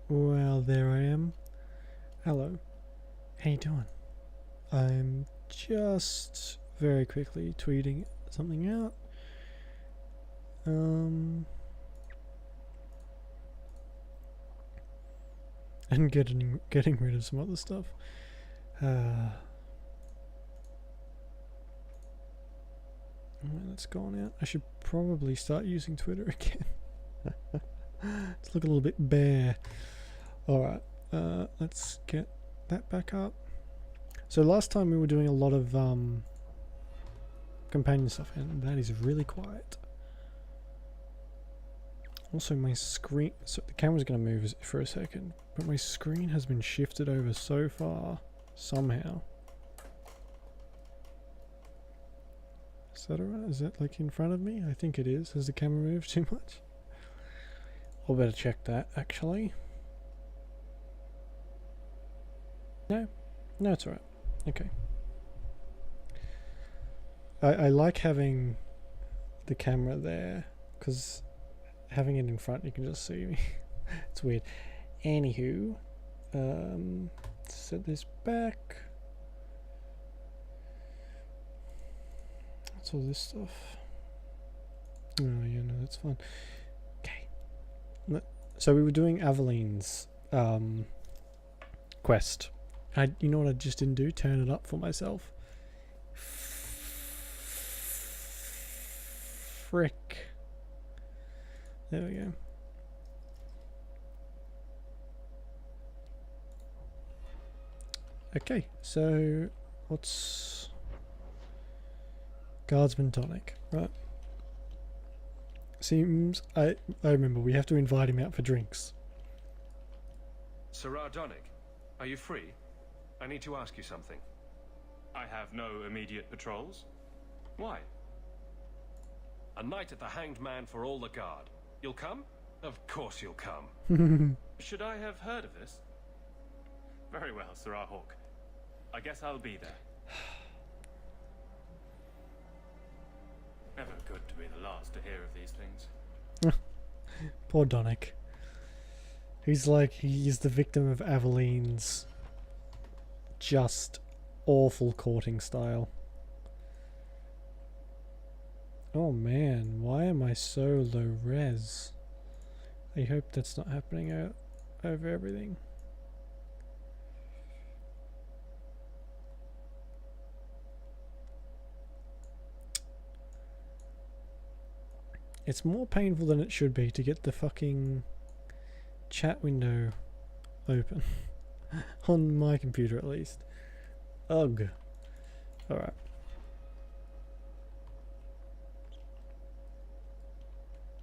Well, there I am. Hello. How you doing? I'm just very quickly tweeting something out. And getting rid of some other stuff. That's gone out. I should probably start using Twitter again. It's looking a little bit bare. Alright, let's get that back up. So last time we were doing a lot of companion stuff, and that is really quiet. Also, my screen, so the camera's going to move for a second, but my screen has been shifted over so far, somehow. Is that alright? Is that like in front of me? I think it is. Has the camera moved too much? I'll better check that, actually. No, it's alright. Okay. I like having the camera there, because having it in front you can just see me. It's weird. Anywho, set this back. What's all this stuff? Oh yeah, no, that's fine. Okay. So we were doing Aveline's quest. You know what I just didn't do? Turn it up for myself. Frick. There we go. Okay, so what's Guardsman tonic, right? Seems I remember we have to invite him out for drinks. Sirrah Donick, are you free? I need to ask you something. I have no immediate patrols. Why? A night at the Hanged Man for all the guard. You'll come? Of course you'll come. Should I have heard of this? Very well, Sirrah Hawk. I guess I'll be there. Never good to be the last to hear of these things. Poor Donick. He's the victim of Aveline's just awful courting style. Oh man, why am I so low res? I hope that's not happening over everything. It's more painful than it should be to get the fucking chat window open. On my computer at least. Ugh. Alright.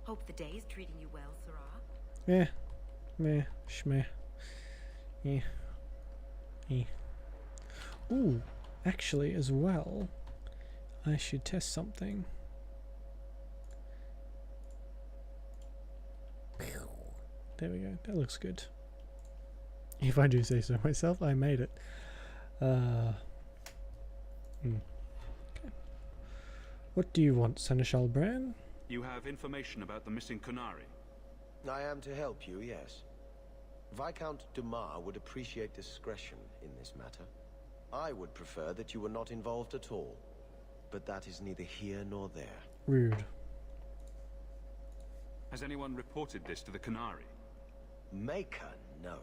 Hope the day is treating you well, Sirrah. Yeah. Meh. Shmeh. Yeah. Yeah. Ooh. Actually, as well, I should test something. There we go. That looks good. If I do say so myself, I made it. Okay. What do you want, Seneschal Bran? You have information about the missing Qunari? I am to help you, yes. Viscount Dumas would appreciate discretion in this matter. I would prefer that you were not involved at all. But that is neither here nor there. Rude. Has anyone reported this to the Qunari? Maker, no.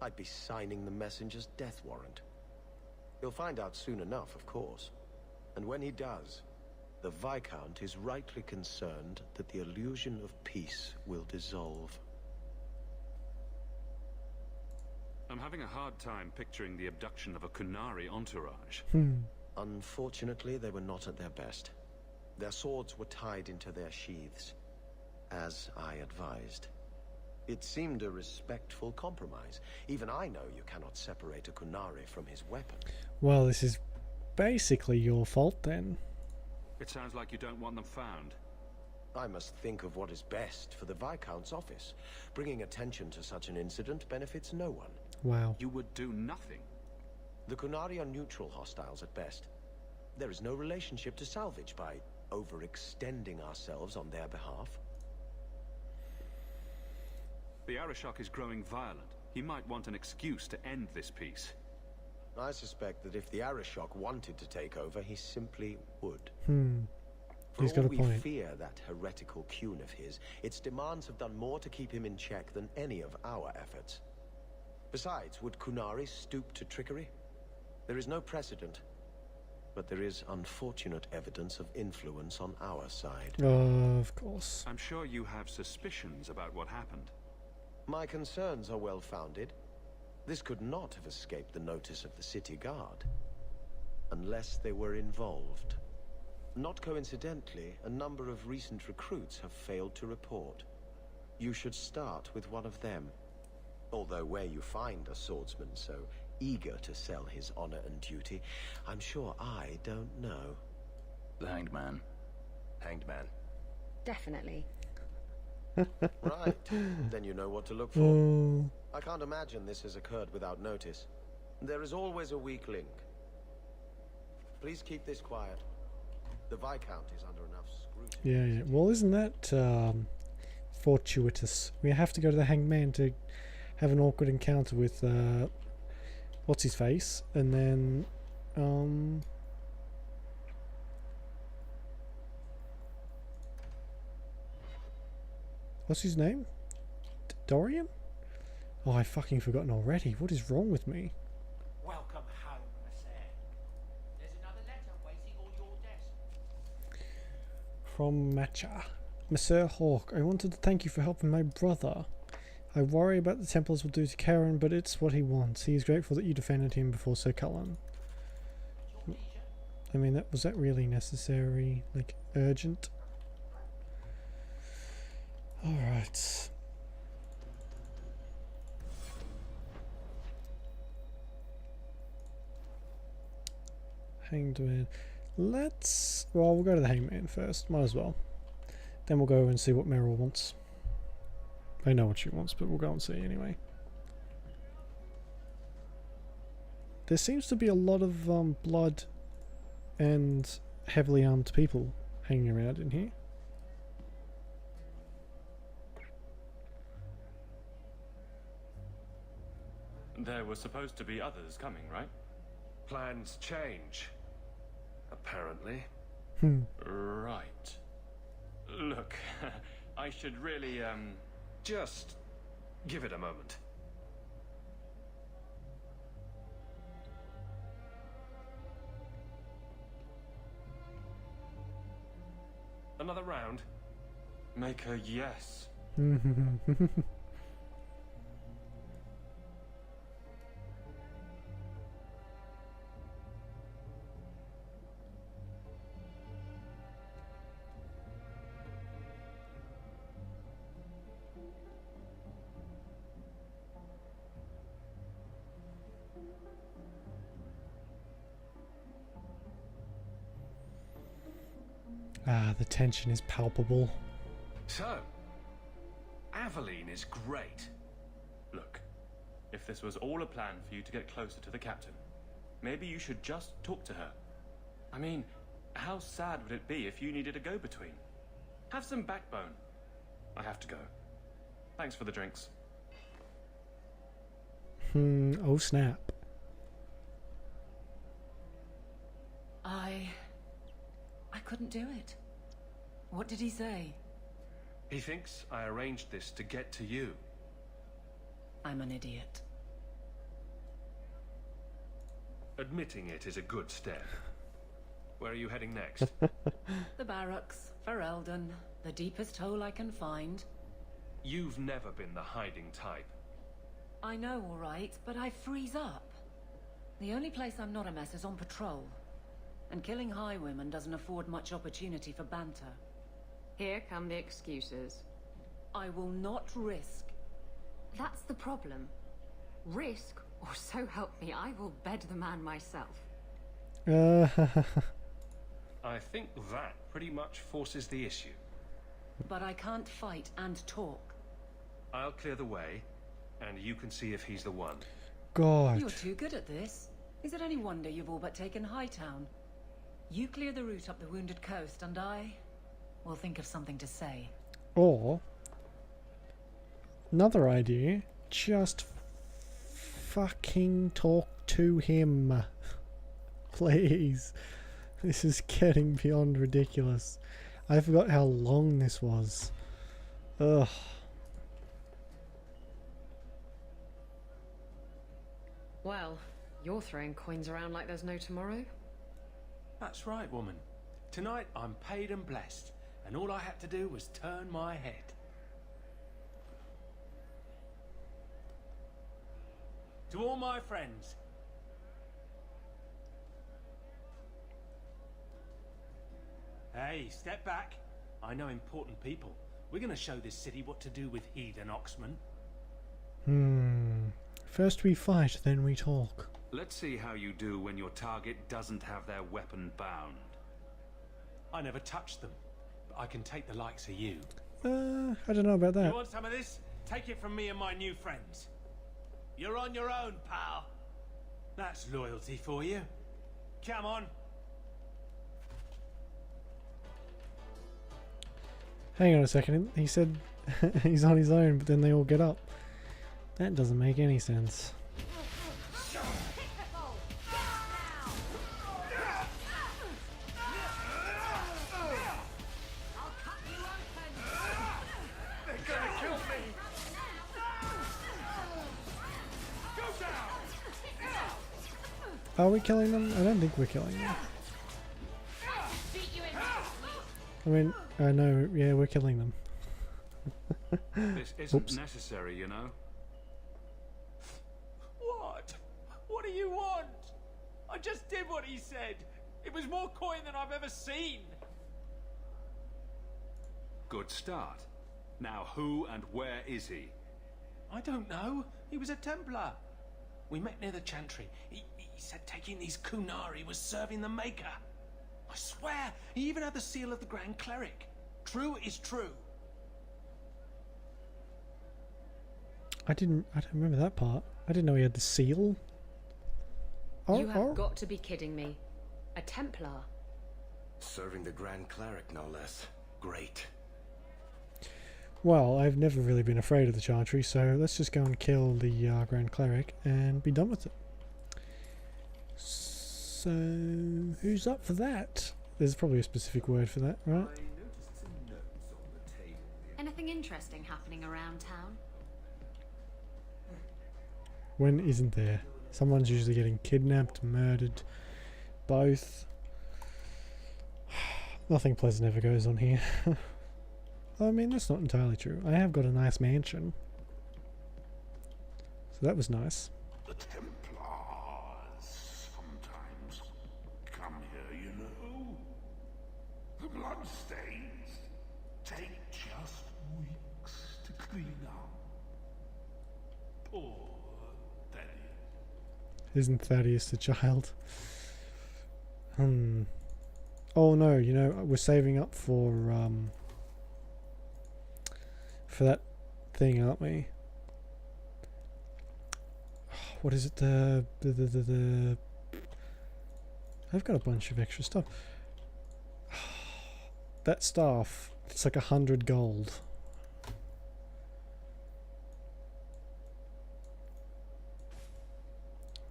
I'd be signing the messenger's death warrant. He'll find out soon enough, of course. And when he does, the Viscount is rightly concerned that the illusion of peace will dissolve. I'm having a hard time picturing the abduction of a Qunari entourage. Unfortunately, they were not at their best. Their swords were tied into their sheaths, as I advised. It seemed a respectful compromise. Even I know you cannot separate a Qunari from his weapon. Well, this is basically your fault then. It sounds like you don't want them found. I must think of what is best for the Viscount's office. Bringing attention to such an incident benefits no one. Wow. You would do nothing. The Qunari are neutral hostiles at best. There is no relationship to salvage by overextending ourselves on their behalf. The Arishok is growing violent. He might want an excuse to end this peace. I suspect that if the Arishok wanted to take over, he simply would. For He's all got a we point. fear that heretical Qun of his, its demands have done more to keep him in check than any of our efforts. Besides, would Qunari stoop to trickery? There is no precedent, but there is unfortunate evidence of influence on our side. Of course. I'm sure you have suspicions about what happened. My concerns are well-founded. This could not have escaped the notice of the city guard, unless they were involved. Not coincidentally, a number of recent recruits have failed to report. You should start with one of them. Although where you find a swordsman so eager to sell his honor and duty, I'm sure I don't know. The Hanged Man. Hanged Man. Definitely. Right. Then you know what to look for. Oh, I can't imagine this has occurred without notice. There is always a weak link. Please keep this quiet. The Viscount is under enough scrutiny. yeah. Well, isn't that fortuitous? We have to go to the Hanged Man to have an awkward encounter with what's his face, and then what's his name? Dorian? Oh, I've fucking forgotten already. What is wrong with me? Welcome home, Nasser. There's another letter waiting on your desk. From Matcha. Monsieur Hawk, I wanted to thank you for helping my brother. I worry about the Templars will do to Karen, but it's what he wants. He is grateful that you defended him before Sir Cullen. I mean, was that really necessary? Like, urgent? Alright. Hanged Man. Well, we'll go to the Hanged Man first. Might as well. Then we'll go and see what Meryl wants. I know what she wants, but we'll go and see anyway. There seems to be a lot of blood and heavily armed people hanging around in here. There were supposed to be others coming, right? Plans change. Apparently. Right. Look, I should really, Just give it a moment. Another round? make a yes. Ah, the tension is palpable. So, Aveline is great. Look, if this was all a plan for you to get closer to the captain, maybe you should just talk to her. I mean, how sad would it be if you needed a go-between? Have some backbone. I have to go. Thanks for the drinks. Oh snap. I couldn't do it. What did he say? He thinks I arranged this to get to you. I'm an idiot. Admitting it is a good step. Where are you heading next? The barracks, for Eldon, the deepest hole I can find. You've never been the hiding type. I know, all right, but I freeze up. The only place I'm not a mess is on patrol. And killing highwaymen doesn't afford much opportunity for banter. Here come the excuses. I will not risk. That's the problem. Risk, or so help me, I will bed the man myself. I think that pretty much forces the issue. But I can't fight and talk. I'll clear the way, and you can see if he's the one. God. You're too good at this. Is it any wonder you've all but taken Hightown? You clear the route up the Wounded Coast, and I will think of something to say. Or Another idea. Just fucking talk to him. Please. This is getting beyond ridiculous. I forgot how long this was. Ugh. Well, you're throwing coins around like there's no tomorrow. That's right, woman. Tonight I'm paid and blessed, and all I had to do was turn my head. To all my friends. Hey, step back. I know important people. We're gonna show this city what to do with heathen oxmen. First we fight, then we talk. Let's see how you do when your target doesn't have their weapon bound. I never touched them, but I can take the likes of you. I don't know about that. You want some of this? Take it from me and my new friends. You're on your own, pal. That's loyalty for you. Come on. Hang on a second. He said he's on his own, but then they all get up. That doesn't make any sense. Are we killing them? I don't think we're killing them. I mean, I know, yeah, we're killing them. This isn't necessary, you know. What? What do you want? I just did what he said. It was more coin than I've ever seen. Good start. Now who and where is he? I don't know. He was a Templar. We met near the Chantry. He said taking these Kunari was serving the Maker. I swear, he even had the seal of the Grand Cleric. True is true. I don't remember that part. I didn't know he had the seal. You have got to be kidding me. A Templar? Serving the Grand Cleric, no less. Great. Well, I've never really been afraid of the Chantry, so let's just go and kill the Grand Cleric and be done with it. So, who's up for that? There's probably a specific word for that, right? Anything interesting happening around town? When isn't there? Someone's usually getting kidnapped, murdered, both. Nothing pleasant ever goes on here. I mean, that's not entirely true. I have got a nice mansion. So that was nice. The Templars sometimes come here, you know. The bloodstains take just weeks to clean up. Poor Thaddeus. Isn't Thaddeus the child? Oh no, you know, we're saving up for that thing, aren't we? What is it? I've got a bunch of extra stuff. That staff, it's like 100 gold.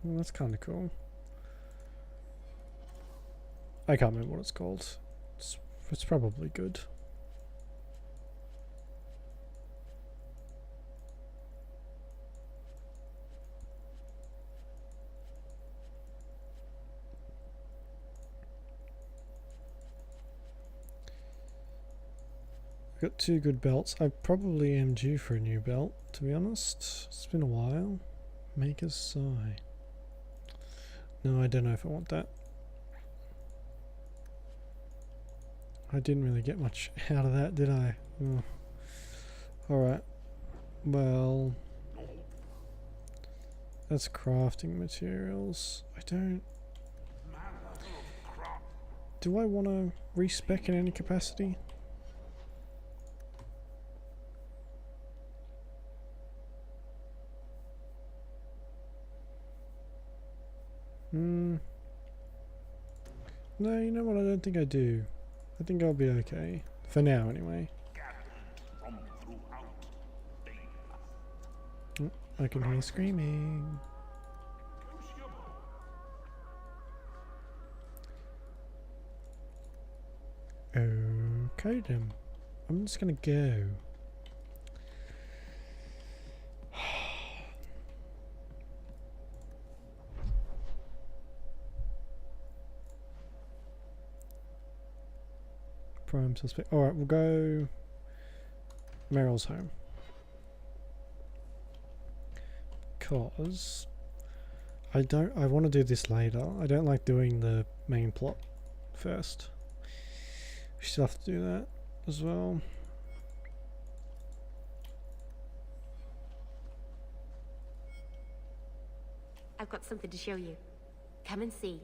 Well, that's kind of cool. I can't remember what it's called. It's probably good. I've got 2 good belts. I probably am due for a new belt, to be honest. It's been a while. Maker's Sigh. No, I don't know if I want that. I didn't really get much out of that, did I? Oh. Alright. Well, that's crafting materials. I don't... Do I want to respec in any capacity? No, you know what? I don't think I do. I think I'll be okay. For now, anyway. I can hear screaming. Okay then. I'm just gonna go. Prime suspect. Alright, we'll go Meryl's home. Because I want to do this later. I don't like doing the main plot first. We still have to do that as well. I've got something to show you. Come and see.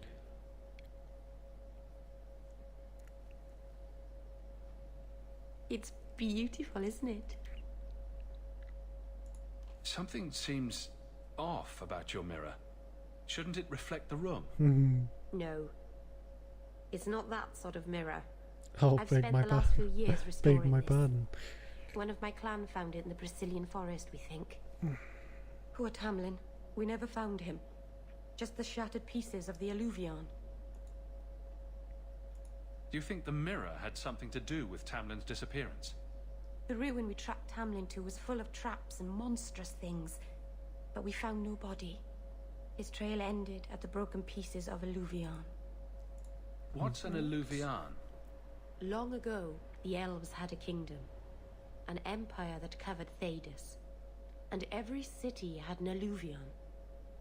It's beautiful, isn't it? Something seems off about your mirror. Shouldn't it reflect the room? No. It's not that sort of mirror. Oh, I've spent the last few years restoring beg my pardon. One of my clan found it in the Brazilian forest, we think. Poor Tamlin. We never found him. Just the shattered pieces of the Alluvion. Do you think the mirror had something to do with Tamlin's disappearance? The ruin we tracked Tamlin to was full of traps and monstrous things, but we found no body. His trail ended at the broken pieces of Alluvion. What's an Alluvion? Long ago, the elves had a kingdom, an empire that covered Thedas, and every city had an Alluvion.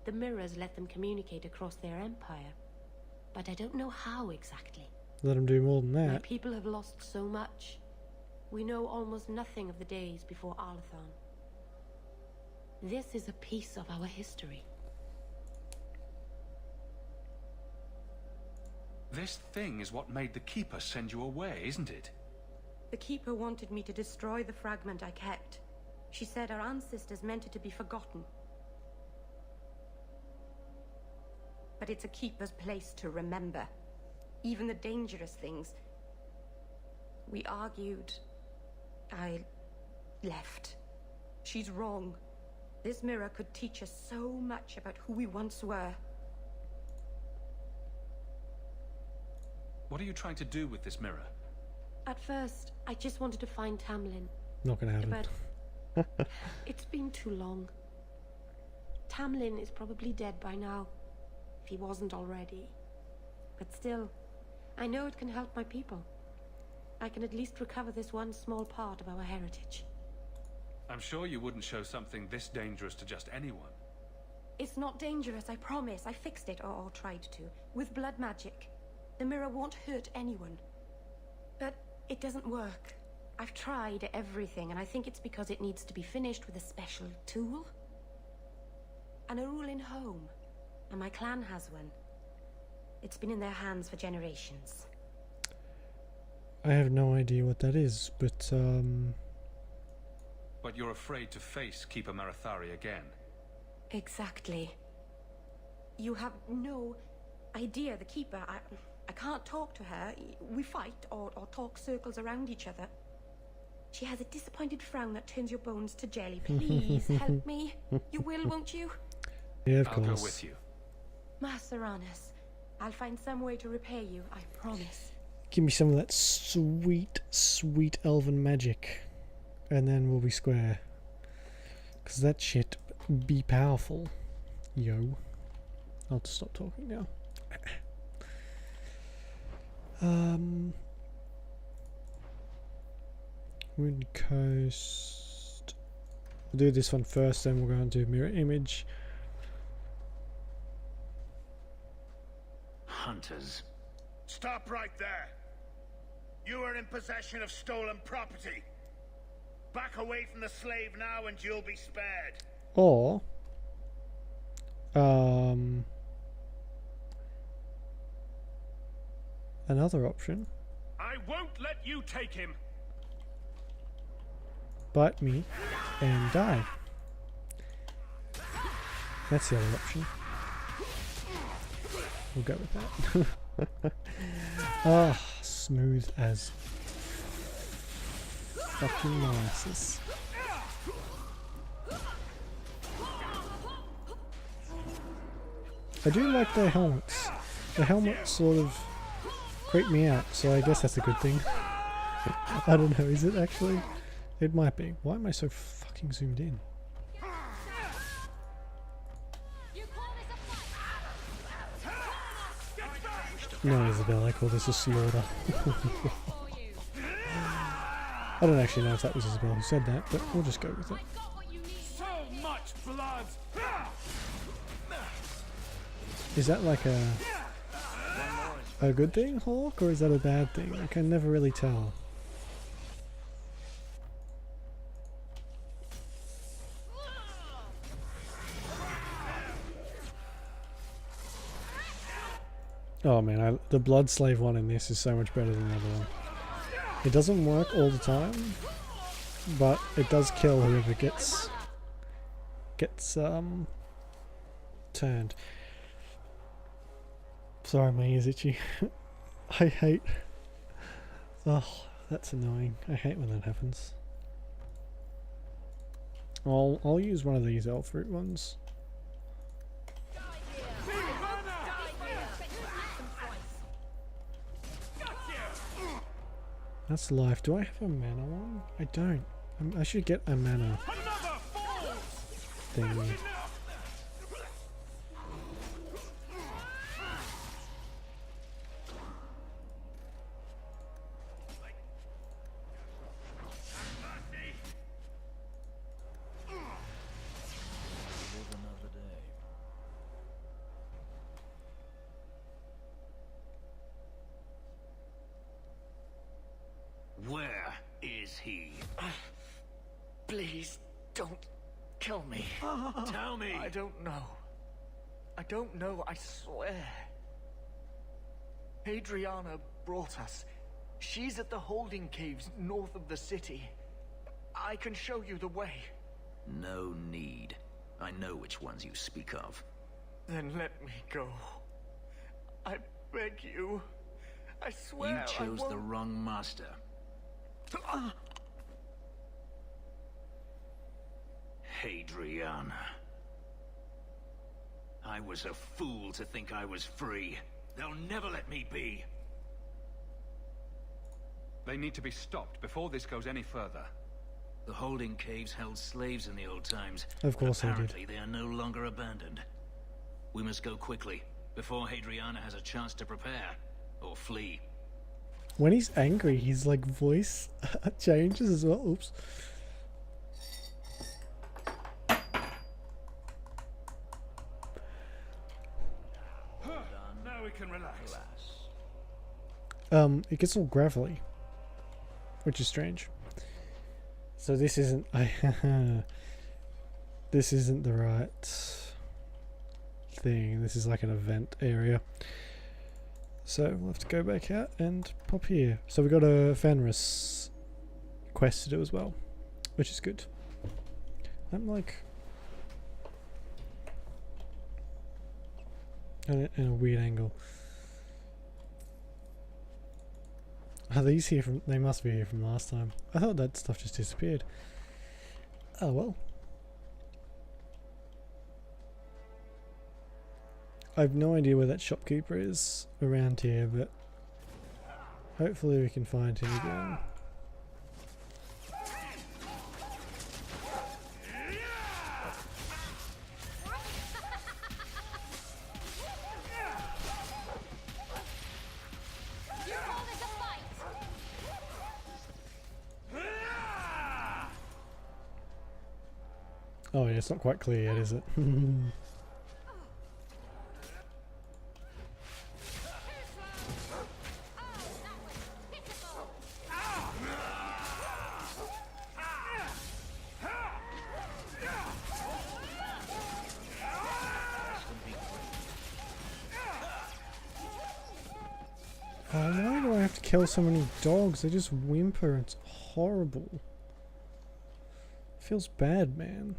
The mirrors let them communicate across their empire, but I don't know how exactly. Let them do more than that. My people have lost so much. We know almost nothing of the days before Arlathan. This is a piece of our history. This thing is what made the Keeper send you away, isn't it? The Keeper wanted me to destroy the fragment I kept. She said our ancestors meant it to be forgotten. But it's a Keeper's place to remember. Even the dangerous things. We argued. I left. She's wrong. This mirror could teach us so much about who we once were. What are you trying to do with this mirror? At first, I just wanted to find Tamlin. Not gonna happen. But it's been too long. Tamlin is probably dead by now, if he wasn't already. But still, I know it can help my people. I can at least recover this one small part of our heritage. I'm sure you wouldn't show something this dangerous to just anyone. It's not dangerous, I promise. I fixed it, or tried to, with blood magic. The mirror won't hurt anyone. But it doesn't work. I've tried everything, and I think it's because it needs to be finished with a special tool. An Arulin home. And my clan has one. It's been in their hands for generations. I have no idea what that is, but But you're afraid to face Keeper Marathari again. Exactly. You have no idea, the Keeper. I can't talk to her. We fight or talk circles around each other. She has a disappointed frown that turns your bones to jelly. Please help me. You will, won't you? Yeah, of I'll course. go with you. Master Arnus, I'll find some way to repay you, I promise. Give me some of that sweet, sweet elven magic, and then we'll be square. Cause that shit be powerful, yo. I'll just stop talking now. Wind Coast. We'll do this one first, then we'll go and do mirror image. Hunters. Stop right there. You are in possession of stolen property. Back away from the slave now and you'll be spared. Or another option. I won't let you take him. Bite me and die. That's the other option. We'll go with that. Ah, smooth as fucking molasses. I do like their helmets. The helmets sort of creep me out, so I guess that's a good thing. I don't know, is it actually? It might be. Why am I so fucking zoomed in? No, Isabel, I call this a slaughter. I don't actually know if that was Isabel who said that, but we'll just go with it. So much blood! Is that like a good thing, Hawk, or is that a bad thing? I can never really tell. Oh man, the Blood Slave one in this is so much better than the other one. It doesn't work all the time, but it does kill whoever gets turned. Sorry, my ear's itchy. I hate... Oh, that's annoying. I hate when that happens. I'll use one of these elf fruit ones. That's life. Do I have a mana one? I don't. I should get a mana thing. Where is he? Please, don't kill me. Tell me! I don't know. I don't know, I swear. Adriana brought us. She's at the holding caves north of the city. I can show you the way. No need. I know which ones you speak of. Then let me go. I beg you. I swear You chose I the won't... wrong master. Hadriana. I was a fool to think I was free. They'll never let me be. They need to be stopped before this goes any further. The holding caves held slaves in the old times. Of course they did. Apparently they are no longer abandoned. We must go quickly, before Hadriana has a chance to prepare, or flee. When he's angry, his like voice changes as well. Oops. Now we can relax. It gets all gravelly, which is strange. So this isn't this isn't the right thing. This is like an event area. So we'll have to go back out and pop here. So we got a Fenris quest to do as well, which is good. I'm like in a weird angle. Are these here from... They must be here from last time. I thought that stuff just disappeared. Oh well. I have no idea where that shopkeeper is around here, but hopefully we can find him again. Oh yeah, it's not quite clear yet, is it? Why do I have to kill so many dogs? They just whimper. It's horrible. Feels bad, man.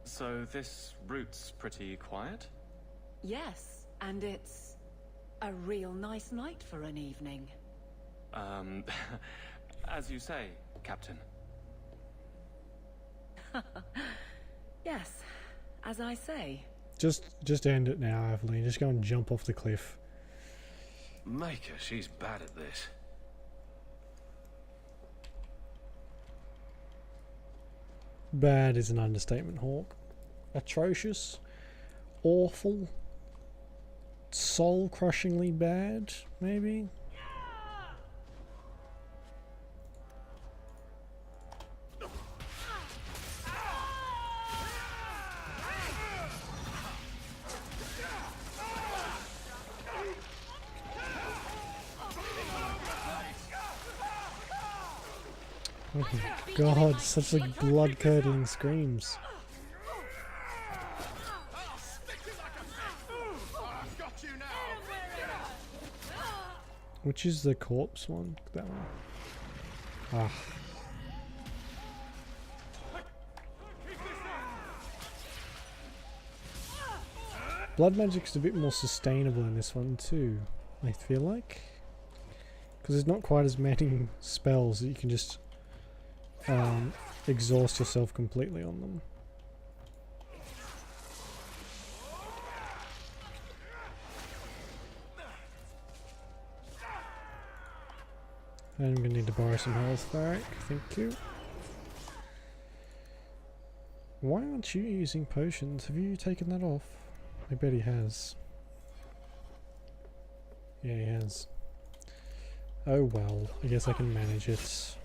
So this route's pretty quiet? Yes, and it's a real nice night for an evening. As you say, Captain. Yes, as I say. Just end it now, Aveline. Just go and jump off the cliff. Maker, she's bad at this. Bad is an understatement, Hawk. Atrocious. Awful. Soul-crushingly bad, maybe? Oh my god, such like blood-curdling screams. Which is the corpse one? That one. Ah. Blood magic's a bit more sustainable in this one too, I feel like. Because there's not quite as many spells that you can just exhaust yourself completely on them. I'm gonna need to borrow some health back, thank you. Why aren't you using potions? Have you taken that off? I bet he has. Yeah, he has. Oh well, I guess I can manage it.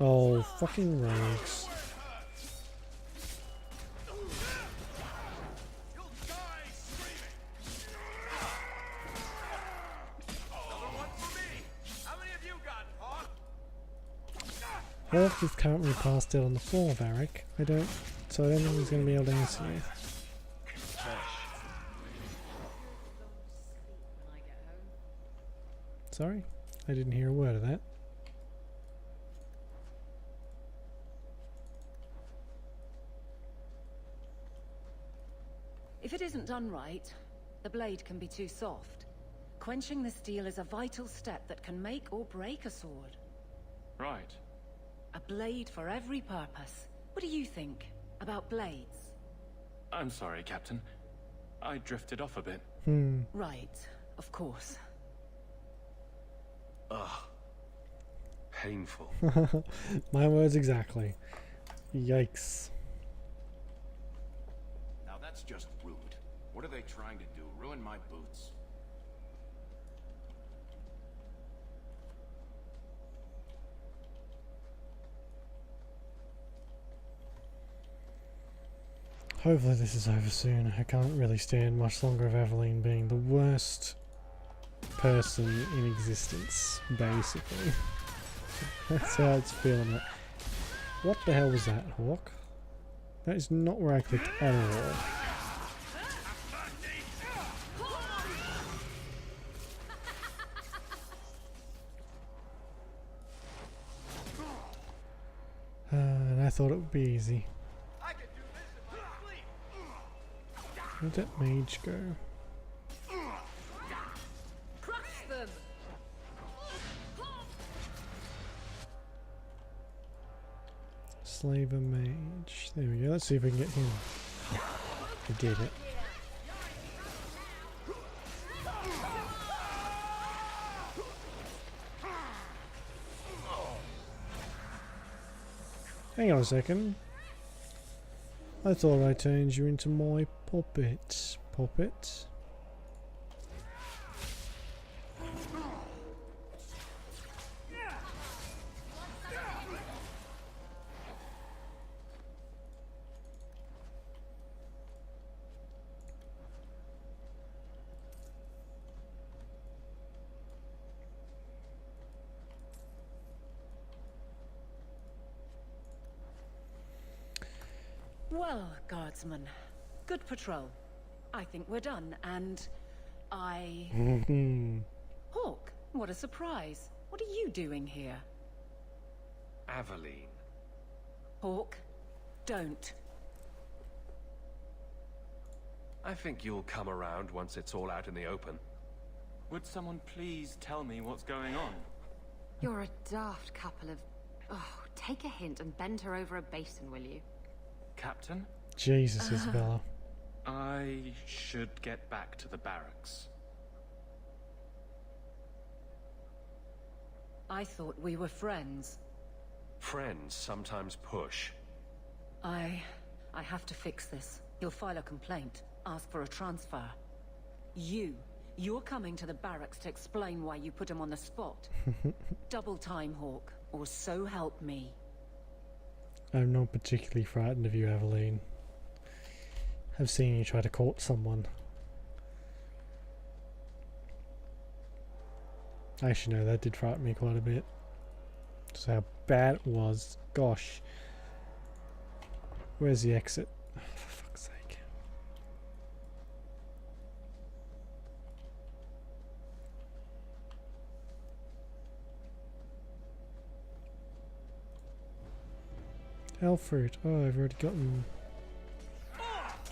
Oh, fucking rogues. Hawk is currently passed out on the floor, Varric. So I don't think he's going to be able to answer me. Sorry? I didn't hear a word of that. If it isn't done right, the blade can be too soft. Quenching the steel is a vital step that can make or break a sword. Right. A blade for every purpose. What do you think about blades? I'm sorry, Captain. I drifted off a bit. Right, of course. Ugh. Painful. My words exactly. Yikes. Now that's just rude. What are they trying to do? Ruin my boots? Hopefully this is over soon. I can't really stand much longer of Aveline being the worst person in existence, basically. That's how it's feeling like. What the hell was that, Hawk? That is not where I clicked at all. And I thought it would be easy. Where'd that mage go? Crush them! Slaver mage. There we go. Let's see if we can get him. I did it. Hang on a second. I thought I turned you into my puppet. Puppet? Well, guardsman, good patrol. I think we're done, and I... Hawk, what a surprise. What are you doing here? Aveline. Hawk, don't. I think you'll come around once it's all out in the open. Would someone please tell me what's going on? You're a daft couple of... oh, Take a hint and bend her over a basin, will you? Captain? Jesus, Isabella. I should get back to the barracks. I thought we were friends. Friends sometimes push. I have to fix this. He'll file a complaint, ask for a transfer. You're coming to the barracks to explain why you put him on the spot. Double time, Hawke, or so help me. I'm not particularly frightened of you, Aveline. I've seen you try to court someone. Actually, no, that did frighten me quite a bit. Just how bad it was. Gosh. Where's the exit? Oh, for fuck's sake. Elfruit. Oh, I've already gotten...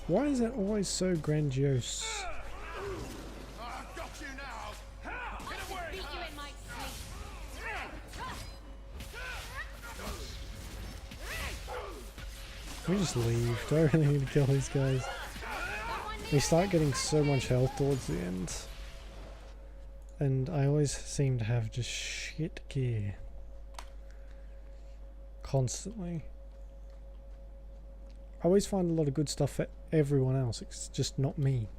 Why is that always so grandiose? Can we just leave? Do I really need to kill these guys? They start getting so much health towards the end. And I always seem to have just shit gear. Constantly. I always find a lot of good stuff for everyone else, it's just not me.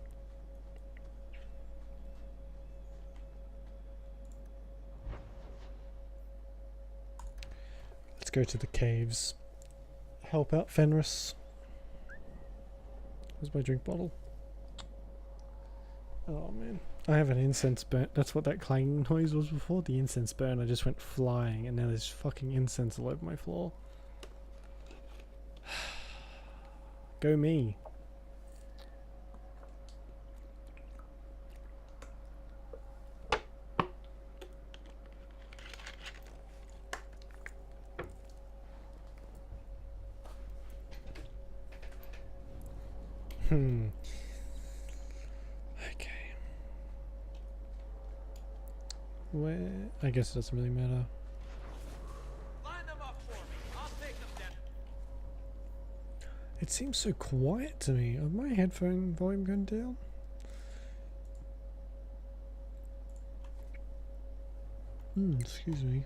Let's go to the caves. Help out Fenris. Where's my drink bottle? Oh man. I have an incense burn. That's what that clanging noise was before. The incense burn. I just went flying and now there's fucking incense all over my floor. Go me. Okay. Where? I guess it doesn't really matter. Line them up for me. I'll take them down. It seems so quiet to me. Have my headphone volume gone down? Excuse me.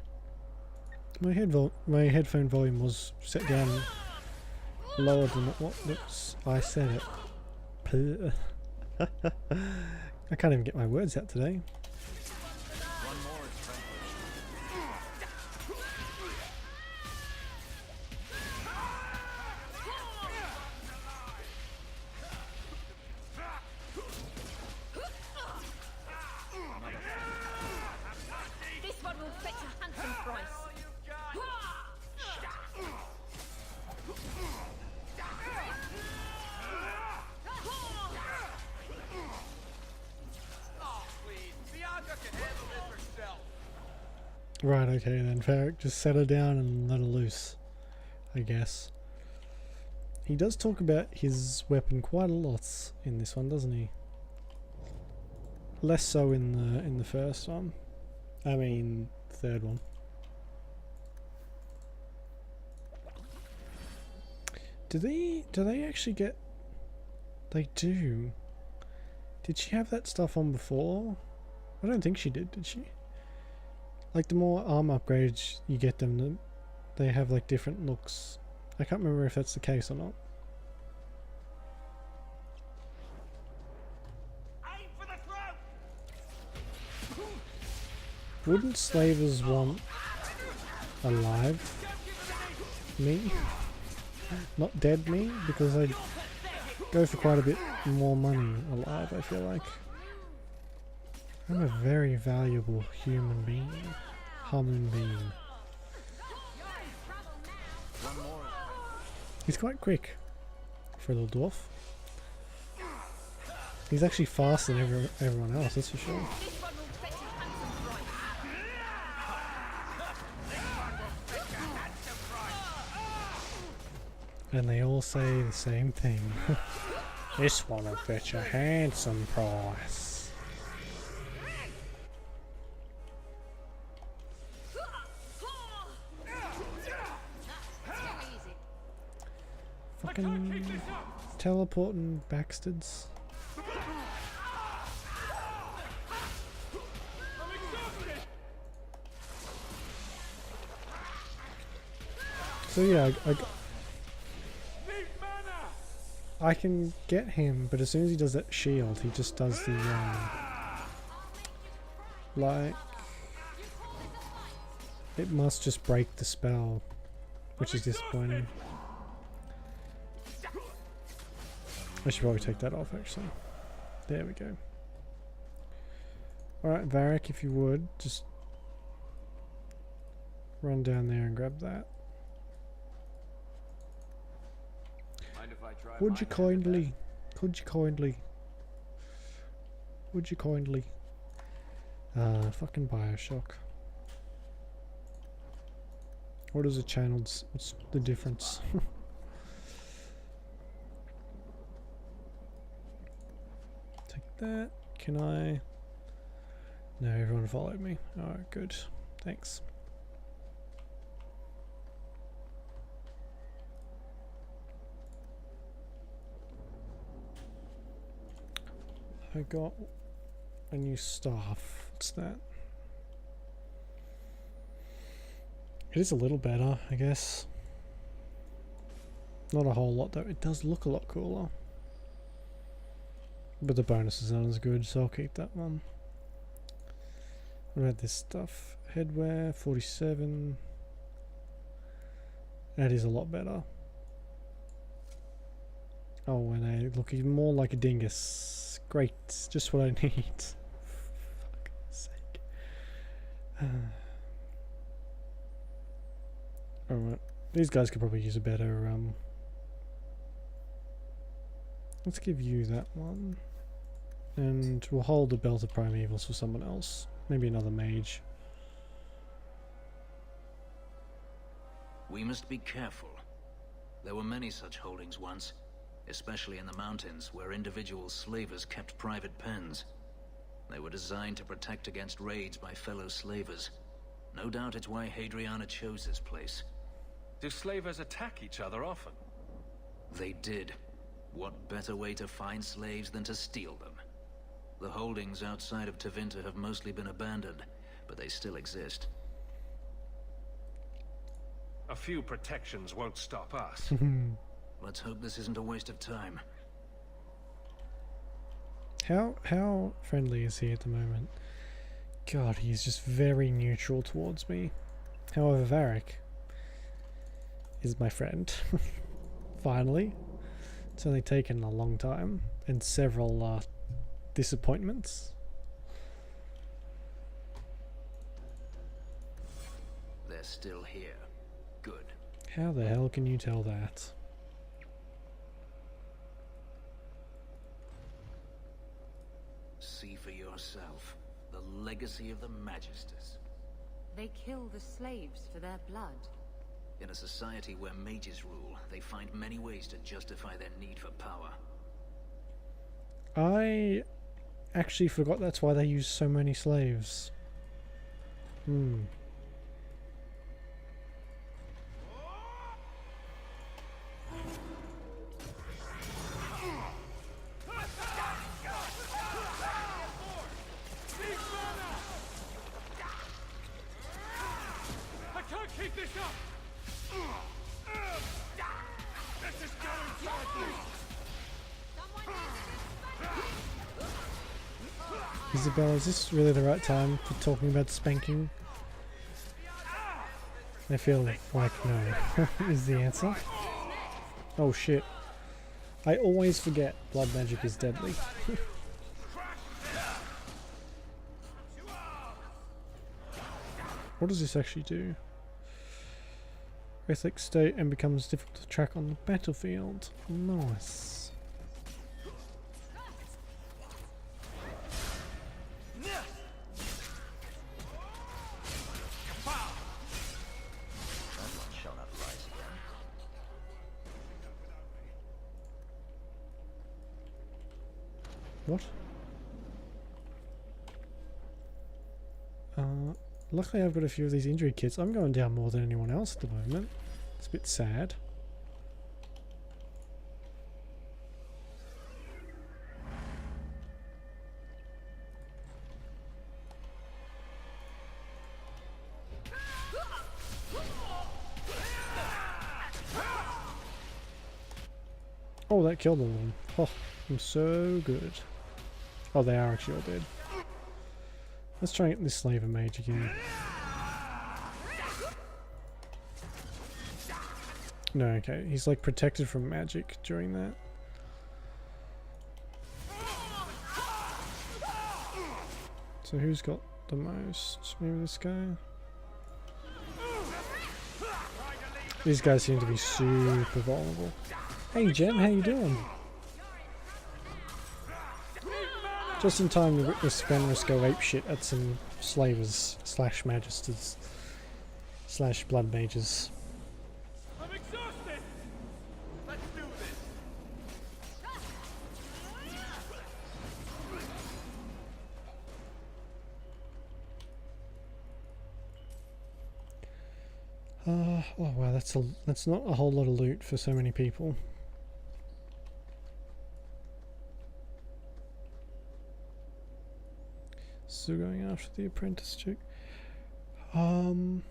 My headphone volume was set down lower than what I said it. I can't even get my words out today. This one will fetch a handsome price. Right, okay then, Varric, just set her down and let her loose, I guess. He does talk about his weapon quite a lot in this one, doesn't he? Less so in the first one. I mean, third one. Do they actually get... They do. Did she have that stuff on before? I don't think she did she? Like, the more arm upgrades you get them, they have like different looks. I can't remember if that's the case or not. Aim for the throat. Wouldn't slavers want alive me? Not dead me? Because I'd go for quite a bit more money alive, I feel like. I'm a very valuable human being. He's quite quick for a little dwarf. He's actually faster than everyone else, that's for sure. And they all say the same thing. This one will fetch a handsome price. fucking teleporting bastards. So yeah, I can get him, but as soon as he does that shield, he just does the like, it must just break the spell, which is disappointing. I should probably take that off actually. There we go. Alright, Varric, if you would, just run down there and grab that. Would you kindly? Could you kindly? Would you kindly? Fucking Bioshock. What is a channeled? What's the difference? Take that. Can I? No, everyone followed me. Alright, good. Thanks. I got a new staff. What's that? It is a little better, I guess. Not a whole lot though. It does look a lot cooler. But the bonus is not as good, so I'll keep that one. What about this stuff? Headwear, 47. That is a lot better. Oh, and I look even more like a dingus. Great, just what I need. For fuck's sake. Alright, these guys could probably use a better, let's give you that one. And we'll hold the Belt of Primevals for someone else. Maybe another mage. We must be careful. There were many such holdings once. Especially in the mountains, where individual slavers kept private pens. They were designed to protect against raids by fellow slavers. No doubt it's why Hadriana chose this place. Do slavers attack each other often? They did. What better way to find slaves than to steal them? The holdings outside of Tevinter have mostly been abandoned, but they still exist. A few protections won't stop us. Let's hope this isn't a waste of time. How friendly is he at the moment? God, he's just very neutral towards me. However, Varric is my friend. Finally. It's only taken a long time and several disappointments. They're still here. Good. How the hell can you tell that? See for yourself. The legacy of the Magisters. They kill the slaves for their blood. In a society where mages rule, they find many ways to justify their need for power. I actually forgot that's why they use so many slaves. Isabel, is this really the right time for talking about spanking? I feel like no is the answer. Oh shit. I always forget blood magic is deadly. What does this actually do? Ethic state and becomes difficult to track on the battlefield. Nice. What? Luckily I've got a few of these injury kits. I'm going down more than anyone else at the moment. It's a bit sad. Oh, that killed all of them. Oh, I'm so good. Oh, they are actually all dead. Let's try and get this Slaver Mage again. No, okay. He's like protected from magic during that. So who's got the most? Maybe this guy? These guys seem to be super vulnerable. Hey Jen, how you doing? Just in time to witness Fenris go apeshit at some slavers slash magisters slash blood mages. I'm exhausted. Let's do this. Oh wow, that's not a whole lot of loot for so many people. Still going after the apprentice chick. Ariana?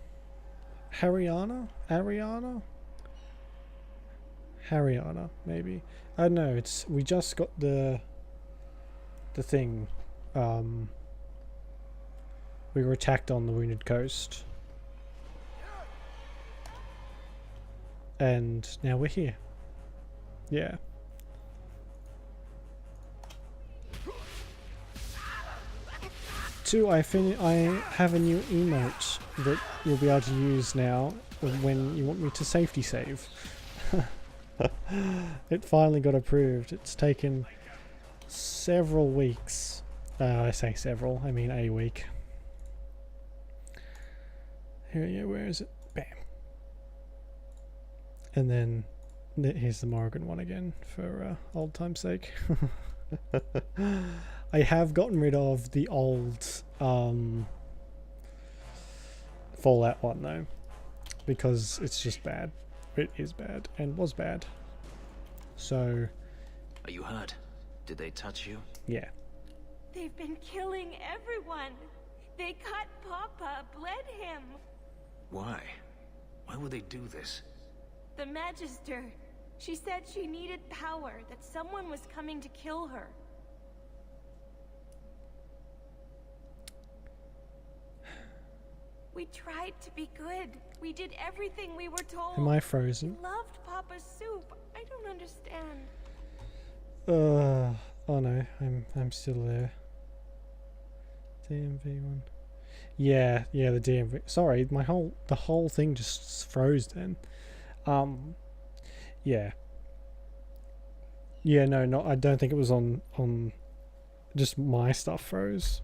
Hariana, maybe. I don't know, we just got the thing. We were attacked on the Wounded Coast. And now we're here. Yeah. Two, I have a new emote that you'll be able to use now when you want me to safety save. It finally got approved. It's taken several weeks. I say several, I mean a week. Here we go, where is it? Bam. And then here's the Morrigan one again for old time's sake. I have gotten rid of the old Fallout one though, because it's just bad. It is bad and was bad. So. Are you hurt? Did they touch you? Yeah. They've been killing everyone. They cut Papa, bled him. Why? Why would they do this? The Magister. She said she needed power, that someone was coming to kill her. We tried to be good. We did everything we were told. Am I frozen? We loved Papa's soup. I don't understand. Oh no, I'm still there. DMV one. Yeah, the DMV. Sorry, the whole thing just froze then. Yeah. Yeah, no, I don't think it was on just my stuff froze.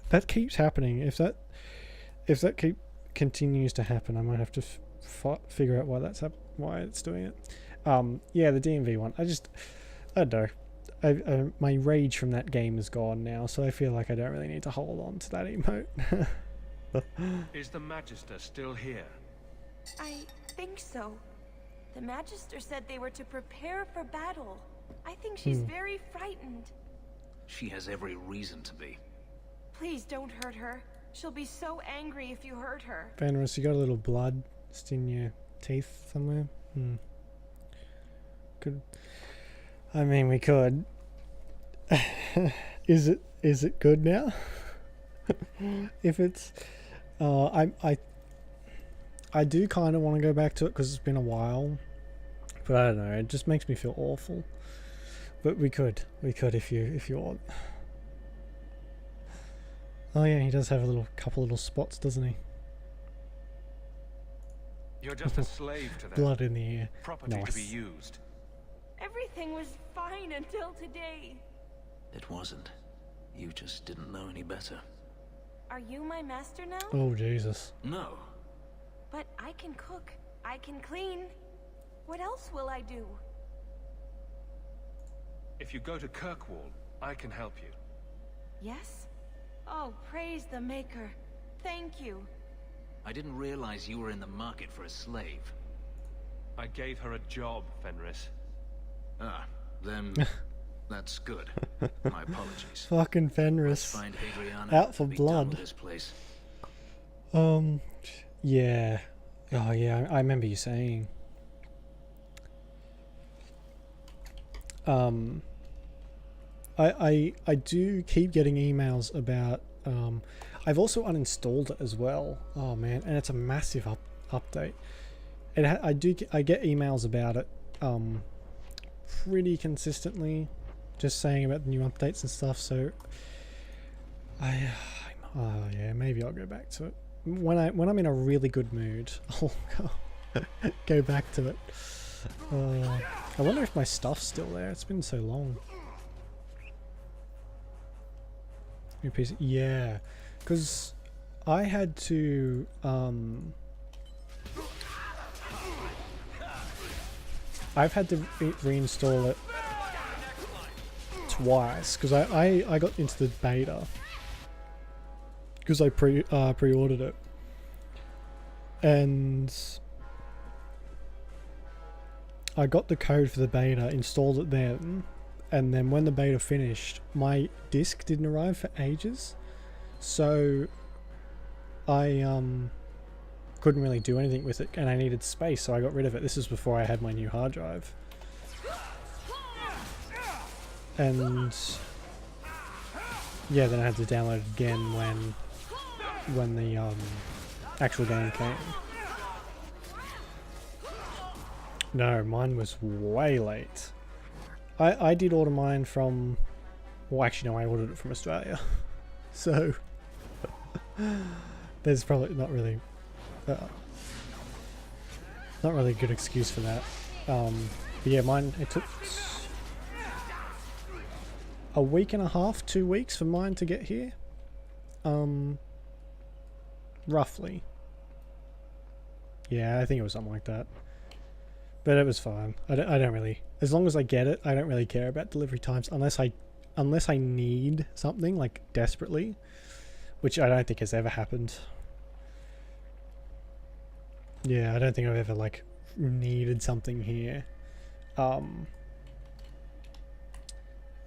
That keeps happening. If that continues to happen, I might have to figure out why it's doing it. Yeah, the DMV one. I don't know. My rage from that game is gone now, so I feel like I don't really need to hold on to that emote. Is the Magister still here? I think so. The Magister said they were to prepare for battle. I think she's very frightened. She has every reason to be. Please don't hurt her. She'll be so angry if you hurt her. Fenris, you got a little blood just in your teeth somewhere? Could. I mean, we could. Is it good now? If it's, I do kind of want to go back to it because it's been a while, but I don't know. It just makes me feel awful. But we could if you want. Oh yeah, he does have a couple little spots, doesn't he? You're just a slave to them. Blood in the ear. Property nice. to be used. Everything was fine until today. It wasn't. You just didn't know any better. Are you my master now? Oh Jesus. No. But I can cook. I can clean. What else will I do? If you go to Kirkwall, I can help you. Yes? Oh, praise the Maker. Thank you. I didn't realize you were in the market for a slave. I gave her a job, Fenris. Ah, then that's good. My apologies. Fucking Fenris. Let's find Adriana. Out for Be done blood. with this place. Yeah. Oh yeah, I remember you saying. I do keep getting emails about. I've also uninstalled it as well. Oh man, and it's a massive update. I get emails about it pretty consistently, just saying about the new updates and stuff. So oh yeah, maybe I'll go back to it when I'm in a really good mood. I'll go back to it. I wonder if my stuff's still there. It's been so long. New piece, yeah, because I had to I've had to reinstall it twice because I got into the beta because I pre-ordered it, and I got the code for the beta, installed it then, and then when the beta finished, my disc didn't arrive for ages, so I couldn't really do anything with it, and I needed space, so I got rid of it. This is before I had my new hard drive. And yeah, then I had to download it again when the actual game came. No, mine was way late. I did order mine from, well actually no, I ordered it from Australia. So there's probably not really a good excuse for that. But yeah, mine, it took a week and a half, 2 weeks for mine to get here. Roughly. Yeah, I think it was something like that. But it was fine. I don't really, as long as I get it, I don't really care about delivery times unless I need something like desperately, which I don't think has ever happened. Yeah, I don't think I've ever like needed something here.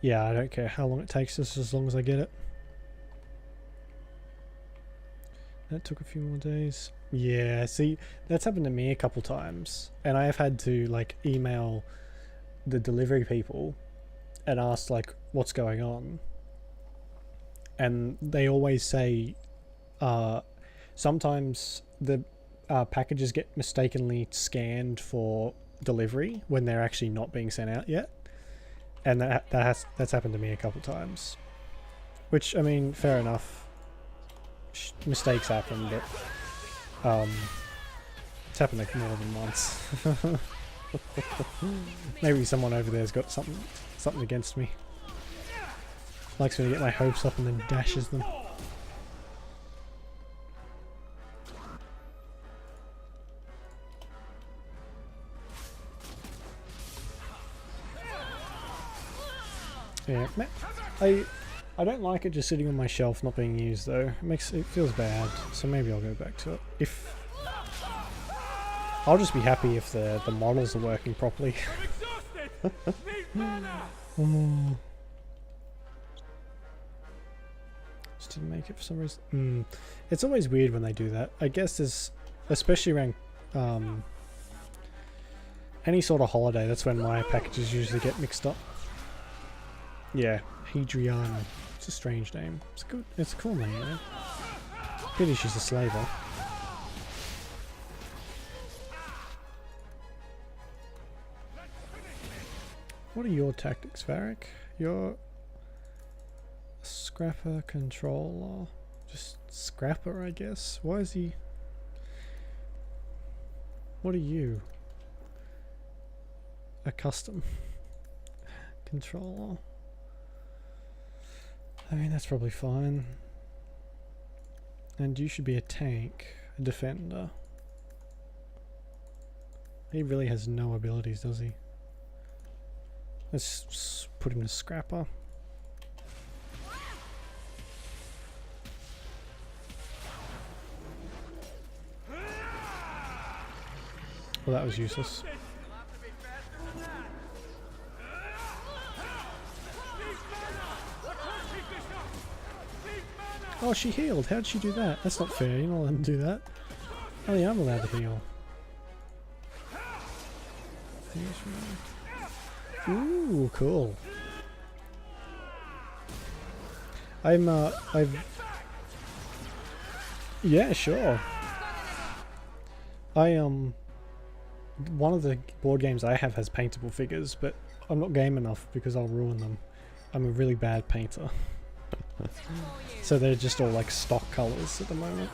Yeah, I don't care how long it takes us as long as I get it. That took a few more days. Yeah, see, that's happened to me a couple times, and I have had to like email the delivery people and ask like what's going on, and they always say sometimes the packages get mistakenly scanned for delivery when they're actually not being sent out yet, and that's happened to me a couple times, which I mean, fair enough. Mistakes happen, but it's happened like more than once. Maybe someone over there's got something against me. Likes me to get my hopes up and then dashes them. Yeah, I don't like it just sitting on my shelf not being used though. It feels bad, so maybe I'll go back to it. I'll just be happy if the models are working properly. Just didn't make it for some reason. It's always weird when they do that. I guess there's, especially around any sort of holiday, that's when my packages usually get mixed up. Yeah, Hadriana. It's a strange name. It's good. It's a cool name, though. Pity she's a slaver. What are your tactics, Varric? You're a scrapper controller. Just scrapper, I guess. Why is he... What are you? A custom controller. I mean, that's probably fine. And you should be a tank, a defender. He really has no abilities, does he? Let's put him to scrapper. Well, that was useless. Oh, she healed. How'd she do that? That's not fair. You're not allowed to do that. Oh, yeah, I'm allowed to heal. Ooh, cool. Yeah, sure. One of the board games I have has paintable figures, but I'm not game enough because I'll ruin them. I'm a really bad painter. So they're just all like stock colors at the moment.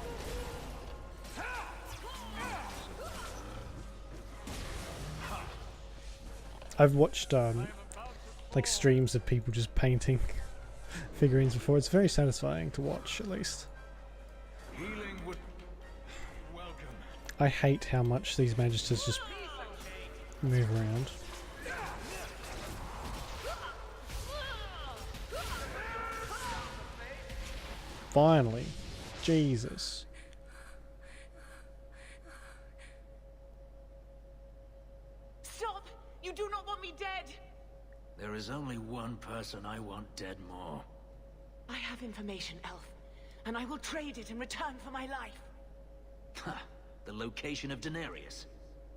I've watched like streams of people just painting figurines before. It's very satisfying to watch, at least. I hate how much these magisters just move around. Finally. Jesus. Stop! You do not want me dead! There is only one person I want dead more. I have information, Elf, and I will trade it in return for my life. Ha! The location of Denarius.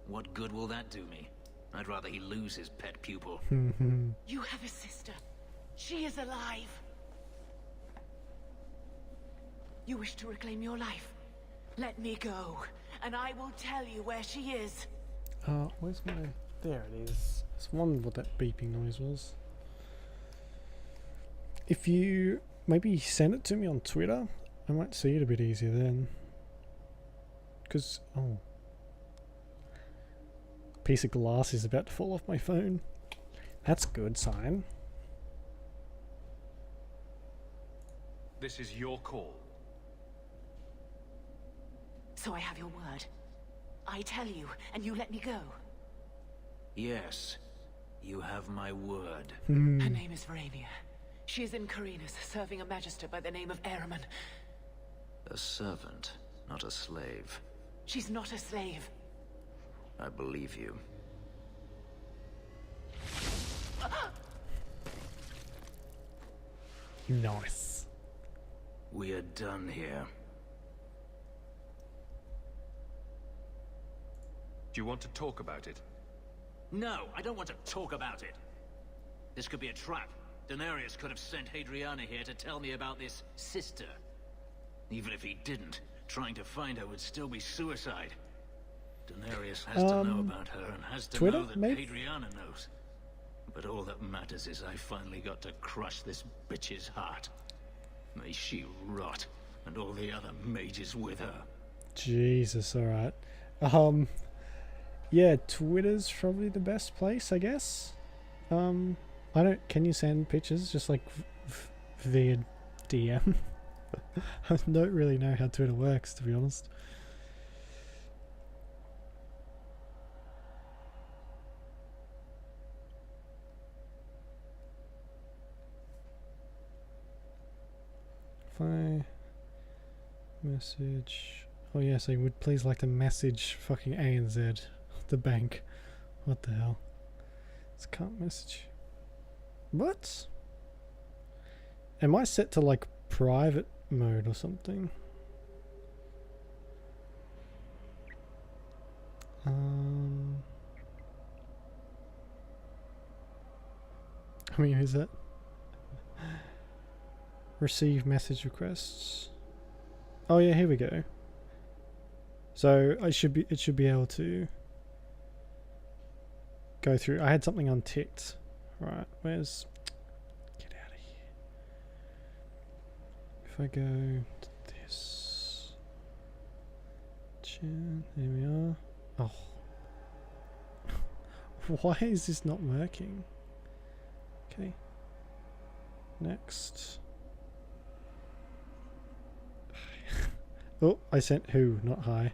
What good will that do me? I'd rather he lose his pet pupil. You have a sister. She is alive. You wish to reclaim your life? Let me go, and I will tell you where she is. Where's my... There it is. I just wondered what that beeping noise was. If you maybe send it to me on Twitter, I might see it a bit easier then. Because, oh. A piece of glass is about to fall off my phone. That's a good sign. This is your call. So I have your word. I tell you, and you let me go. Yes, you have my word. Her name is Varamia. She is in Carinus, serving a magister by the name of Ahriman. A servant, not a slave. She's not a slave. I believe you. Nice. We are done here. Do you want to talk about it? No, I don't want to talk about it. This could be a trap. Denarius could have sent Hadriana here to tell me about this sister. Even if he didn't, trying to find her would still be suicide. Denarius has to know about her and has to Twitter, know that maybe? Hadriana knows. But all that matters is I finally got to crush this bitch's heart. May she rot, and all the other mages with her. Jesus, alright. Yeah, Twitter's probably the best place, I guess. Can you send pictures just like via DM? I don't really know how Twitter works, to be honest. If I message... Oh yes, I would please like to message fucking ANZ, the bank. What the hell? It's can't message. What? Am I set to like private mode or something? I mean, who's that? Receive message requests. Oh yeah, here we go. So it should be able to go through. I had something unticked. Right, where's... Get out of here. If I go to this... There we are. Oh. Why is this not working? Okay. Next. Oh, I sent who, not hi.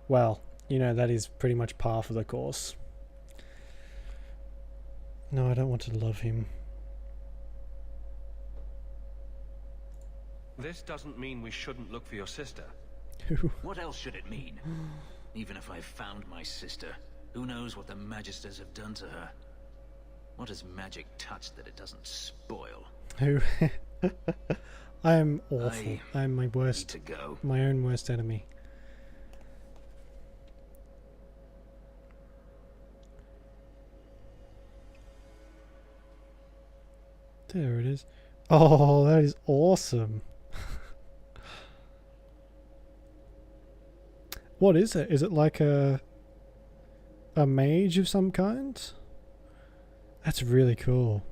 Well, you know, that is pretty much par for the course. No, I don't want to love him. This doesn't mean we shouldn't look for your sister. What else should it mean? Even if I found my sister, who knows what the Magisters have done to her? What has magic touched that it doesn't spoil? Who? I am awful. I am my worst, to go. my own worst enemy. There it is. Oh, that is awesome. What is it? Is it like a mage of some kind? That's really cool.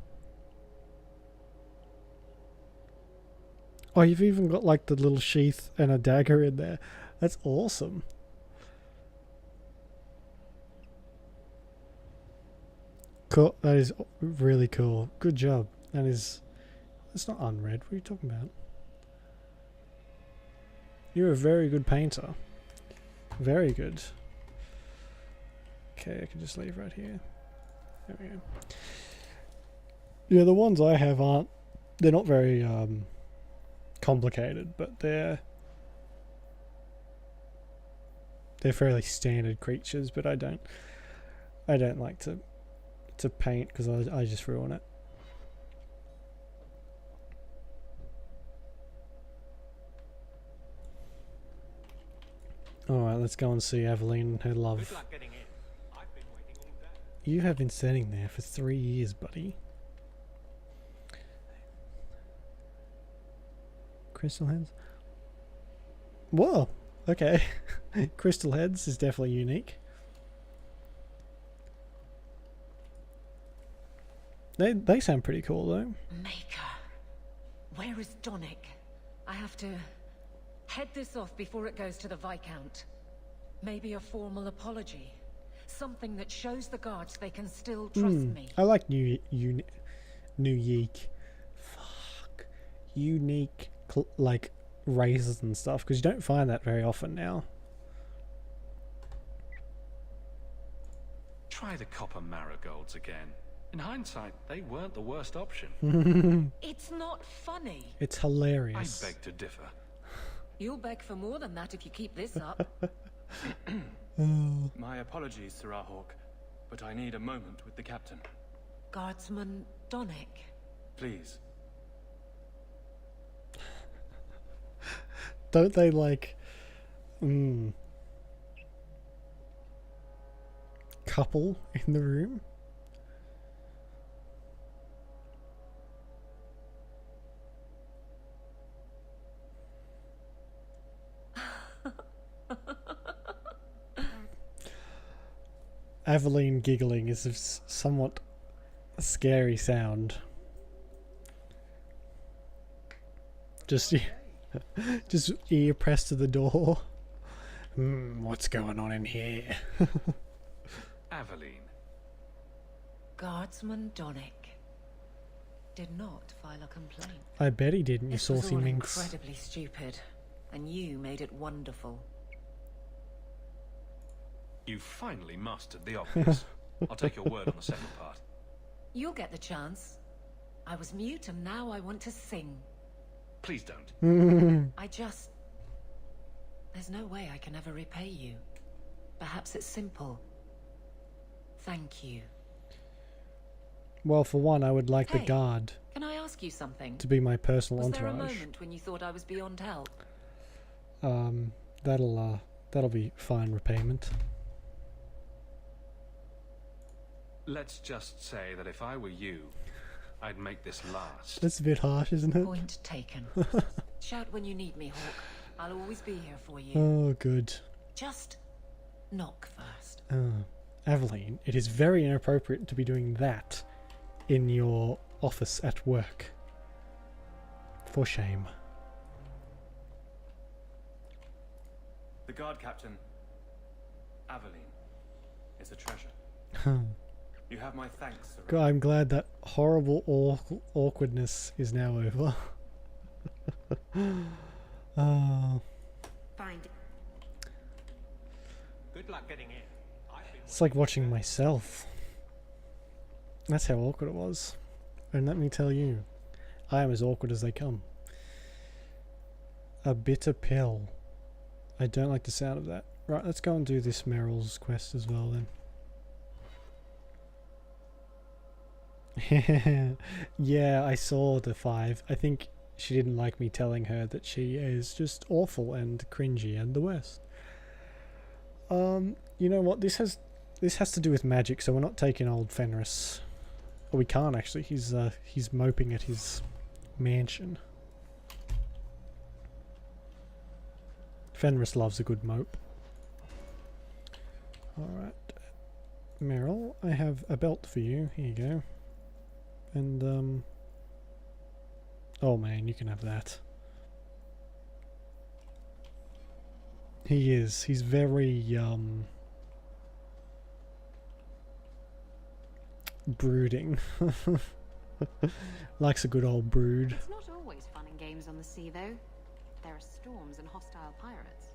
Oh, you've even got like the little sheath and a dagger in there. That's awesome. Cool. That is really cool. Good job. That is... It's not unread. What are you talking about? You're a very good painter. Very good. Okay, I can just leave right here. There we go. Yeah, the ones I have aren't... They're not very complicated, but they're fairly standard creatures, but I don't like to paint because I just ruin it. Alright, let's go and see Aveline and her love. You have been sitting there for 3 years, buddy. Crystal heads? Whoa! Okay. Crystal heads is definitely unique. They sound pretty cool though. Maker. Where is Donick? I have to head this off before it goes to the Viscount. Maybe a formal apology. Something that shows the guards they can still trust me. I like unique, like races and stuff, because you don't find that very often now. Try the copper marigolds again. In hindsight, they weren't the worst option. It's not funny. It's hilarious. I beg to differ. You'll beg for more than that if you keep this up. My apologies, Sir Hawk, but I need a moment with the captain. Guardsman Donick. Please. Don't they like couple in the room? Aveline giggling is a somewhat scary sound. Just ear pressed to the door. What's going on in here? Aveline. Guardsman Donick did not file a complaint. I bet he didn't, you saucy minx. Incredibly stupid, and you made it wonderful. You finally mastered the obvious. I'll take your word on the second part. You'll get the chance. I was mute and now I want to sing. Please don't. There's no way I can ever repay you. Perhaps it's simple. Thank you. Well, for one, I would like the guard. Can I ask you something? To be my personal entourage. Was there a moment when you thought I was beyond help? That'll be fine repayment. Let's just say that if I were you, I'd make this last. That's a bit harsh, isn't it? Point taken. Shout when you need me, Hawk. I'll always be here for you. Oh, good. Just knock first. Aveline, it is very inappropriate to be doing that in your office at work. For shame. The guard captain, Aveline, is a treasure. You have my thanks, sir. God, I'm glad that horrible awkwardness is now over. Find. Good luck getting in. It's like watching myself. That's how awkward it was. And let me tell you, I am as awkward as they come. A bitter pill. I don't like the sound of that. Right, let's go and do this Meryl's quest as well then. Yeah, I saw the 5. I think she didn't like me telling her that she is just awful and cringy and the worst. You know what? This has to do with magic, so we're not taking old Fenris. Oh, we can't actually. He's moping at his mansion. Fenris loves a good mope. Alright. Meryl, I have a belt for you. Here you go. And, oh man, you can have that. He is. He's very, brooding. Likes a good old brood. It's not always fun and games on the sea, though. There are storms and hostile pirates.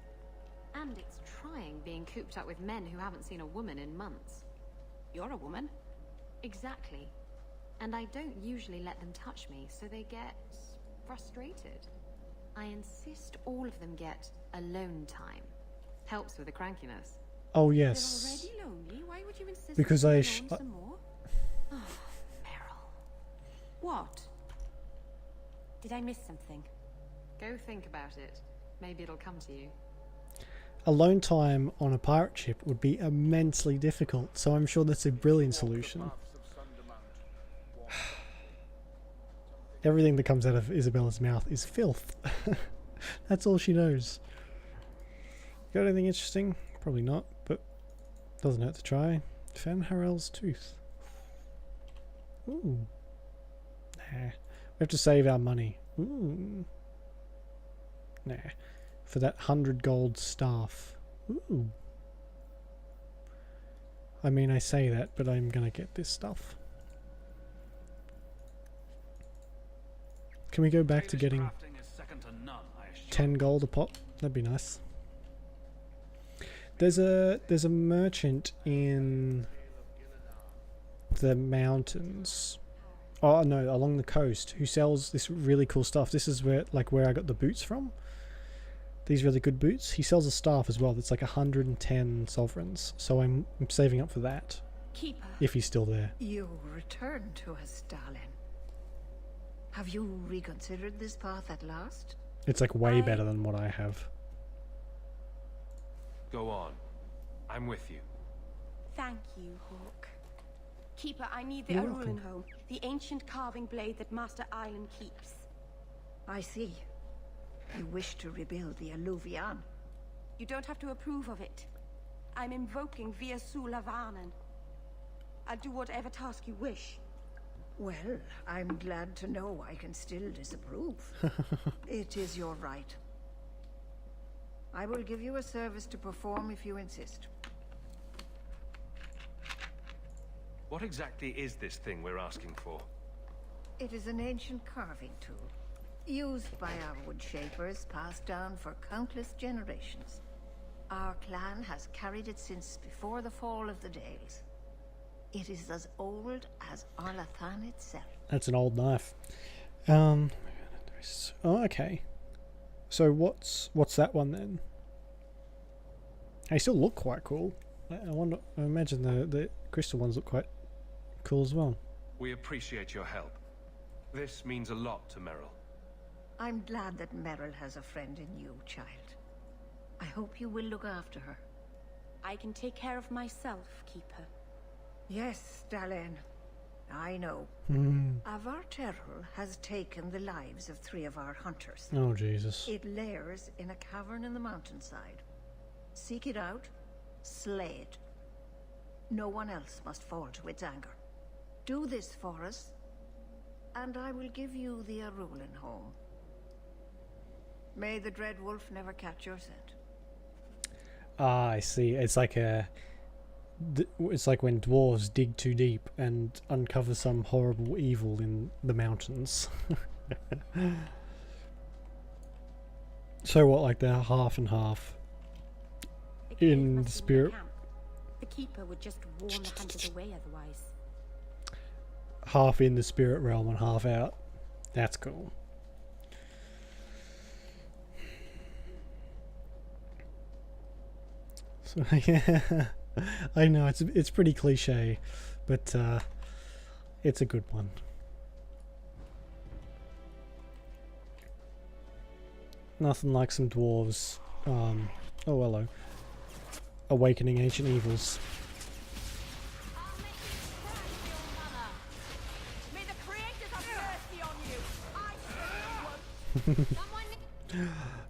And it's trying being cooped up with men who haven't seen a woman in months. You're a woman. Exactly. And I don't usually let them touch me, so they get frustrated. I insist all of them get alone time. Helps with the crankiness. Oh yes. You're already lonely. Why would you insist because on I some more? Oh, Meryl. What? Did I miss something? Go think about it. Maybe it'll come to you. Alone time on a pirate ship would be immensely difficult, so I'm sure that's a brilliant solution. Everything that comes out of Isabella's mouth is filth. That's all she knows. Got anything interesting? Probably not, but doesn't hurt to try. Fen Harel's tooth. Ooh. Nah. We have to save our money. Ooh. Nah. For that 100 gold staff. Ooh. I mean, I say that, but I'm gonna get this stuff. Can we go back to getting 10 gold a pop? That'd be nice. There's a merchant in the mountains. Oh no, along the coast, who sells this really cool stuff. This is where I got the boots from. These really good boots. He sells a staff as well that's like 110 sovereigns. So I'm saving up for that. Keeper, if he's still there. You returned to us, Stalin. Have you reconsidered this path at last? It's like way better than what I have. Go on. I'm with you. Thank you, Hawk. Keeper, I need the You're welcome. Arulenholm, the ancient carving blade that Master Island keeps. I see. You wish to rebuild the Alluvian. You don't have to approve of it. I'm invoking Via Sulavanen. I'll do whatever task you wish. Well, I'm glad to know I can still disapprove. It is your right. I will give you a service to perform if you insist. What exactly is this thing we're asking for? It is an ancient carving tool, used by our wood shapers, passed down for countless generations. Our clan has carried it since before the fall of the Dales. It is as old as Arlathan itself. That's an old knife. Oh, okay. So what's that one then? They still look quite cool. I imagine the crystal ones look quite cool as well. We appreciate your help. This means a lot to Meryl. I'm glad that Meryl has a friend in you, child. I hope you will look after her. I can take care of myself, Keeper. Yes, Stalin. I know. Avar Terrell has taken the lives of 3 of our hunters. Oh, Jesus. It lairs in a cavern in the mountainside. Seek it out, slay it. No one else must fall to its anger. Do this for us, and I will give you the Arulenholm. May the Dread Wolf never catch your scent. Ah, I see. It's like it's like when dwarves dig too deep and uncover some horrible evil in the mountains. So what, like they're half and half in the spirit? The Keeper would just warn the hunters away otherwise. Half in the spirit realm and half out. That's cool. So yeah, I know it's pretty cliche, but it's a good one. Nothing like some dwarves. Oh hello. Awakening ancient evils.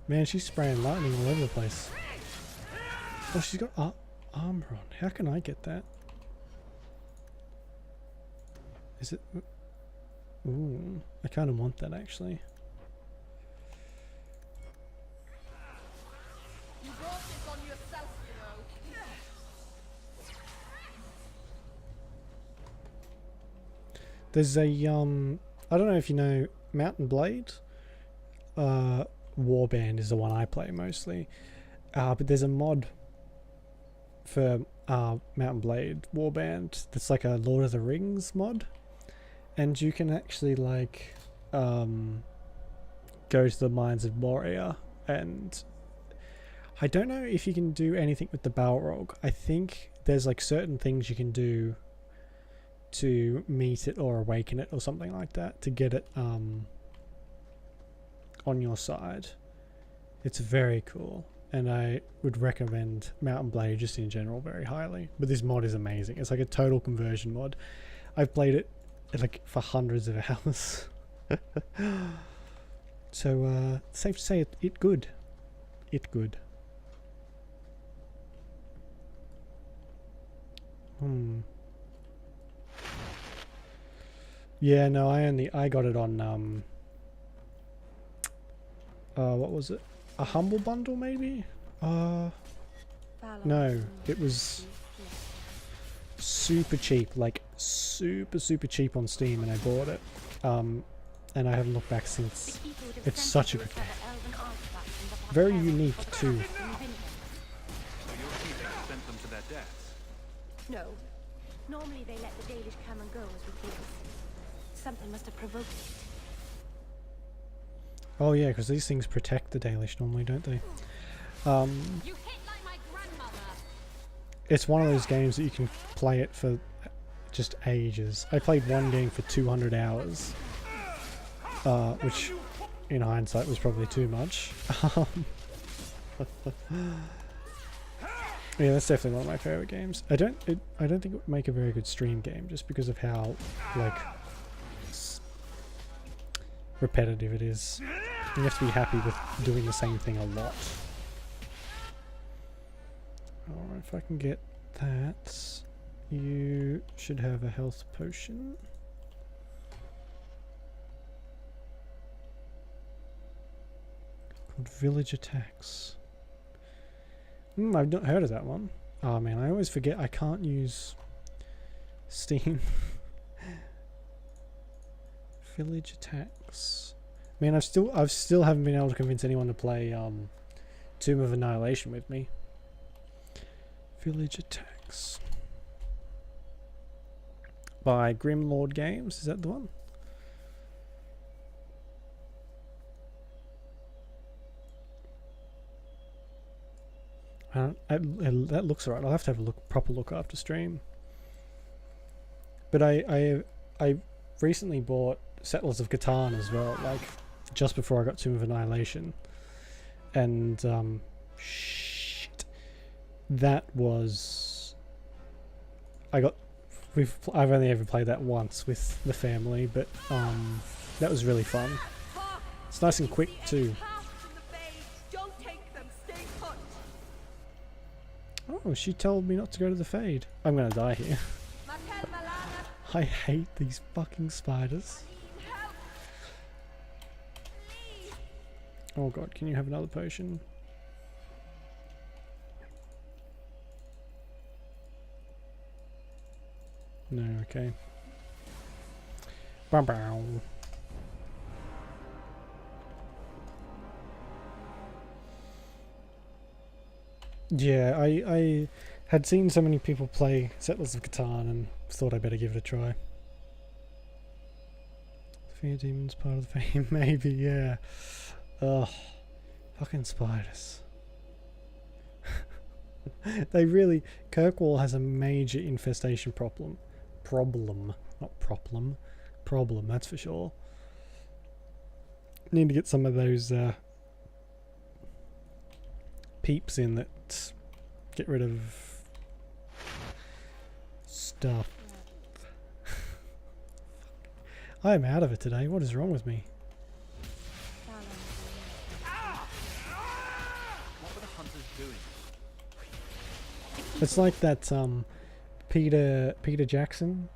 Man, she's spraying lightning all over the place. Oh, she's got armor on. How can I get that? Is it? Ooh, I kind of want that actually. You brought this on yourself, you know. There's a I don't know if you know Mountain Blade. Warband is the one I play mostly. But there's a mod for Mountain Blade Warband that's like a Lord of the Rings mod. And you can actually like go to the Mines of Moria, and I don't know if you can do anything with the Balrog. I think there's like certain things you can do to meet it or awaken it or something like that to get it on your side. It's very cool, and I would recommend Mountain Blade just in general very highly. But this mod is amazing. It's like a total conversion mod. I've played it like for hundreds of hours. So safe to say it good. It good. Yeah, no, I got it on what was it? A Humble Bundle maybe? No, it was super cheap, like super cheap on Steam, and I bought it. And I haven't looked back since. It's such a good game. Very unique too. So your people sent them to their deaths? No. Normally they let the Dalish come and go as we please. Something must have provoked it. Oh yeah, because these things protect the Dalish normally, don't they? You hit like my grandmother. It's one of those games that you can play it for just ages. I played one game for 200 hours, which in hindsight was probably too much. Yeah, that's definitely one of my favorite games. I don't think it would make a very good stream game just because of how like repetitive it is. You have to be happy with doing the same thing a lot. Alright, if I can get that, you should have a health potion. Called Village Attacks. I've not heard of that one. Oh man, I always forget I can't use Steam. Village Attacks. Man, I've still haven't been able to convince anyone to play Tomb of Annihilation with me. Village Attacks. By Grimlord Games, is that the one? That looks alright. I'll have to have a proper look after stream. But I recently bought Settlers of Catan as well, like just before I got Tomb of Annihilation, and shit, that was I've only ever played that once with the family, but that was really fun. It's nice and quick too. Oh, she told me not to go to the Fade. I'm gonna die here. I hate these fucking spiders. Oh god, can you have another potion? No, okay. Bow bow. Yeah, I had seen so many people play Settlers of Catan and thought I better give it a try. Fear Demon's part of the fame, maybe, yeah. Ugh. Fucking spiders. They really... Kirkwall has a major infestation problem. Not problem. Problem, that's for sure. Need to get some of those peeps in that get rid of stuff. I am out of it today. What is wrong with me? doing? It's like that Peter Jackson,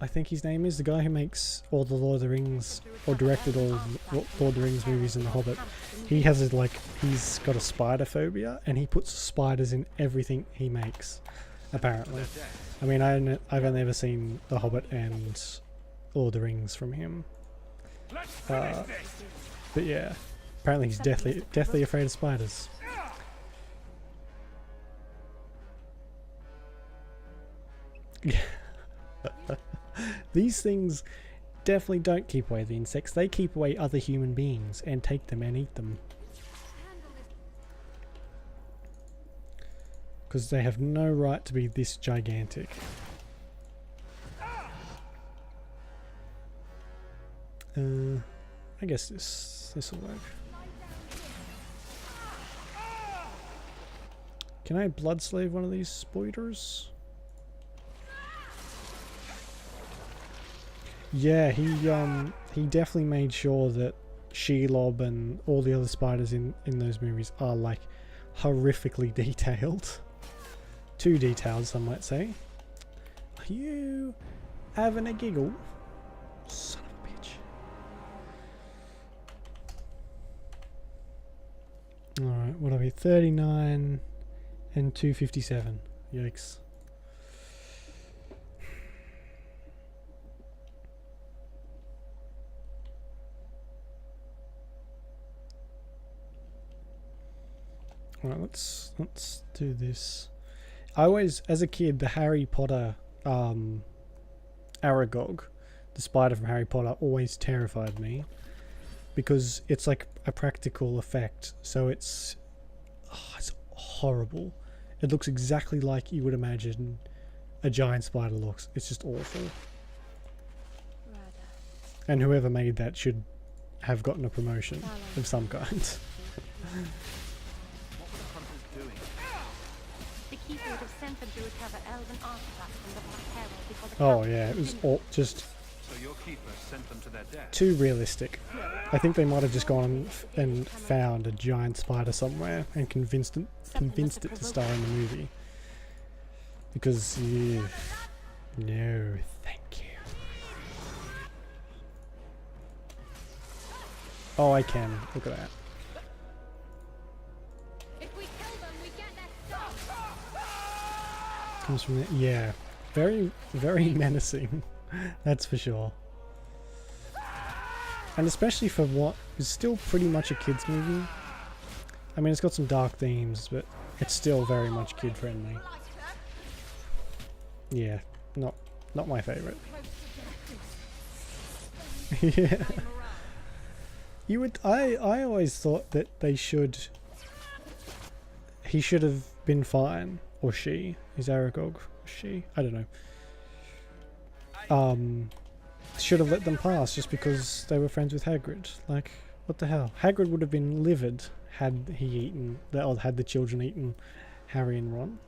I think his name is, the guy who makes all the Lord of the Rings, or directed all the Lord of the Rings movies and The Hobbit. He has it like, he's got a spider phobia, and he puts spiders in everything he makes, apparently. I mean, I've only ever seen The Hobbit and Lord of the Rings from him. But yeah, apparently he's deathly afraid of spiders. These things definitely don't keep away the insects. They keep away other human beings and take them and eat them. Because they have no right to be this gigantic. I guess this will work. Can I blood slave one of these spiders? Yeah, he definitely made sure that Shelob and all the other spiders in those movies are like horrifically detailed. Too detailed, some might say. Are you having a giggle? Son of a bitch. Alright, what are we? 39 and 257. Yikes. Right, let's do this. I always, as a kid, the Harry Potter Aragog, the spider from Harry Potter, always terrified me because it's like a practical effect. So it's horrible. It looks exactly like you would imagine a giant spider looks. It's just awful. And whoever made that should have gotten a promotion of some kind. The keeper would have sent them to recover elven artifacts from the Black Herald before the Oh yeah, it was all just So your keeper sent them to their death. too realistic. I think they might have just gone and found a giant spider somewhere and convinced it to star in the movie. Because no, thank you. Oh, I can. Look at that. Comes from there. Yeah, very, very menacing. That's for sure. And especially for what is still pretty much a kids movie. I mean, it's got some dark themes, but it's still very much kid friendly. Yeah, not my favorite. Yeah. You would. I always thought that he should have been fine. Or she. Is Aragog she? I don't know. Should have let them pass just because they were friends with Hagrid. Like, what the hell? Hagrid would have been livid had he eaten, or had the children eaten Harry and Ron.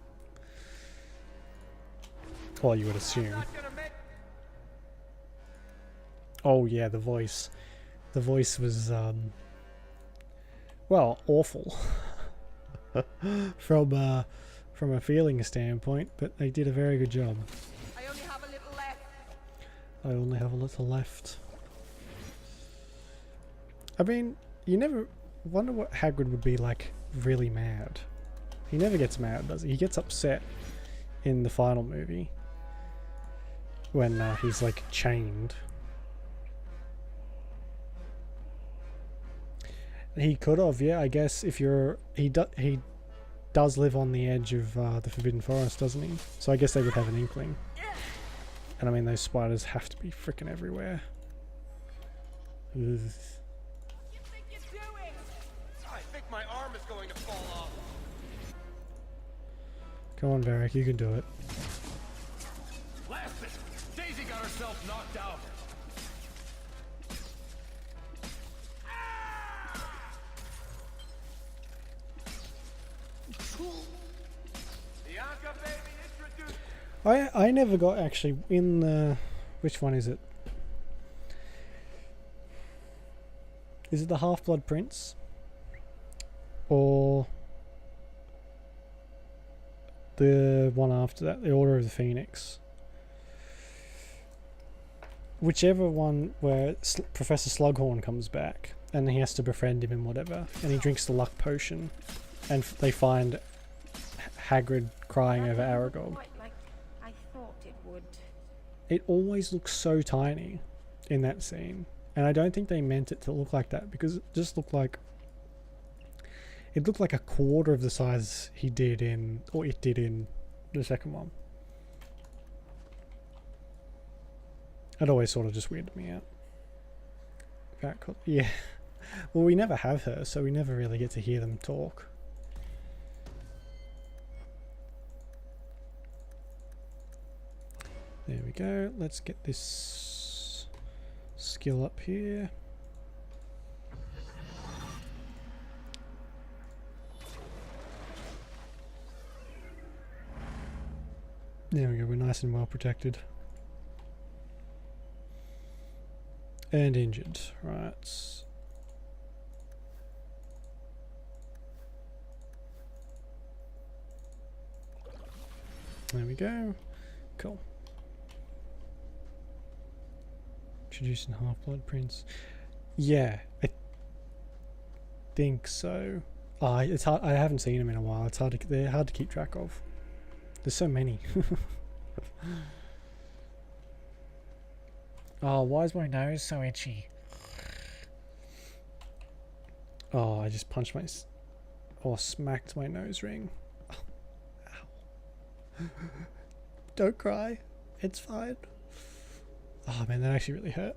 Well, you would assume. Oh yeah, the voice. The voice was, well, awful. From a feeling standpoint, but they did a very good job. I only have a little left. I only have a little left. I mean, you never wonder what Hagrid would be like really mad. He never gets mad, does he? He gets upset in the final movie when he's like chained. He could have, yeah, I guess. If you're he does live on the edge of the Forbidden Forest, doesn't he? So I guess they would have an inkling. And I mean, those spiders have to be freaking everywhere. Ugh. I think my arm is going to fall off. Come on, Varric, you can do it. Blast it! Daisy got herself knocked out. Bianca, baby, introduce. I never got actually in the... Which one is it? Is it the Half-Blood Prince? Or the one after that, the Order of the Phoenix. Whichever one where Professor Slughorn comes back and he has to befriend him and whatever, and he drinks the luck potion, and they find Hagrid crying over Aragog. Quite like I thought it would. It always looks so tiny in that scene, and I don't think they meant it to look like that, because it just looked like a quarter of the size it did in the second one. It always sort of just weirded me out. Yeah. Well, we never have her, so we never really get to hear them talk. There we go. Let's get this skill up here. There we go. We're nice and well protected. And injured. Right. There we go. Cool. Introducing Half-Blood Prince. Yeah, I think so. It's hard. I haven't seen them in a while. It's hard to. They're hard to keep track of. There's so many. Oh, why is my nose so itchy? Oh, I just punched smacked my nose ring. Oh, ow. Don't cry. It's fine. Oh man, that actually really hurt.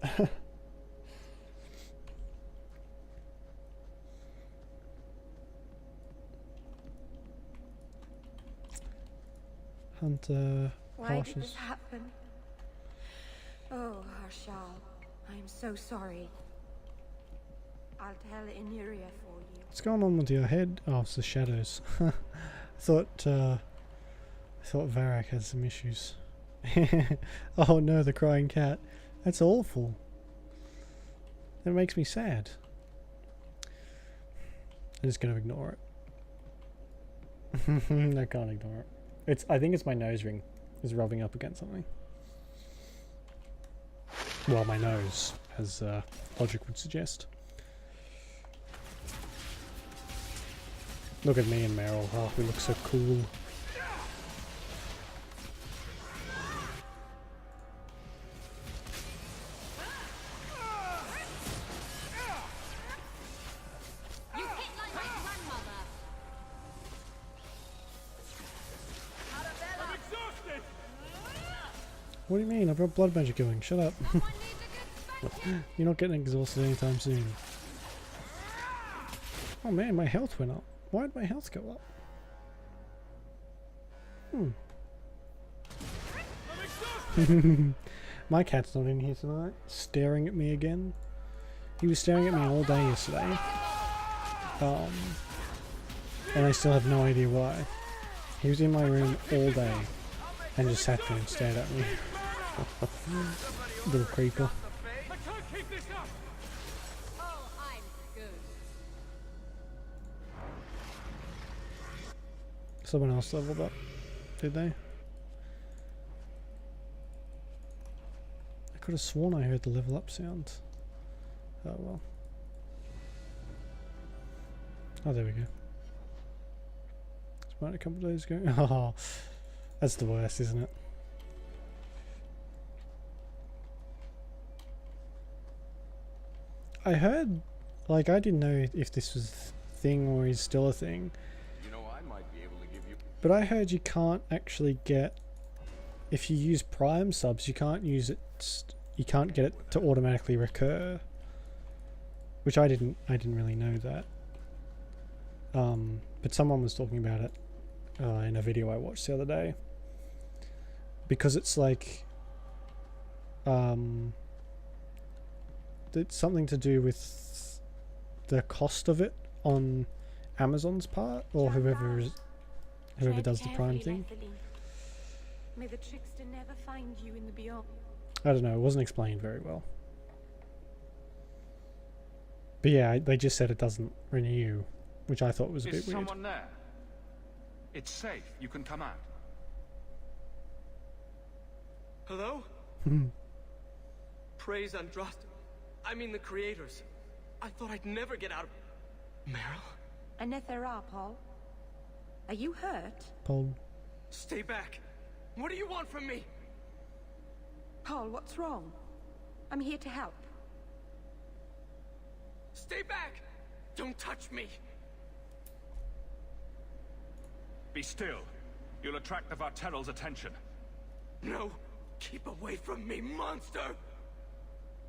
Hunter. Why did this happen? Oh, Harshal, I'm so sorry. I'll tell Inuria for you. What's going on with your head? Oh, it's the shadows. I thought Varrock had some issues. Oh no, the crying cat. That's awful. That makes me sad. I'm just gonna ignore it. I can't ignore it. I think it's my nose ring is rubbing up against something. Well, my nose, as logic would suggest. Look at me and Meryl. Oh, we look so cool. What do you mean? I've got blood magic going. Shut up. You're not getting exhausted anytime soon. Oh man, my health went up. Why did my health go up? My cat's not in here tonight. Staring at me again. He was staring at me all day yesterday. And I still have no idea why. He was in my room all day and just sat there and stared at me. Little creeper. Someone else leveled up, did they? I could have sworn I heard the level up sound. Oh well. Oh, there we go. It's about a couple of days ago. Oh, that's the worst, isn't it? I heard, like, I didn't know if this was a thing or is still a thing. You know, I might be able to give you. But I heard you can't actually get, if you use Prime subs, you can't use it. You can't get it to automatically recur. Which I didn't really know that. But someone was talking about it in a video I watched the other day. Because it's like, it's something to do with the cost of it on Amazon's part, or whoever does the Prime thing. May the trickster never find you in the beyond. I don't know, it wasn't explained very well. But yeah, they just said it doesn't renew, which I thought was a bit weird. Is someone there? It's safe. You can come out. Hello? Praise Andraste. I mean the creators. I thought I'd never get out of... Meryl? Anethera, Paul. Are you hurt? Paul. Stay back. What do you want from me? Paul, what's wrong? I'm here to help. Stay back! Don't touch me! Be still. You'll attract the Varteral's attention. No! Keep away from me, monster!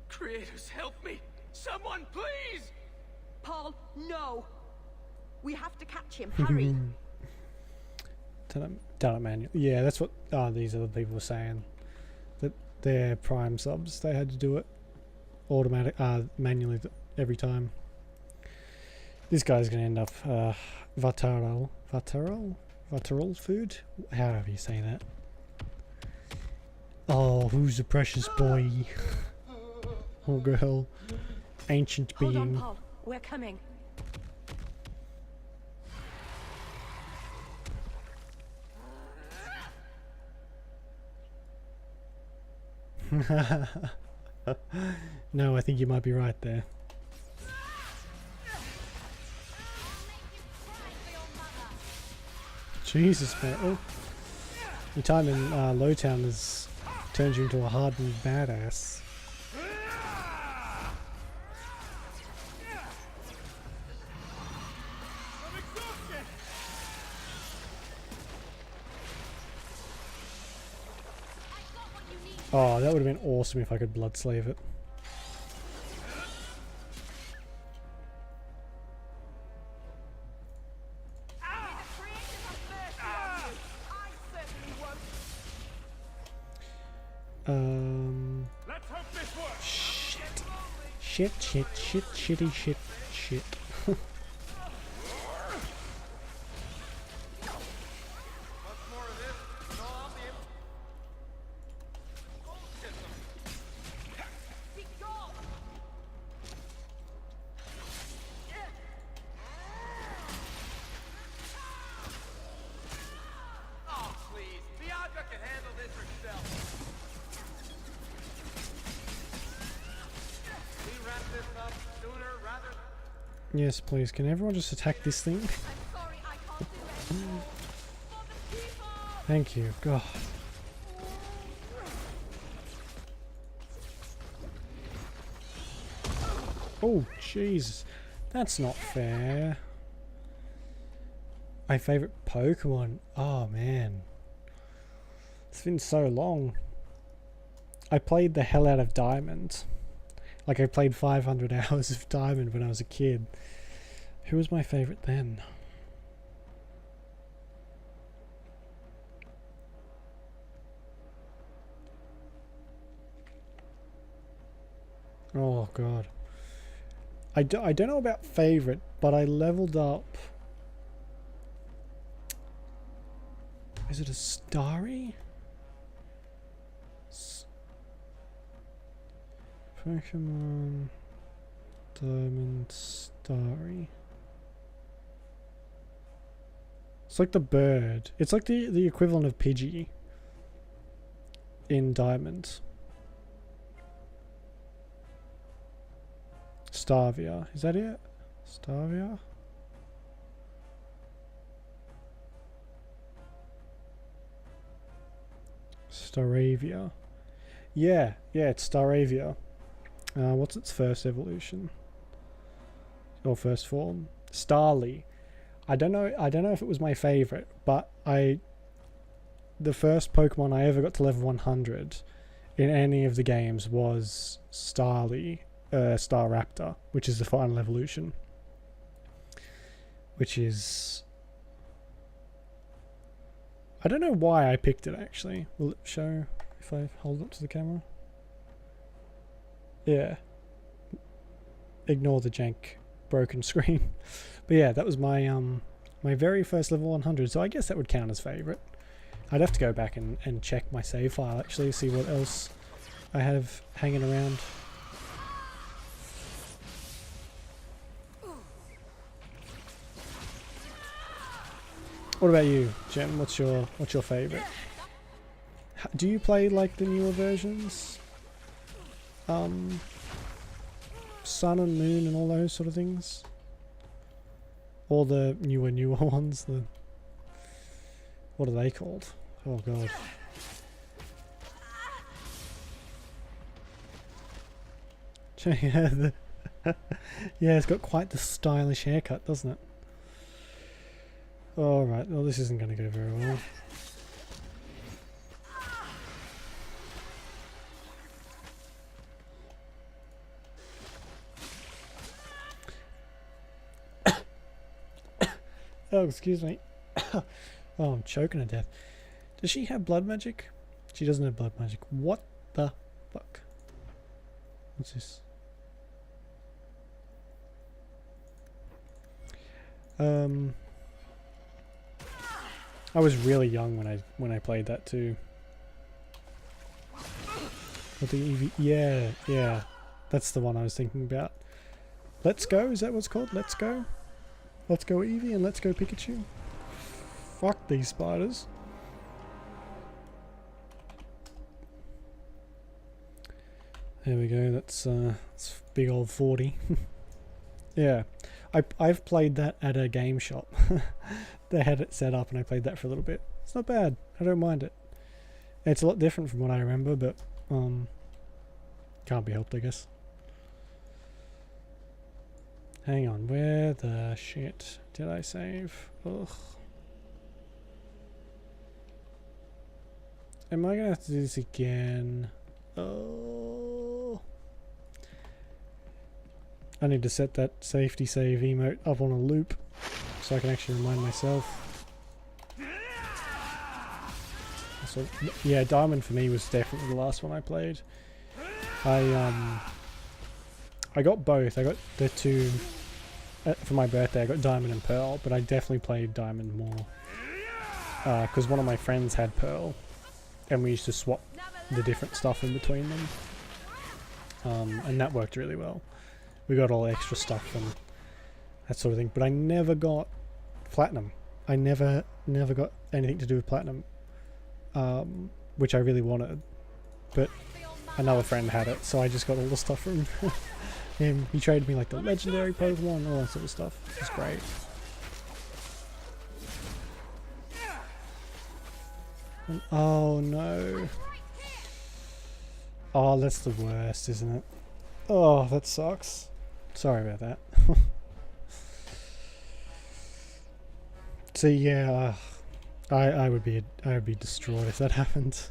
Creators, help me! Someone, please! Paul, no! We have to catch him. Hurry! Done it manually. Yeah, that's what these other people were saying. That their Prime subs, they had to do it manually every time. This guy's gonna end up Varteral food? However you say that. Oh, who's the precious boy? Oh girl. Ancient being. Hold on, Paul. We're coming. No, I think you might be right there. Jesus, man. Oh. Your time in Lowtown has turned you into a hardened badass. Oh, that would have been awesome if I could blood slave it. Let's hope this works. Shit. Yes, please. Can everyone just attack this thing? Thank you. God. Oh, Jesus. That's not fair. My favorite Pokemon. Oh, man. It's been so long. I played the hell out of Diamond. Like, I played 500 hours of Diamond when I was a kid. Who was my favorite then? Oh, God. I don't know about favorite, but I leveled up... Is it a Starry? Pokemon Diamond Starry. It's like the bird. It's like the equivalent of Pidgey in Diamond. Starvia. Is that it? Starvia? Staravia. Yeah, it's Staravia. What's its first evolution? Or first form? Starly. I don't know if it was my favorite, but the first Pokemon I ever got to level 100 in any of the games was Starly, Staraptor, which is the final evolution. Which is... I don't know why I picked it actually. Will it show if I hold it up to the camera? Yeah. Ignore the jank broken screen. But yeah, that was my my very first level 100, so I guess that would count as favourite. I'd have to go back and check my save file actually, see what else I have hanging around. What about you, Jen? What's your favourite? Do you play like the newer versions? Sun and Moon and all those sort of things? Or the newer ones? The what are they called? Oh god. Yeah, yeah, it's got quite the stylish haircut, doesn't it? Alright, well this isn't going to go very well. Oh, excuse me. Oh, I'm choking to death. Does she have blood magic? She doesn't have blood magic. What the fuck? What's this? I was really young when I played that too. With the Eevee, yeah, that's the one I was thinking about. Let's Go, is that what it's called? Let's Go? Let's Go Eevee and Let's Go Pikachu? Fuck these spiders. There we go, that's big old 40. Yeah, I've played that at a game shop. They had it set up and I played that for a little bit. It's not bad, I don't mind it. It's a lot different from what I remember, but can't be helped, I guess. Hang on, where the shit did I save? Ugh. Am I gonna have to do this again? Oh. I need to set that safety save emote up on a loop so I can actually remind myself. So, yeah, Diamond for me was definitely the last one I played. I got both. I got the two for my birthday. I got Diamond and Pearl, but I definitely played Diamond more because one of my friends had Pearl, and we used to swap the different stuff in between them, and that worked really well. We got all the extra stuff and that sort of thing, but I never got Platinum. I never got anything to do with Platinum, which I really wanted, but another friend had it, so I just got all the stuff from him. He traded me like the legendary Pokemon, all that sort of stuff. It's great. And, oh no. Oh, that's the worst, isn't it? Oh, that sucks. Sorry about that. So yeah, I would be distraught if that happened.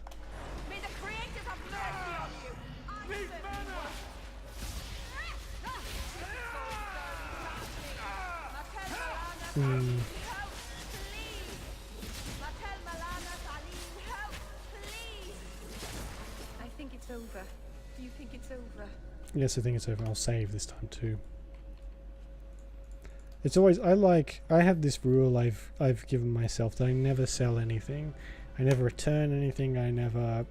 I think it's over. Do you think it's over? Yes, I think it's over. I'll save this time too. It's always I have this rule I've given myself that I never sell anything. I never return anything. I never,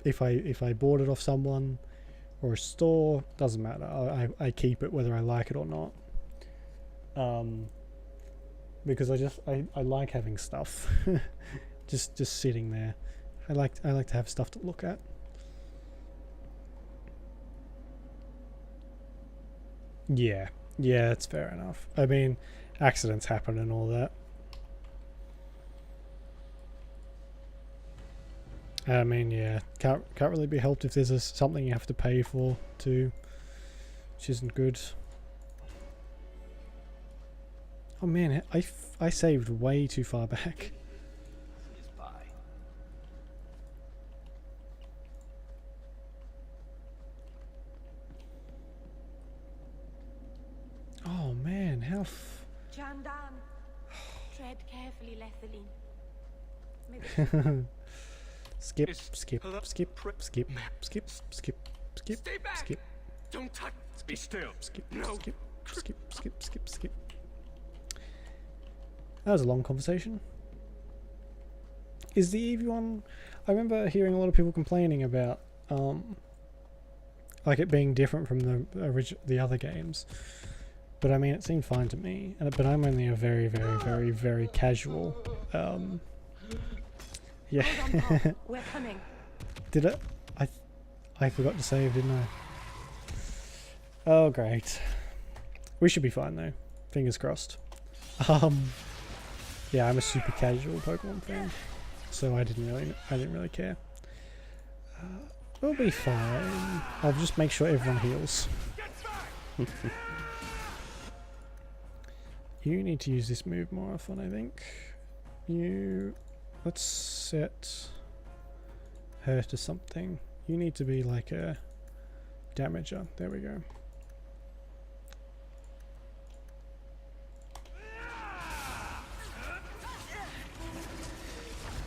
if I bought it off someone or a store, doesn't matter. I keep it whether I like it or not. Because I like having stuff just sitting there. I like to have stuff to look at. Yeah, that's fair enough. I mean, accidents happen and all that. I mean, yeah, can't really be helped if there's something you have to pay for too, which isn't good. Oh man, I saved way too far back. Oh man, how Jandan, tread carefully, Lethaline. skip. Stay back! Don't touch. Be still. Skip. That was a long conversation. Is the Eevee one? I remember hearing a lot of people complaining about like it being different from the other games. But I mean, it seemed fine to me. But I'm only a very, very, very, very casual. Yeah. Hold on, Pop. We're coming. Did it? I forgot to save, didn't I? Oh, great. We should be fine though. Fingers crossed. Yeah, I'm a super casual Pokemon fan, so I didn't really care. We'll be fine. I'll just make sure everyone heals. You need to use this move more often, I think. Let's set her to something. You need to be like a damager. There we go.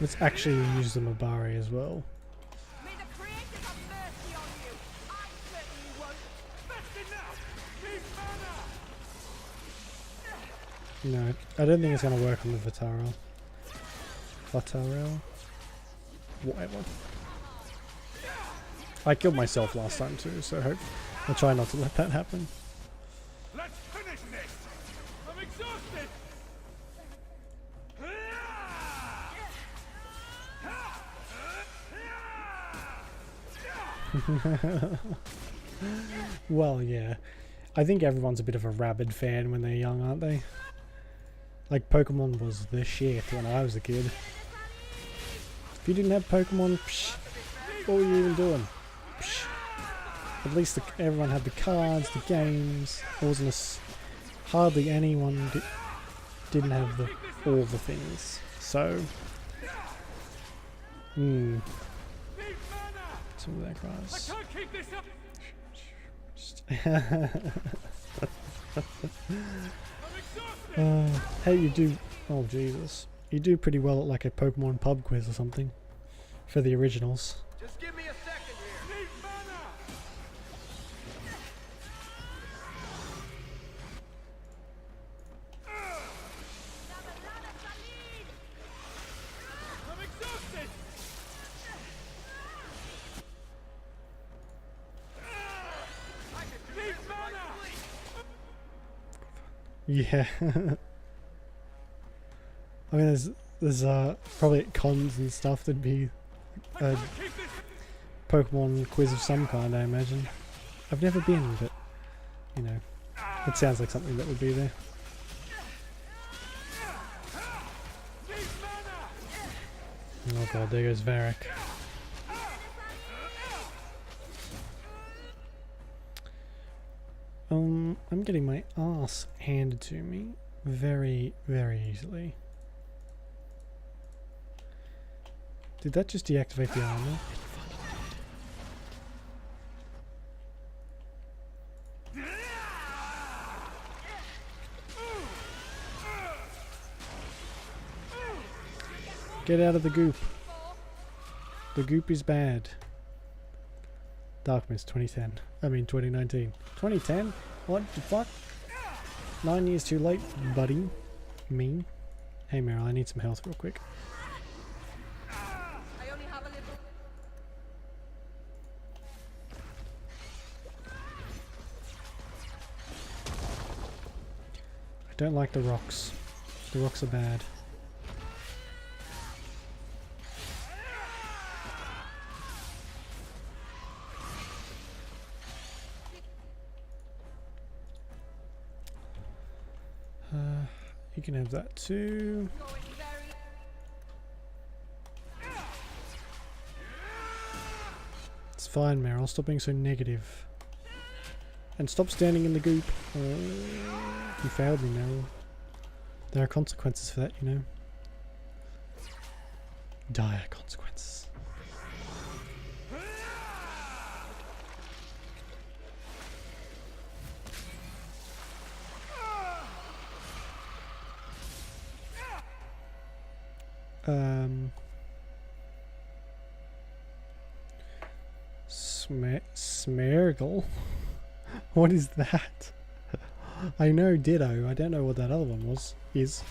Let's actually use the Mabari as well. No, I don't think it's going to work on the Vitarel. Whatever. I killed myself last time too, so I'll try not to let that happen. Let's finish this! I'm exhausted! Well, yeah. I think everyone's a bit of a rabid fan when they're young, aren't they? Like, Pokemon was the shit when I was a kid. If you didn't have Pokemon, psh, what were you even doing? Psh. At least everyone had the cards, the games. There wasn't hardly anyone didn't have all the things. So, some of their cries. Hey, you do. Oh Jesus, you do pretty well at like a Pokemon pub quiz or something for the originals. Just give me a second here. Need mana. I'm exhausted. Need mana. Yeah. I mean, there's probably at cons and stuff there'd be a Pokemon quiz of some kind, I imagine. I've never been, but you know, it sounds like something that would be there. Oh god, there goes Varric. I'm getting my ass handed to me very, very easily. Did that just deactivate the armor? Get out of the goop. The goop is bad. Dark Mist 2010. I mean 2019. 2010? What the fuck? 9 years too late, buddy. Me. Hey Meryl, I need some health real quick. I only have a little. I don't like the rocks. The rocks are bad. You can have that too. It's fine, Meryl. Stop being so negative. And stop standing in the goop. You failed me, Meryl. There are consequences for that, you know. Dire consequences. Smeargle? What is that? I know Ditto. I don't know what that other one is.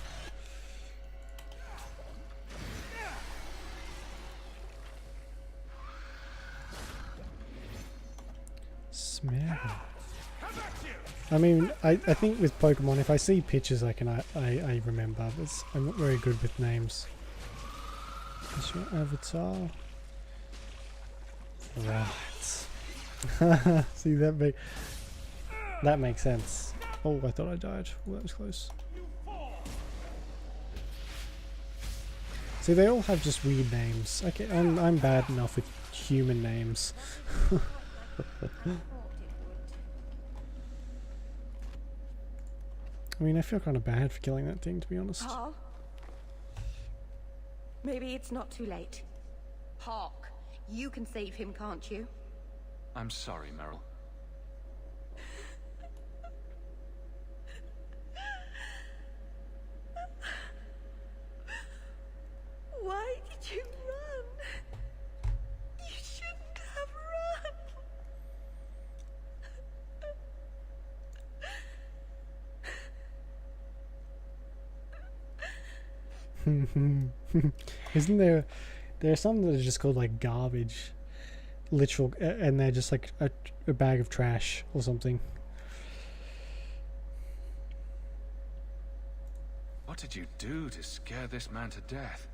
Smeargle. I mean, I think with Pokemon, if I see pictures, I remember. But I'm not very good with names. Is your avatar? Right. See, that makes sense. Oh, I thought I died. Oh, that was close. See, they all have just weird names. Okay, I'm bad enough with human names. I mean, I feel kind of bad for killing that thing, to be honest. Paul? Maybe it's not too late. Hawk, you can save him, can't you? I'm sorry, Meryl. Why did you run? You shouldn't have run. Isn't there are some that are just called like garbage, literal, and they're just like a bag of trash or something. What did you do to scare this man to death?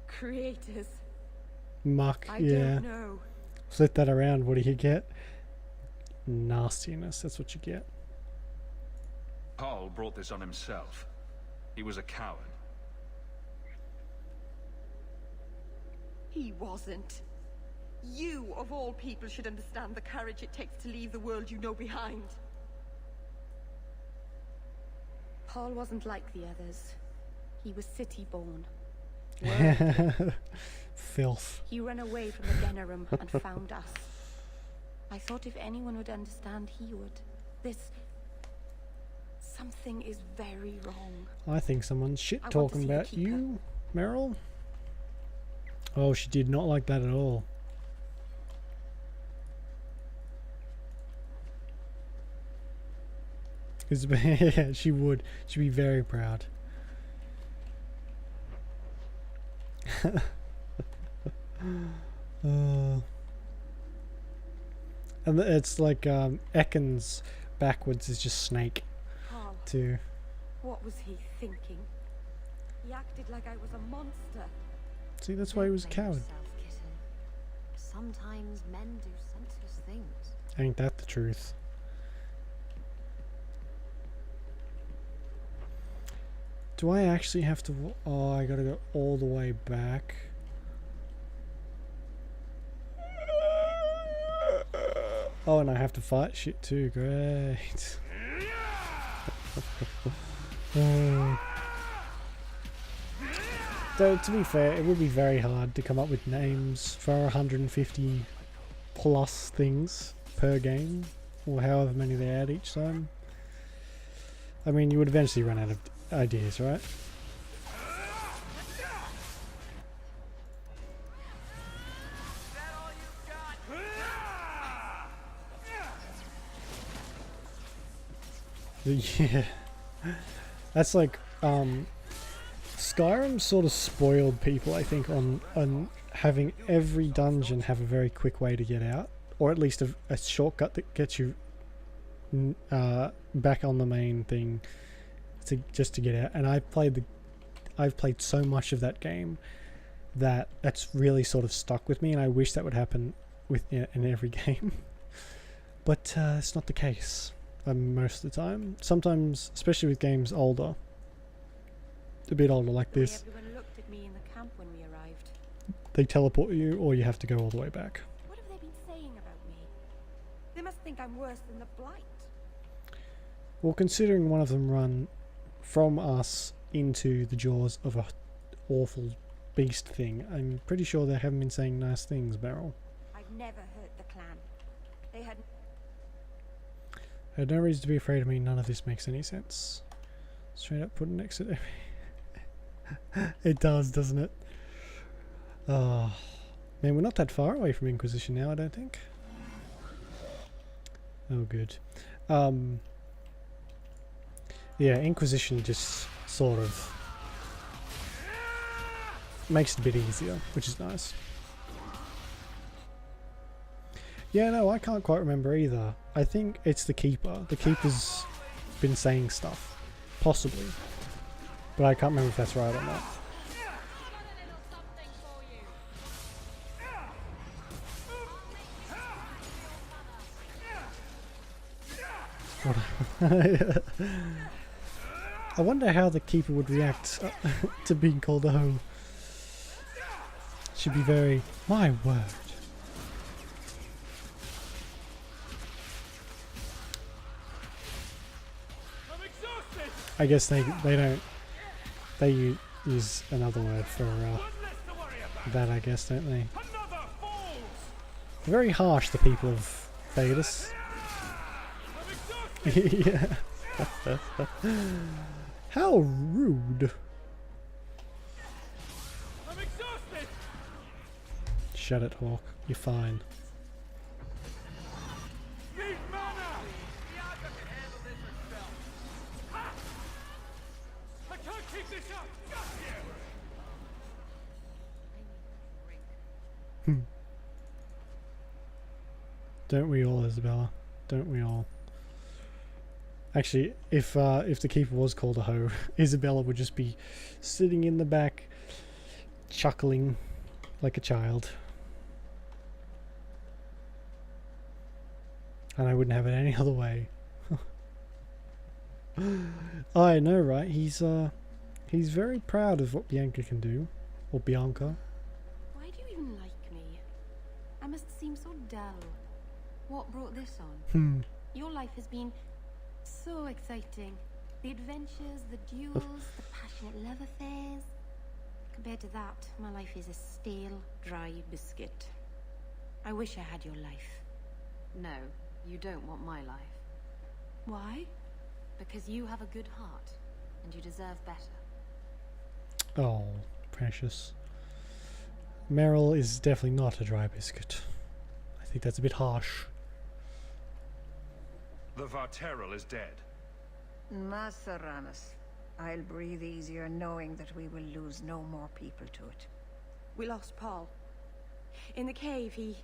Creators. Muck, I yeah. don't know. Flip that around, what do you get? Nastiness, that's what you get. Paul brought this on himself. He was a coward. He wasn't. You, of all people, should understand the courage it takes to leave the world you know behind. Paul wasn't like the others. He was city-born. Filth. He ran away from the Denerim and found us. I thought if anyone would understand, he would. Something is very wrong. I think someone's shit talking about you, Meryl. Oh, she did not like that at all. Yeah, she would. She'd be very proud. And it's like Ekans backwards is just snake too. What was he thinking? He acted like I was a monster. See, that's why he was a coward. Sometimes men do senseless things. Ain't that the truth? Do I actually have to... Oh, I gotta go all the way back. Oh, and I have to fight shit too. Great. Though, to be fair, it would be very hard to come up with names for 150 plus things per game, or however many they add each time. I mean, you would eventually run out of ideas, right? Yeah, that's like Skyrim sort of spoiled people, I think, on having every dungeon have a very quick way to get out, or at least a shortcut that gets you back on the main thing just to get out. And I've played so much of that game that's really sort of stuck with me, and I wish that would happen in every game. But it's not the case. Most of the time. Sometimes, especially with games a bit older like this, Everyone looked at me in the camp when we arrived. they teleport you, or you have to go all the way back. What have they been saying about me? They must think I'm worse than the Blight. Well, considering one of them run from us into the jaws of a awful beast thing, I'm pretty sure they haven't been saying nice things, Meryl. I've never hurt the clan. They had... I had no reason to be afraid of me. None of this makes any sense. Straight up put it next to it. It does, doesn't it? Oh, man, we're not that far away from Inquisition now, I don't think. Oh, good. Yeah, Inquisition just sort of makes it a bit easier, which is nice. Yeah, no, I can't quite remember either. I think it's the Keeper. The Keeper's been saying stuff. Possibly. But I can't remember if that's right or not. What? I wonder how the keeper would react to being called a hoe. Should be very, my word. I guess they don't, they use another word for that, I guess, don't they? Very harsh, the people of Thedas. Yeah. How rude. Shut it, Hawk. You're fine. Don't we all, Isabella? Don't we all? Actually, if the keeper was called a hoe, Isabella would just be sitting in the back, chuckling like a child. And I wouldn't have it any other way. I know, right? He's very proud of what Bianca can do, or Bianca. Why do you even like me? I must seem so dull. What brought this on? Your life has been so exciting. The adventures, the duels, the passionate love affairs. Compared to that, my life is a stale, dry biscuit. I wish I had your life. No, you don't want my life. Why? Because you have a good heart, and you deserve better. Oh, precious. Meryl is definitely not a dry biscuit. I think that's a bit harsh. The Varterral is dead. Masaranas, I'll breathe easier knowing that we will lose no more people to it. We lost Paul. In the cave, he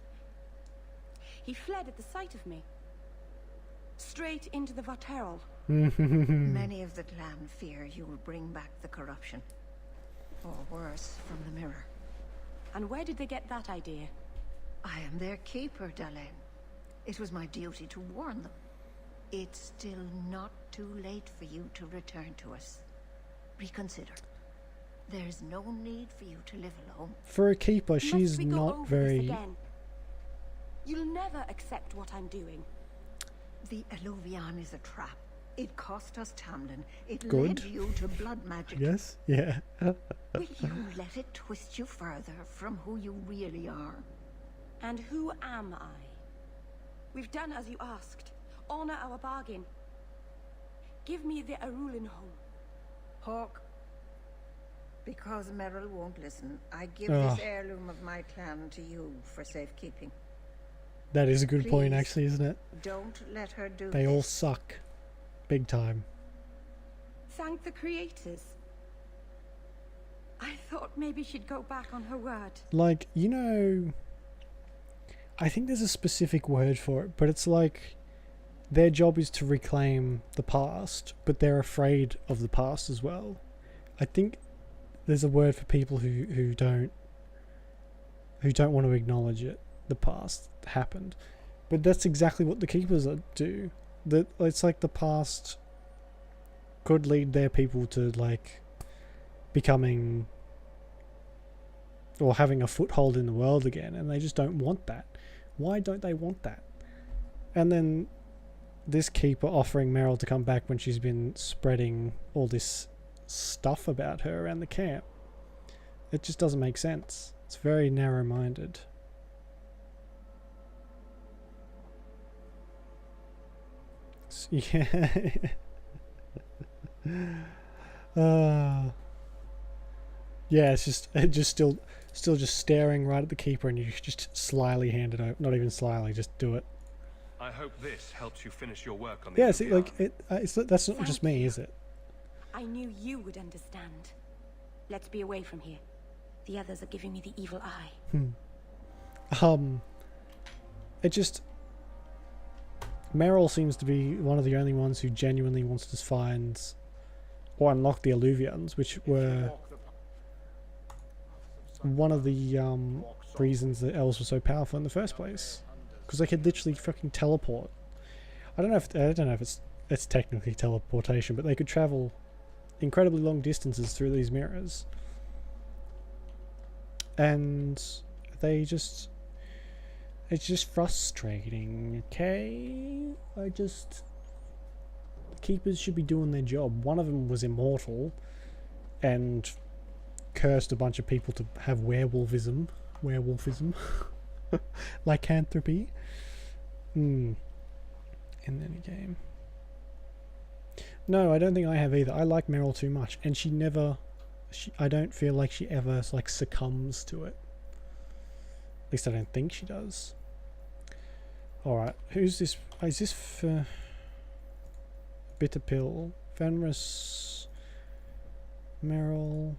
fled at the sight of me. Straight into the Varterral. Many of the clan fear you will bring back the corruption. Or worse, from the mirror. And where did they get that idea? I am their keeper, Dalain. It was my duty to warn them. It's still not too late for you to return to us. Reconsider. There's no need for you to live alone. For a keeper, she's Must we go not over very... this again? You'll never accept what I'm doing. The Eluvian is a trap. It cost us Tamlin. It Good. led you to blood magic. Yes? Yeah. Will you let it twist you further from who you really are? And who am I? We've done as you asked. Honor our bargain. Give me the Arulin home. Hawk, because Meryl won't listen, I give this heirloom of my clan to you for safekeeping. That is a good point, Please, actually, isn't it? Don't let her do They this. all suck. Big time. Thank the creators. I thought maybe she'd go back on her word. Like, you know... I think there's a specific word for it, but it's like... Their job is to reclaim the past, but they're afraid of the past as well. I think there's a word for people who don't want to acknowledge it. The past happened, but that's exactly what the keepers do. That it's like the past could lead their people to like becoming or having a foothold in the world again, and they just don't want that. Why don't they want that? And then this keeper offering Meryl to come back when she's been spreading all this stuff about her around the camp. It just doesn't make sense. It's very narrow-minded. Yeah. Yeah, it's just still just staring right at the keeper, and you just slyly hand it over. Not even slyly, just do it. I hope this helps you finish your work on the Yeah, see, Eluvian. like that's not just me, is it? I knew you would understand. Let's be away from here. The others are giving me the evil eye. It just... Meryl seems to be one of the only ones who genuinely wants to find or unlock the Eluvians, which were one of the reasons that elves were so powerful in the first place, because they could literally fucking teleport. I don't know if it's it's technically teleportation, but they could travel incredibly long distances through these mirrors. And they just... It's just frustrating, okay? Keepers should be doing their job. One of them was immortal and cursed a bunch of people to have werewolfism. Lycanthropy. In any game. No, I don't think I have either. I like Meryl too much, and I don't feel like she ever like succumbs to it. At least I don't think she does. Alright, who's this? Is this for Bitter Pill? Fenris, Meryl.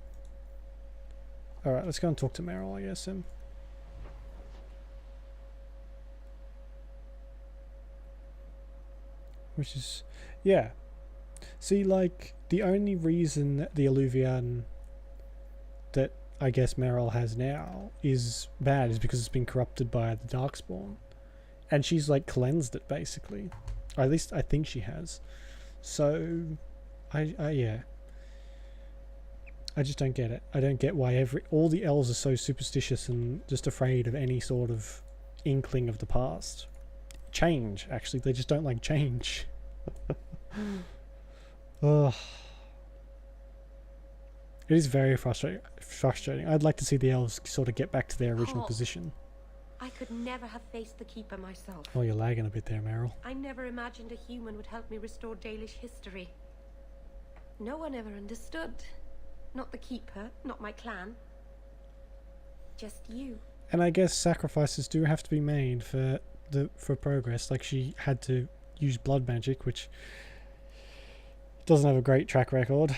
Alright, let's go and talk to Meryl, I guess. Which is, yeah. See, like, the only reason that the Eluvian that I guess Meryl has now is bad is because it's been corrupted by the Darkspawn. And she's, like, cleansed it, basically. Or at least I think she has. So, yeah. I just don't get it. I don't get why all the elves are so superstitious and just afraid of any sort of inkling of the past. Change, actually. They just don't like change. Ugh. It is very frustrating. I'd like to see the elves sort of get back to their original position. I could never have faced the Keeper myself. Oh, you're lagging a bit there, Meryl. I never imagined a human would help me restore Dalish history. No one ever understood. Not the Keeper, not my clan. Just you. And I guess sacrifices do have to be made for progress. Like, she had to use blood magic, which doesn't have a great track record.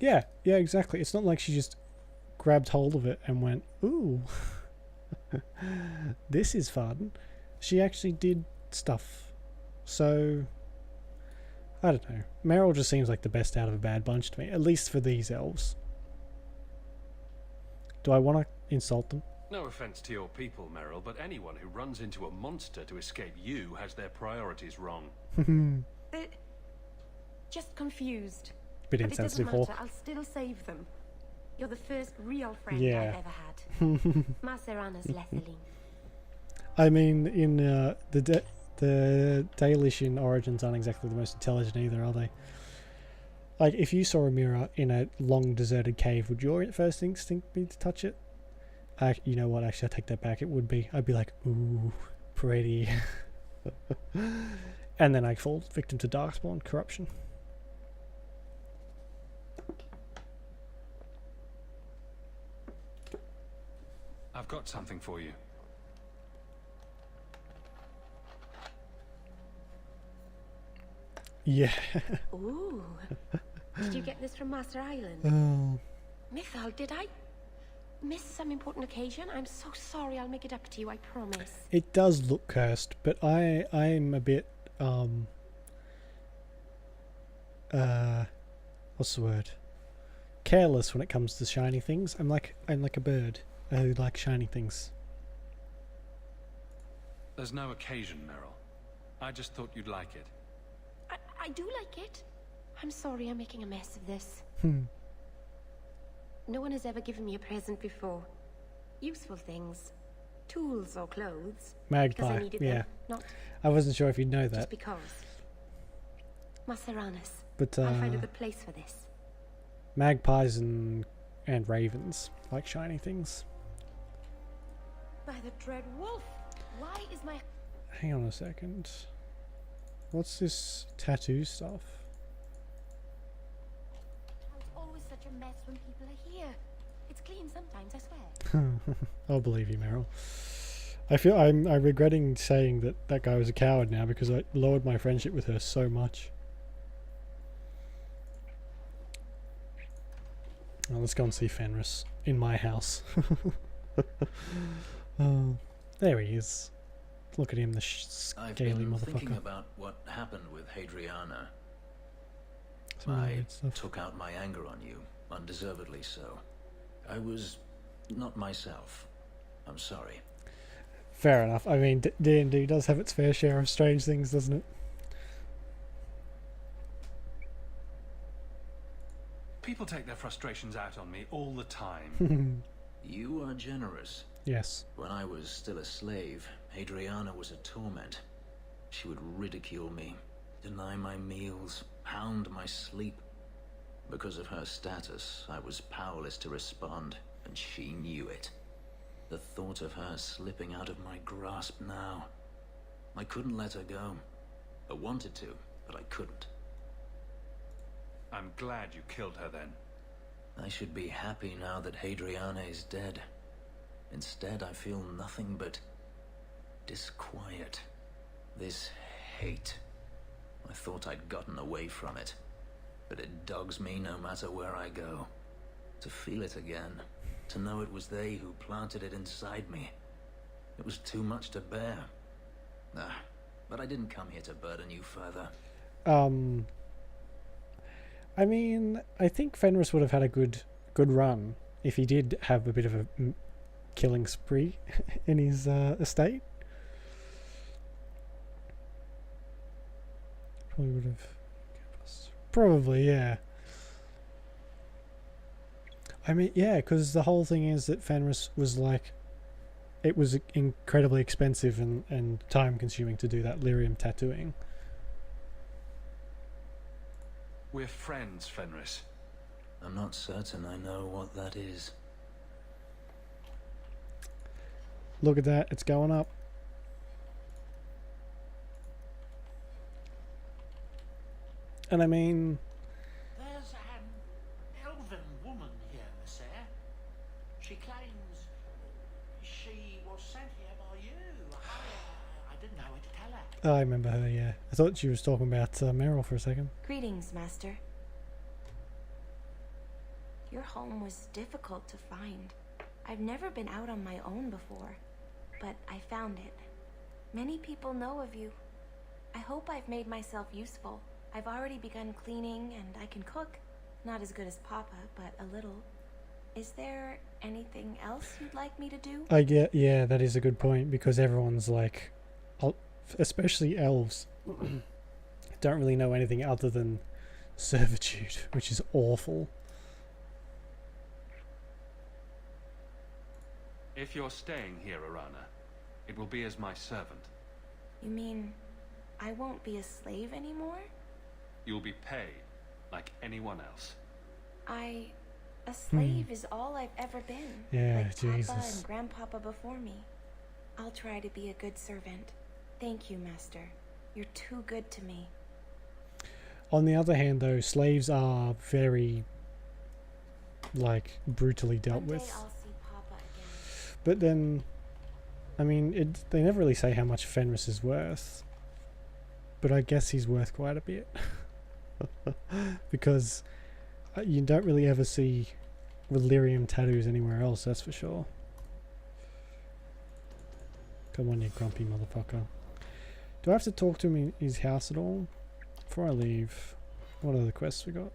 Yeah, exactly. It's not like she just grabbed hold of it and went, ooh, this is fun. She actually did stuff. So, I don't know. Meryl just seems like the best out of a bad bunch to me, at least for these elves. Do I want to insult them? No offense to your people, Meryl, but anyone who runs into a monster to escape you has their priorities wrong. They're just confused. Bit but insensitive, it doesn't Hawk. matter. I'll still save them. You're the first real friend Yeah. I've ever had. Macerana's Lethaline. I mean, in the Dalish in Origins aren't exactly the most intelligent either, are they? Like, if you saw a mirror in a long deserted cave, would your first instinct be to touch it? You know what? Actually, I take that back. It would be. I'd be like, ooh, pretty. And then I fall victim to Darkspawn corruption. I've got something for you. Yeah. Ooh. Did you get this from Master Island? Oh. Mythal, did I miss some important occasion? I'm so sorry. I'll make it up to you, I promise. It does look cursed, but I'm a bit what's the word? Careless when it comes to shiny things. I'm like a bird who likes shiny things. There's no occasion, Meryl. I just thought you'd like it. I do like it. I'm sorry I'm making a mess of this. No one has ever given me a present before. Useful things. Tools or clothes. Magpie, Because I needed yeah. them. Not I wasn't sure if you'd know that. just because. Maceranas. But I'll find a good place for this. Magpies and ravens like shiny things. By the Dread Wolf. Why is my... Hang on a second. What's this tattoo stuff? It's always such a mess when people are here. It's clean sometimes, I swear. I'll believe you, Meryl. I feel I'm regretting saying that guy was a coward now because I lowered my friendship with her so much. Well, let's go and see Fenris in my house. Oh, there he is. Look at him, the I've scaly been thinking motherfucker. about what happened with Hadriana. Some I weird stuff. took out my anger on you, undeservedly so. I was not myself. I'm sorry. Fair enough. I mean, D&D does have its fair share of strange things, doesn't it? People take their frustrations out on me all the time. You are generous. Yes. When I was still a slave, Adriana was a torment. She would ridicule me, deny my meals, hound my sleep. Because of her status, I was powerless to respond, and she knew it. The thought of her slipping out of my grasp now. I couldn't let her go. I wanted to, but I couldn't. I'm glad you killed her then. I should be happy now that Hadriana is dead. Instead, I feel nothing but disquiet. This hate. I thought I'd gotten away from it, but it dogs me no matter where I go. To feel it again, to know it was they who planted it inside me. It was too much to bear. But I didn't come here to burden you further. I mean, I think Fenris would have had a good run if he did have a bit of a killing spree in his estate. Probably would have. Probably, yeah. I mean, yeah, because the whole thing is that Fenris was like, it was incredibly expensive and time-consuming to do that lyrium tattooing. We're friends, Fenris. I'm not certain I know what that is. Look at that, it's going up. And I mean... There's an elven woman here, Miss Eyre. She claims she was sent here by you. I didn't know where to tell her. I remember her, yeah. I thought she was talking about Meryl for a second. Greetings, Master. Your home was difficult to find. I've never been out on my own before, but I found it. Many people know of you. I hope I've made myself useful. I've already begun cleaning and I can cook. Not as good as Papa, but a little. Is there anything else you'd like me to do? Yeah, that is a good point, because everyone's like, especially elves, don't really know anything other than servitude, which is awful. If you're staying here, Arana, it will be as my servant. You mean I won't be a slave anymore? You'll be paid like anyone else. A slave is all I've ever been. Yeah, like Jesus. Papa and Grandpapa before me. I'll try to be a good servant. Thank you, Master. You're too good to me. On the other hand, though, slaves are very, like, brutally dealt with. I'll see Papa again. But then, I mean, they never really say how much Fenris is worth. But I guess he's worth quite a bit. Because you don't really ever see Valyrian tattoos anywhere else, that's for sure. Come on, you grumpy motherfucker. Do I have to talk to him in his house at all? Before I leave, what other quests we got?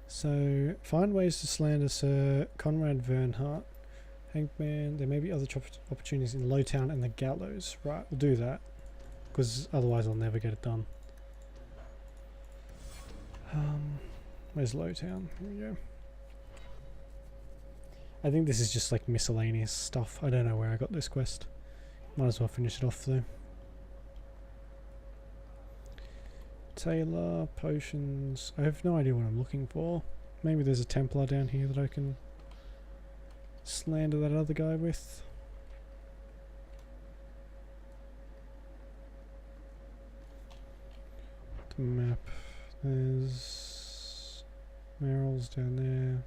So, find ways to slander Sir Conrad Vernhart. Hangman, there may be other opportunities in Lowtown and the Gallows. Right, we'll do that. Because otherwise I'll never get it done. Where's Lowtown? Here we go. I think this is just like miscellaneous stuff. I don't know where I got this quest. Might as well finish it off though. Taylor, potions. I have no idea what I'm looking for. Maybe there's a Templar down here that I can slander that other guy with. The map. There's Meryl's down there.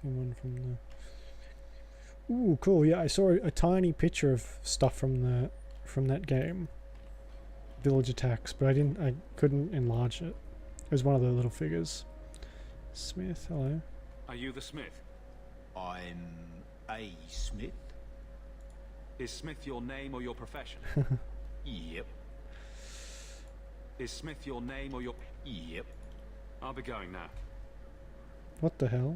One from the. Ooh, cool! Yeah, I saw a tiny picture of stuff from that game. Village attacks, but I couldn't enlarge it. It was one of the little figures. Smith, hello. Are you the Smith? I'm a Smith. Is Smith your name or your profession? Yep. Is Smith your name or your... Yep. I'll be going now. What the hell?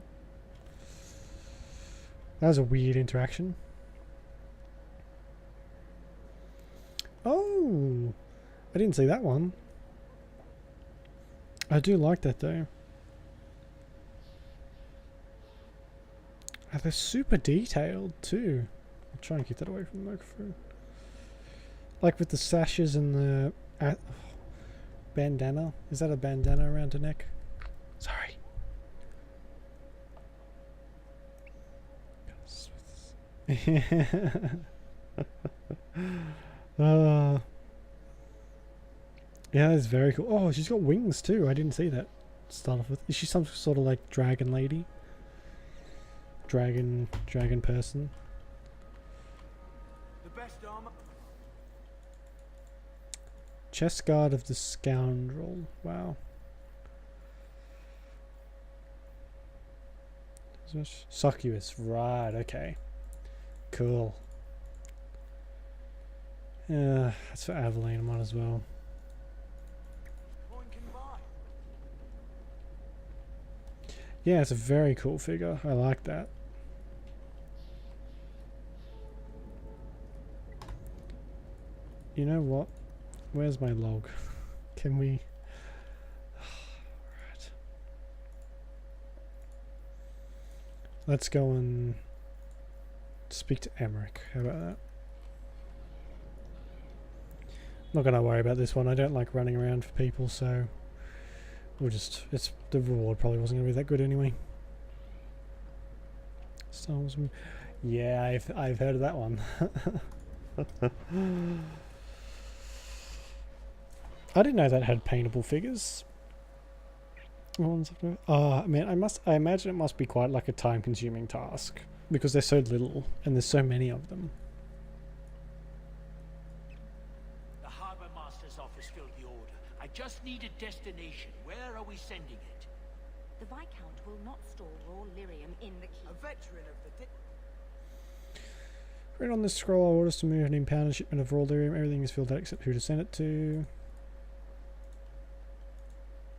That was a weird interaction. Oh! I didn't see that one. I do like that though. Oh, they're super detailed too. I'll try and keep that away from the microphone. Like with the sashes and the bandana. Is that a bandana around her neck? Sorry. Yeah, that's very cool. Oh, she's got wings too. I didn't see that. To start off with, is she some sort of like dragon lady? Dragon person. The best armor. Chest guard of the scoundrel. Wow. Succubus. Right. Okay. Cool. Yeah, that's for Aveline. Might as well. Yeah, it's a very cool figure. I like that. You know what? Where's my log? Can we... Right. Let's go and speak to Emmerich. How about that? I'm not going to worry about this one. I don't like running around for people, so... We'll just... It's the reward probably wasn't going to be that good anyway. Yeah, I've heard of that one. I didn't know that had paintable figures. Oh man, I imagine it must be quite like a time-consuming task because they're so little and there's so many of them. The Harbour Master's office filled the order. I just need a destination. Where are we sending it? The Viscount will not store raw lyrium in the keep. A veteran of the... Read on this scroll, orders to move an impounded shipment of raw lyrium. Everything is filled out except who to send it to.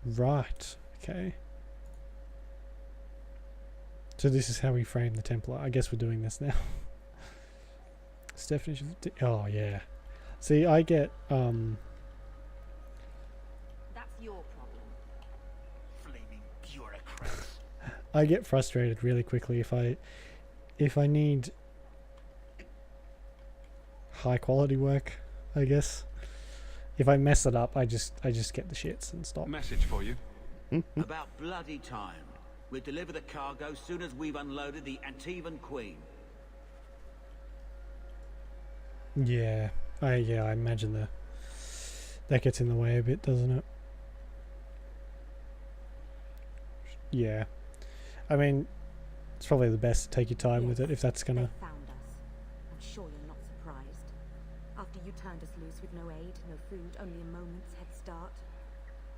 Right. Okay. So this is how we frame the Templar. I guess we're doing this now. Stephanie. Oh yeah. See, I get That's your problem. Flaming bureaucrats. I get frustrated really quickly if I need high quality work, I guess. If I mess it up, I just get the shits and stop. Message for you. About bloody time. We'll deliver the cargo soon as we've unloaded the Antivan Queen. Yeah, I imagine that gets in the way a bit, doesn't it? Yeah, I mean, it's probably the best to take your time with it if that's gonna. They found us. I'm sure you're not surprised. After you turned us loose with no aid, no food, only a moment's head start.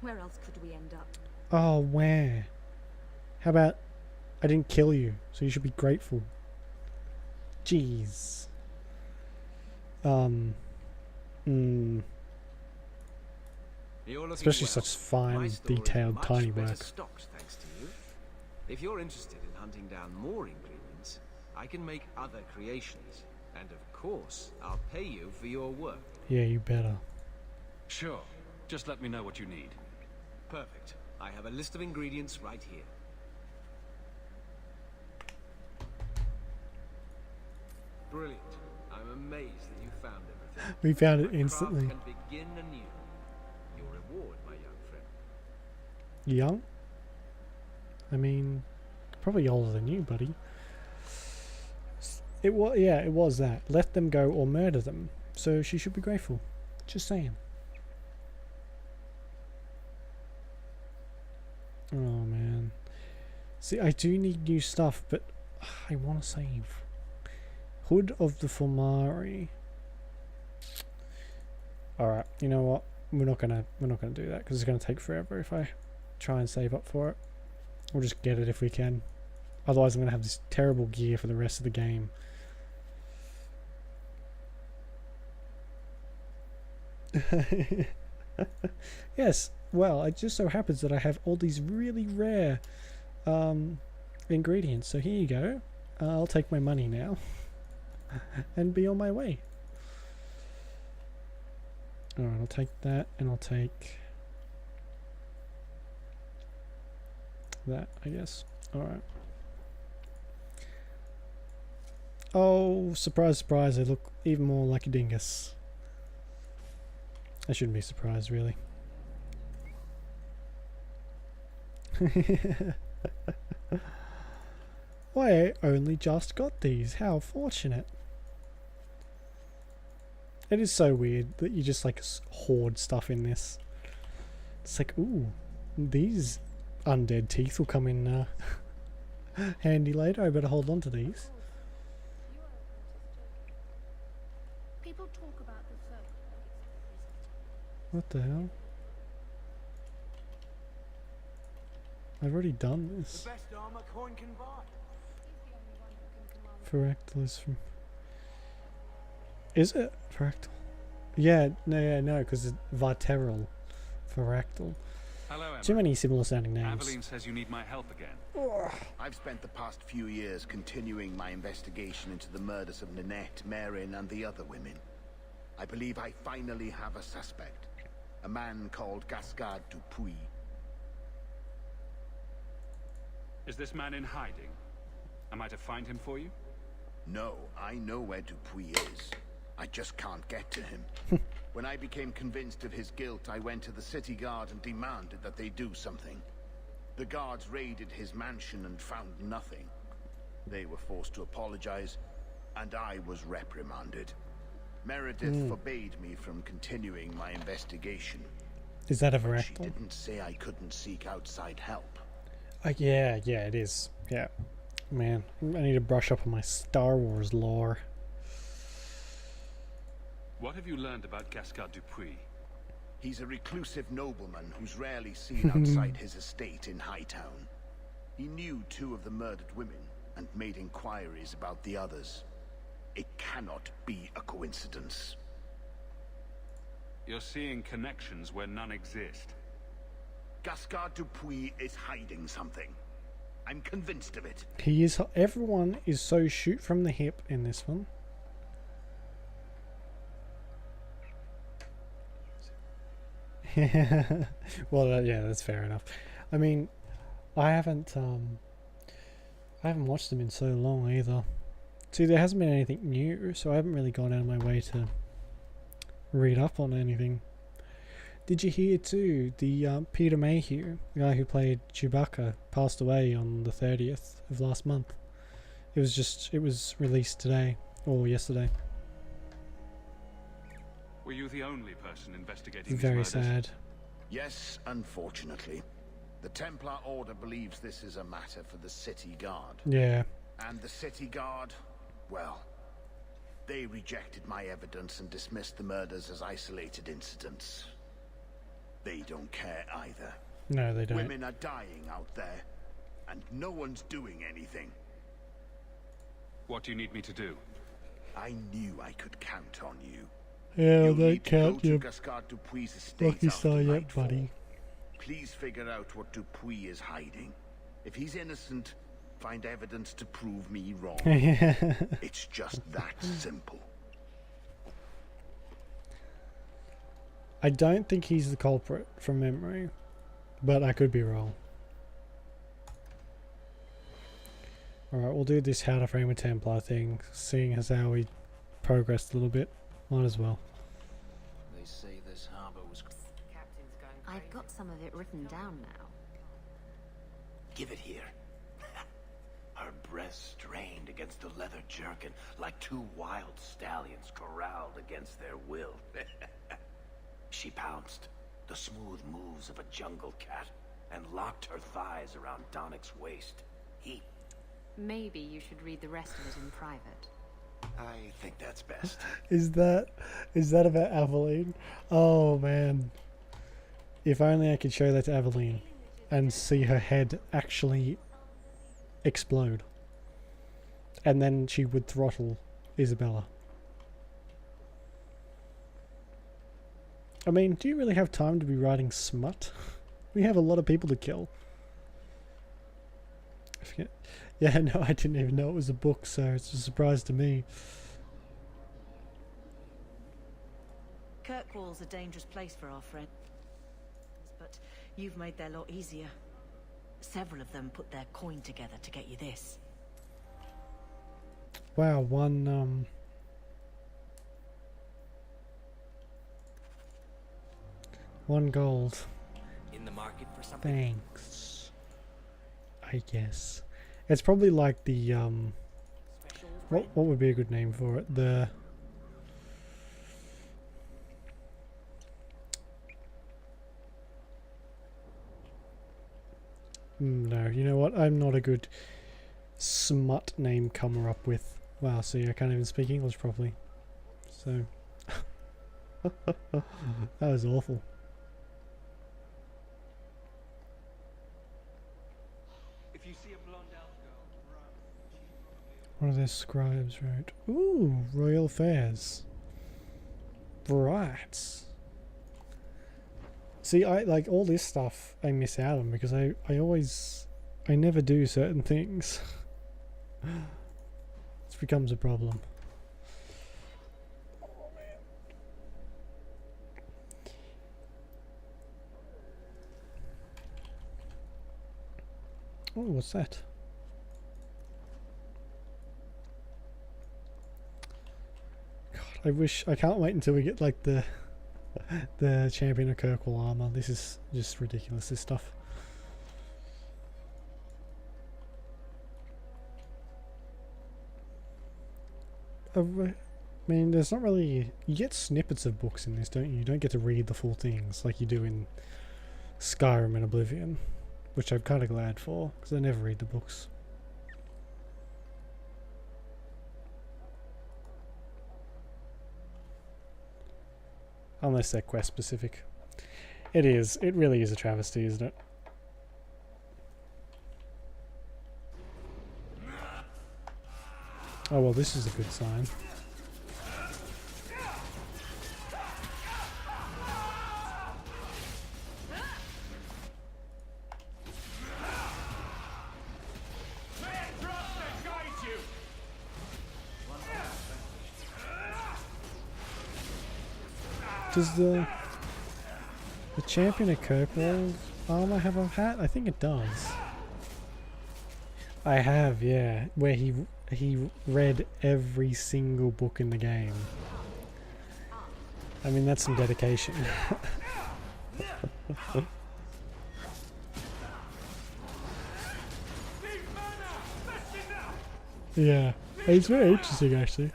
Where else could we end up? Oh, where? How about I didn't kill you, so you should be grateful. Jeez. Especially such fine, detailed, tiny work. Stocked, thanks to you. If you're interested in hunting down more ingredients, I can make other creations. And of course, I'll pay you for your work. Yeah, you better. Sure. Just let me know what you need. Perfect. I have a list of ingredients right here. Brilliant. I'm amazed that you found everything. We found it My instantly. craft can begin anew. Your reward, my young friend. Young? I mean, probably older than you, buddy. It was that. Let them go or murder them. So she should be grateful. Just saying. Oh man. See, I do need new stuff, but I want to save. Hood of the Fomari. All right, you know what? We're not gonna do that because it's gonna take forever if I try and save up for it. We'll just get it if we can. Otherwise, I'm gonna have this terrible gear for the rest of the game. Yes, well, it just so happens that I have all these really rare ingredients. So here you go. I'll take my money now and be on my way. Alright, I'll take that and I'll take that, I guess. Alright. Oh, surprise, surprise, I look even more like a dingus. I shouldn't be surprised, really. Why, I only just got these. How fortunate. It is so weird that you just like hoard stuff in this. It's like, ooh, these undead teeth will come in handy later. I better hold on to these. People talk about the circle. What the hell? I've already done this. The best armor coin can buy. Fractal is from... Is it fractal? Yeah, no, because it's Varteral. Fractal. Hello, Emma. Too many similar sounding names. Aveline says you need my help again. I've spent the past few years continuing my investigation into the murders of Ninette, Marin, and the other women. I believe I finally have a suspect. A man called Gascard Dupuis. Is this man in hiding? Am I to find him for you? No, I know where Dupuis is. I just can't get to him. When I became convinced of his guilt, I went to the city guard and demanded that they do something. The guards raided his mansion and found nothing. They were forced to apologize, and I was reprimanded. Meredith forbade me from continuing my investigation. Is that a But Varactal? she didn't say I couldn't seek outside help. Yeah, it is. Yeah. Man, I need to brush up on my Star Wars lore. What have you learned about Gascard Dupuis? He's a reclusive nobleman who's rarely seen outside his estate in Hightown. He knew 2 of the murdered women and made inquiries about the others. It cannot be a coincidence. You're seeing connections where none exist. Gascard Dupuis is hiding something. I'm convinced of it. He is. Everyone is so shoot from the hip in this one. Well, yeah, that's fair enough. I mean, I haven't watched them in so long either. See, there hasn't been anything new, so I haven't really gone out of my way to read up on anything. Did you hear too, the Peter Mayhew, the guy who played Chewbacca, passed away on the 30th of last month. It was released today, or yesterday. Were you the only person investigating these Very murders? sad. Yes, unfortunately. The Templar Order believes this is a matter for the City Guard. Yeah. And the City Guard, well, they rejected my evidence and dismissed the murders as isolated incidents. They don't care either. No, they don't. Women are dying out there, and no one's doing anything. What do you need me to do? I knew I could count on you. Yeah, You'll they need to count go you. to Gascard Dupuis' estate Lucky after star yet, nightfall. buddy. Please figure out what Dupuis is hiding. If he's innocent, find evidence to prove me wrong. It's just that simple. I don't think he's the culprit from memory, but I could be wrong. Alright, we'll do this How to Frame a Templar thing, seeing as how we progressed a little bit. Might as well. They say this harbor was... I've got some of it written down now. Give it here. Her breast strained against a leather jerkin like 2 wild stallions corralled against their will. She pounced, the smooth moves of a jungle cat, and locked her thighs around Donnick's waist. He... Maybe you should read the rest of it in private. I think that's best. Is that about Aveline? Oh man. If only I could show that to Aveline and see her head actually explode. And then she would throttle Isabella. I mean, do you really have time to be writing smut? We have a lot of people to kill. I forget. Yeah, no, I didn't even know it was a book, so it's a surprise to me. Kirkwall's a dangerous place for our friends, but you've made their lot easier. Several of them put their coin together to get you this. Wow, one gold. In the market for something? Thanks. I guess. It's probably like the what would be a good name for it? The no, you know what? I'm not a good smut name comer up with. Wow, see, I can't even speak English properly. So that was awful. If you see a blonde elf girl, One of their scribes wrote, "Ooh, royal fairs." Right. See, I like all this stuff I miss out on because I never do certain things. This becomes a problem. Oh, what's that? God, I can't wait until we get like the Champion of Kirkwall armor. This is just ridiculous, this stuff. I mean, there's not really... You get snippets of books in this, don't you? You don't get to read the full things like you do in Skyrim and Oblivion, which I'm kind of glad for, because I never read the books. Unless they're quest specific. It is. It really is a travesty, isn't it? Oh well, this is a good sign. Does the Champion of Kirkwall armor have a hat? I think it does. I have, yeah. Where he read every single book in the game. I mean, that's some dedication. Yeah, it's very interesting actually.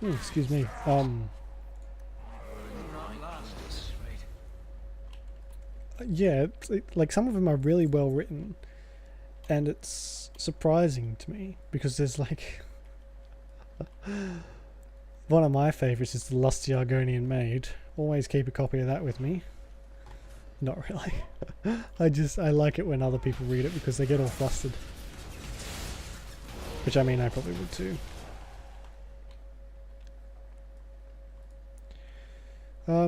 Oh, excuse me. Yeah, like some of them are really well written, and it's surprising to me because there's like one of my favorites is the Lusty Argonian Maid. Always keep a copy of that with me. Not really. I like it when other people read it because they get all flustered. Which I mean, I probably would too.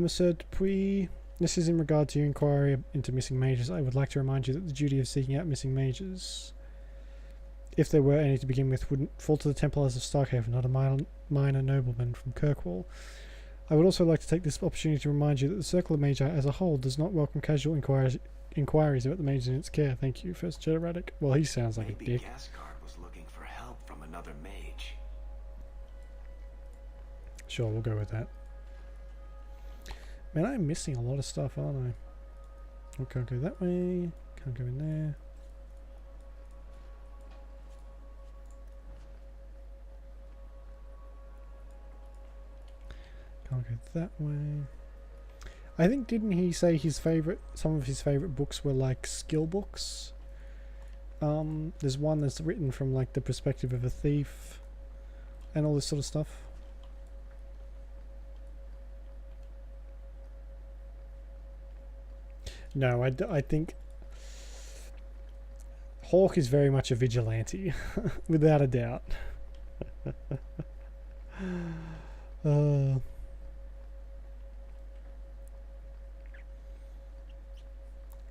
Sir Dupuy, this is in regard to your inquiry into missing mages. I would like to remind you that the duty of seeking out missing mages, if there were any to begin with, wouldn't fall to the Templars of Starkhaven, not a minor nobleman from Kirkwall. I would also like to take this opportunity to remind you that the Circle of Magi as a whole does not welcome casual inquiries about the mages in its care. Thank you, First Jededick. Well, he sounds like a dick. Gascard was looking for help from another mage. Sure, we'll go with that. Man, I'm missing a lot of stuff, aren't I? I can't go that way. Can't go in there. Can't go that way. I think, didn't he say some of his favorite books were like skill books? There's one that's written from like the perspective of a thief and all this sort of stuff. No, I think Hawke is very much a vigilante, without a doubt.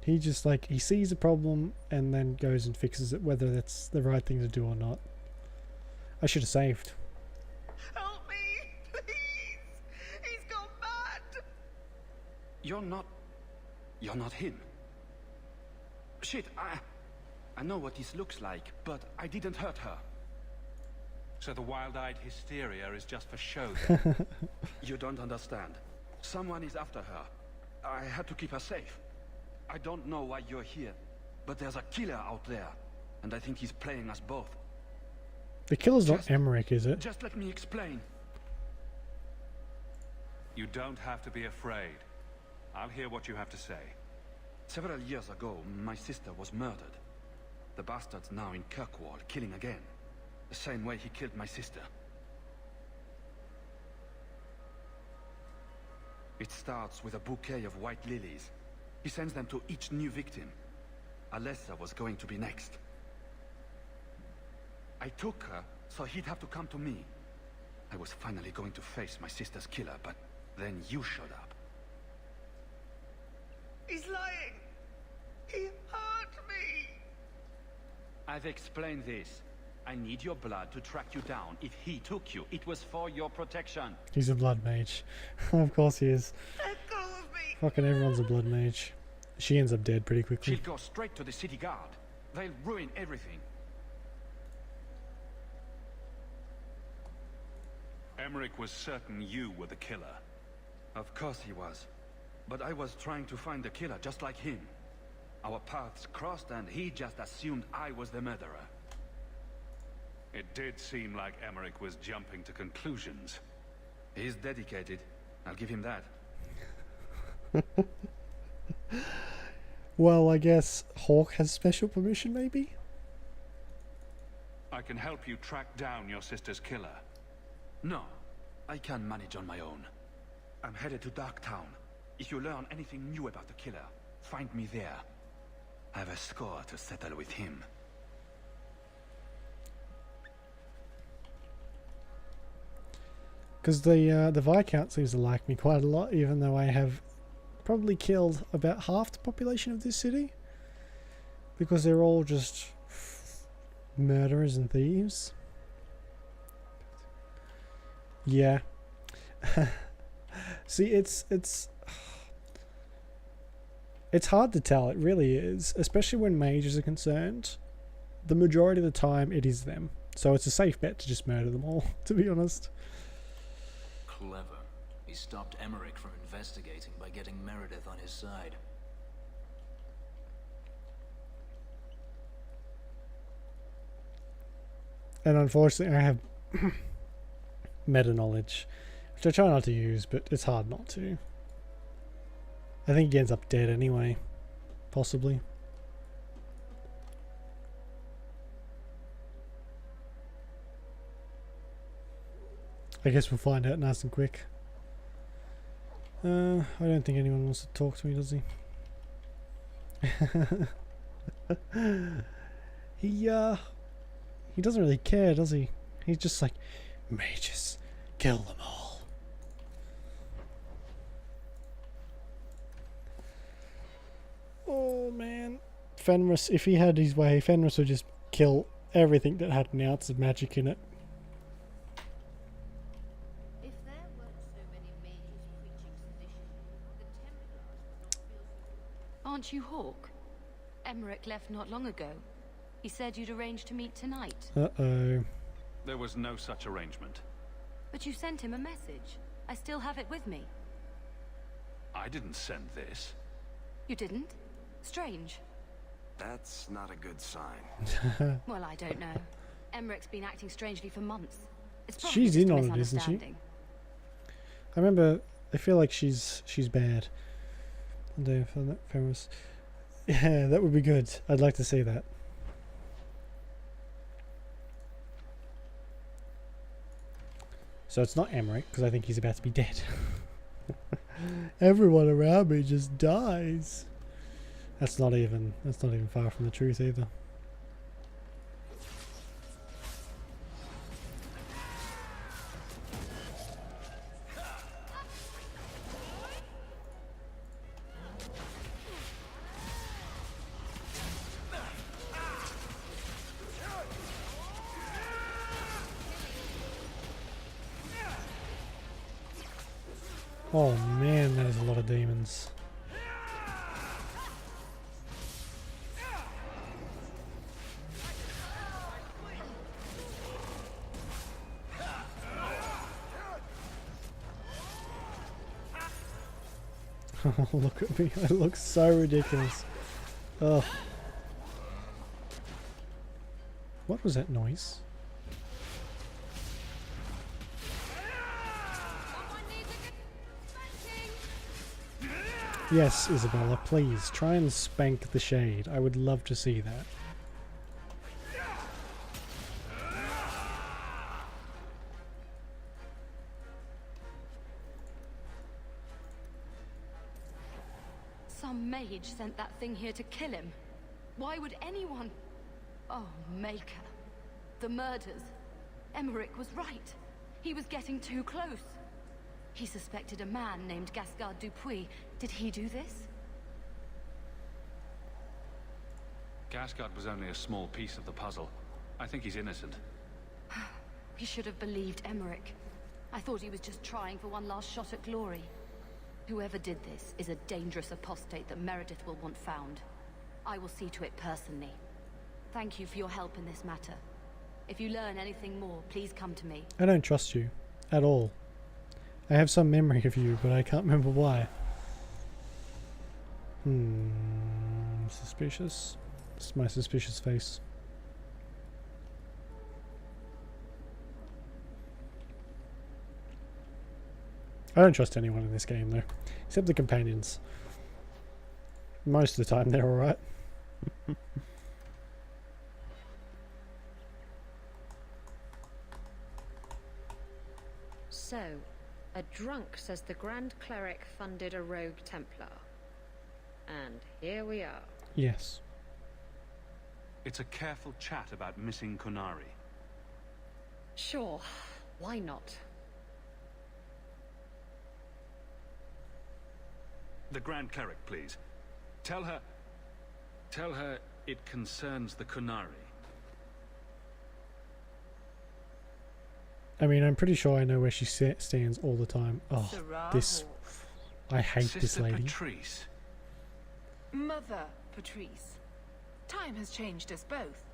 He just like, he sees a problem and then goes and fixes it, whether that's the right thing to do or not. I should have saved. Help me, please! He's gone mad! You're not him. Shit, I know what this looks like, but I didn't hurt her. So the wild-eyed hysteria is just for show then? You don't understand. Someone is after her. I had to keep her safe. I don't know why you're here, but there's a killer out there, and I think he's playing us both. The killer's not Emmerich, is it? Just let me explain. You don't have to be afraid. I'll hear what you have to say. Several years ago, my sister was murdered. The bastard's now in Kirkwall, killing again. The same way he killed my sister. It starts with a bouquet of white lilies. He sends them to each new victim. Alessa was going to be next. I took her, so he'd have to come to me. I was finally going to face my sister's killer, but then you showed up. He's lying! He hurt me! I've explained this. I need your blood to track you down. If he took you, it was for your protection. He's a blood mage. Of course he is. Let go of me! Fucking everyone's a blood mage. She ends up dead pretty quickly. She'll go straight to the city guard. They'll ruin everything. Emmerich was certain you were the killer. Of course he was. But I was trying to find the killer just like him. Our paths crossed and he just assumed I was the murderer. It did seem like Emmerich was jumping to conclusions. He's dedicated. I'll give him that. Well, I guess Hawk has special permission, maybe? I can help you track down your sister's killer. No, I can manage on my own. I'm headed to Darktown. If you learn anything new about the killer, find me there. I have a score to settle with him. Because the Viscount seems to like me quite a lot, even though I have probably killed about half the population of this city. Because they're all just murderers and thieves. Yeah. See, it's hard to tell, it really is, especially when mages are concerned. The majority of the time it is them. So it's a safe bet to just murder them all, to be honest. Clever. He stopped Emmerich from investigating by getting Meredith on his side. And unfortunately I have meta knowledge, which I try not to use, but it's hard not to. I think he ends up dead anyway. Possibly. I guess we'll find out nice and quick. I don't think anyone wants to talk to me, does he? He doesn't really care, does he? He's just like, mages, kill them all. Oh man. Fenris, if he had his way, Fenris would just kill everything that had an ounce of magic in it. If there weren't so many mages preaching sedition, the Templars would not feel so... Aren't you Hawk? Emmerich left not long ago. He said you'd arranged to meet tonight. Uh-oh. There was no such arrangement. But you sent him a message. I still have it with me. I didn't send this. You didn't? Strange. That's not a good sign. Well, I don't know. Emmerich's been acting strangely for months. It's probably She's just in a on it, isn't she? misunderstanding. I remember, I feel like she's bad. And Fenris. Yeah, that would be good. I'd like to see that. So it's not Emmerich, because I think he's about to be dead. Everyone around me just dies. That's not even far from the truth either. Oh man, that is a lot of demons. Oh, look at me. I look so ridiculous. Ugh. What was that noise? Yes, Isabella, please, try and spank the shade. I would love to see that. Some mage sent that thing here to kill him. Why would anyone... Oh, Maker. The murders. Emmerich was right. He was getting too close. He suspected a man named Gascard Dupuis. Did he do this? Gascard was only a small piece of the puzzle. I think he's innocent. He should have believed Emmerich. I thought he was just trying for one last shot at glory. Whoever did this is a dangerous apostate that Meredith will want found. I will see to it personally. Thank you for your help in this matter. If you learn anything more, please come to me. I don't trust you. At all. I have some memory of you, but I can't remember why. Suspicious. This is my suspicious face. I don't trust anyone in this game, though. Except the companions. Most of the time, they're alright. So, a drunk says the Grand Cleric funded a rogue Templar. And here we are. Yes. It's a careful chat about missing Kunari. Sure, why not? The Grand Cleric, please. Tell her it concerns the Kunari. I mean, I'm pretty sure I know where she stands all the time. Oh, this... I hate this lady. Patrice. Mother Patrice. Time has changed us both.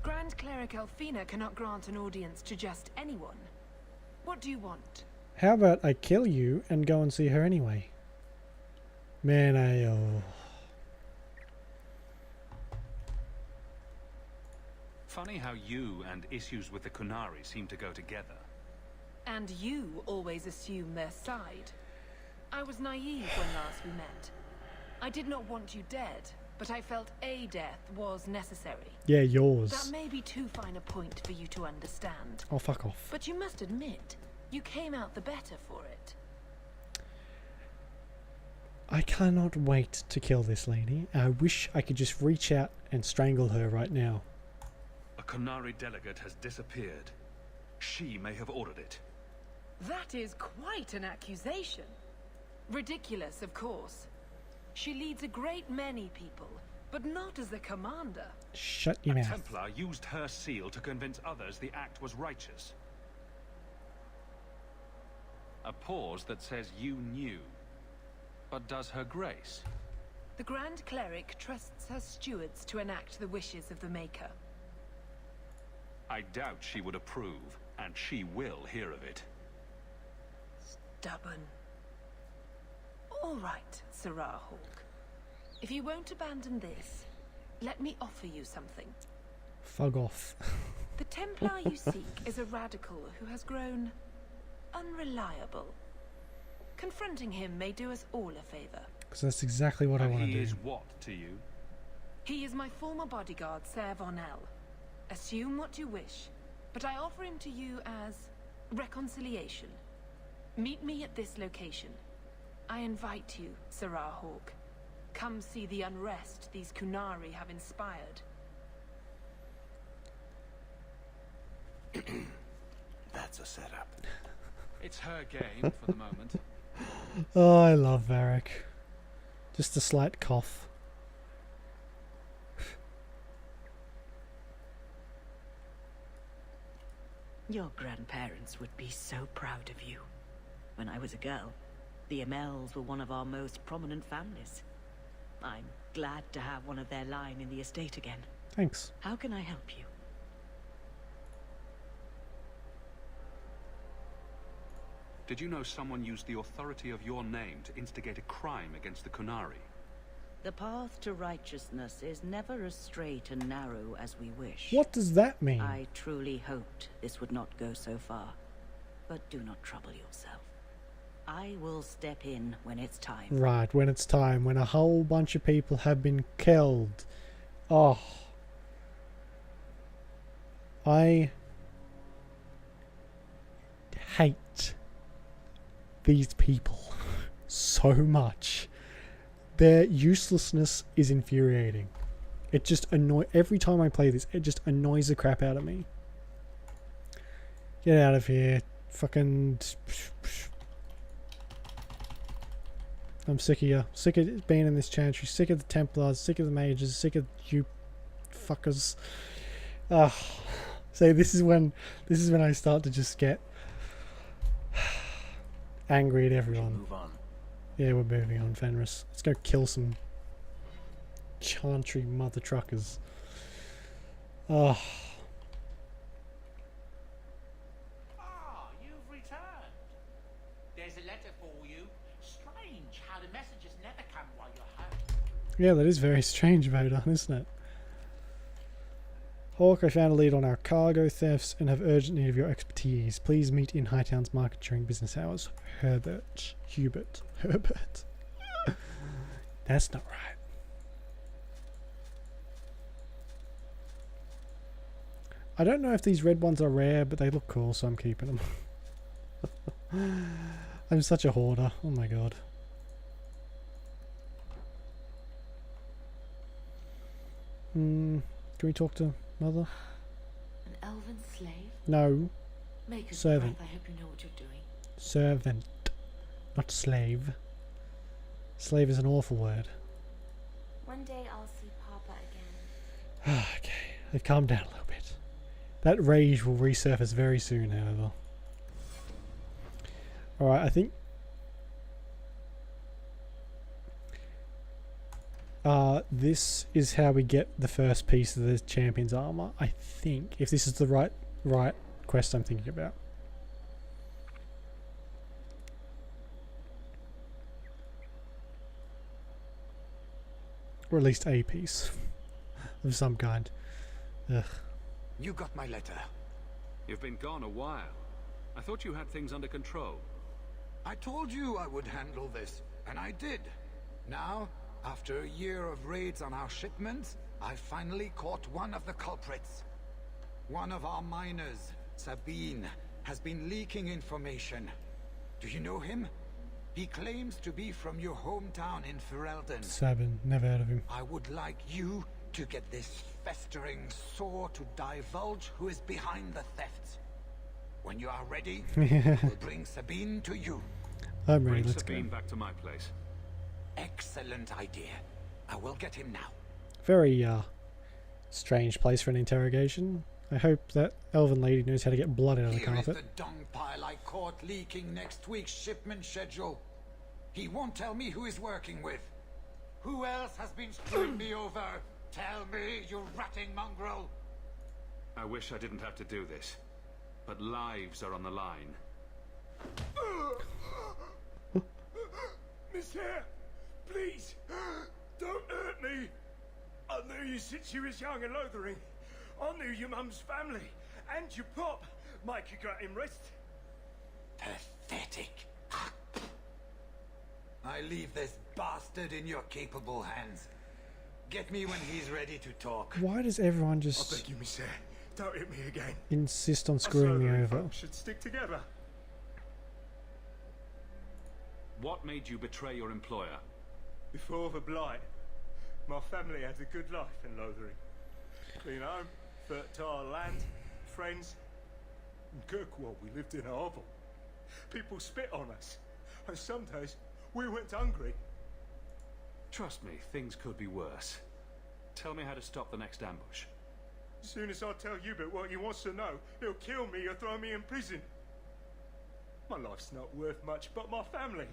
Grand Cleric Elfina cannot grant an audience to just anyone. What do you want? How about I kill you and go and see her anyway? Man, Funny how you and issues with the Kunari seem to go together. And you always assume their side. I was naive when last we met. I did not want you dead, but I felt a death was necessary. Yeah, yours. That may be too fine a point for you to understand. Oh, fuck off. But you must admit, you came out the better for it. I cannot wait to kill this lady. I wish I could just reach out and strangle her right now. A Kunari delegate has disappeared. She may have ordered it. That is quite an accusation. Ridiculous, of course. She leads a great many people, but not as a commander. Shut your mouth. A Templar used her seal to convince others the act was righteous. A pause that says you knew. But does her grace? The Grand Cleric trusts her stewards to enact the wishes of the Maker. I doubt she would approve, and she will hear of it. Stubborn. All right, Sirrah Hawk. If you won't abandon this, let me offer you something. Fug off. The Templar you seek is a radical who has grown unreliable. Confronting him may do us all a favor. Because that's exactly what I want to do. He is what to you? He is my former bodyguard, Ser Von El. Assume what you wish, but I offer him to you as reconciliation. Meet me at this location. I invite you, Sirrah Hawk. Come see the unrest these Kunari have inspired. That's a setup. It's her game for the moment. Oh, I love Varric. Just a slight cough. Your grandparents would be so proud of you. when I was a girl. The Amels were one of our most prominent families. I'm glad to have one of their line in the estate again. Thanks. How can I help you? Did you know someone used the authority of your name to instigate a crime against the Qunari? The path to righteousness is never as straight and narrow as we wish. What does that mean? I truly hoped this would not go so far. But do not trouble yourself. I will step in when it's time. Right, when it's time, when a whole bunch of people have been killed. Oh. I hate these people so much. Their uselessness is infuriating. It just every time I play this, it just annoys the crap out of me. Get out of here. Fucking... I'm sick of you. Sick of being in this chantry. Sick of the Templars. Sick of the mages. Sick of you fuckers. So this is when I start to just get angry at everyone. Move on. Yeah, we're moving on, Fenris. Let's go kill some chantry mother truckers. Ah, you've returned. There's a letter for you. Strange how the messages never come while you're home. Yeah, that is very strange, Vodan, isn't it? Hawk, I found a lead on our cargo thefts and have urgent need of your expertise. Please meet in Hightown's market during business hours. Herbert. That's not right. I don't know if these red ones are rare, but they look cool, so I'm keeping them. I'm such a hoarder. Oh my god. Can we talk to Mother? An elven slave? No. Maker's Servant. breath, I hope you know what you're doing. Servant. Not slave. Slave is an awful word. One day I'll see Papa again. Okay, I've calmed down a little bit. That rage will resurface very soon, however. Alright, I think... this is how we get the first piece of the champion's armor, I think. If this is the right quest I'm thinking about. Or at least a piece of some kind. Ugh. You got my letter. You've been gone a while. I thought you had things under control. I told you I would handle this, and I did. Now, after a year of raids on our shipments, I finally caught one of the culprits. One of our miners, Sabine, has been leaking information. Do you know him? He claims to be from your hometown in Ferelden. Sabin, never heard of him. I would like you to get this festering sore to divulge who is behind the thefts. When you are ready, we'll bring Sabine to you. I'm ready, Bring let's Sabine go. back to my place. Excellent idea. I will get him now. Very, strange place for an interrogation. I hope that elven lady knows how to get blood out of the Here is carpet. the dung pile I caught leaking next week's shipment schedule. He won't tell me who he's working with. Who else has been screwing me over? Tell me, you ratting mongrel! I wish I didn't have to do this, but lives are on the line. Monsieur, please, don't hurt me. I knew you since you was young and Lothering. I knew your mum's family and your pop. Make you got him rest. Pathetic. I leave this bastard in your capable hands. Get me when he's ready to talk. Why does everyone I just beg you, Monsieur, don't hit me again. insist on Us screwing me Lothering over? folk should stick together. What made you betray your employer? Before the blight, my family had a good life in Lothering. Clean home, fertile land, friends. In Kirkwall, we lived in a hovel. People spit on us, and some days we went hungry. Trust me, things could be worse. Tell me how to stop the next ambush. As soon as I tell Hubert what he wants to know, he'll kill me or throw me in prison. My life's not worth much, but my family.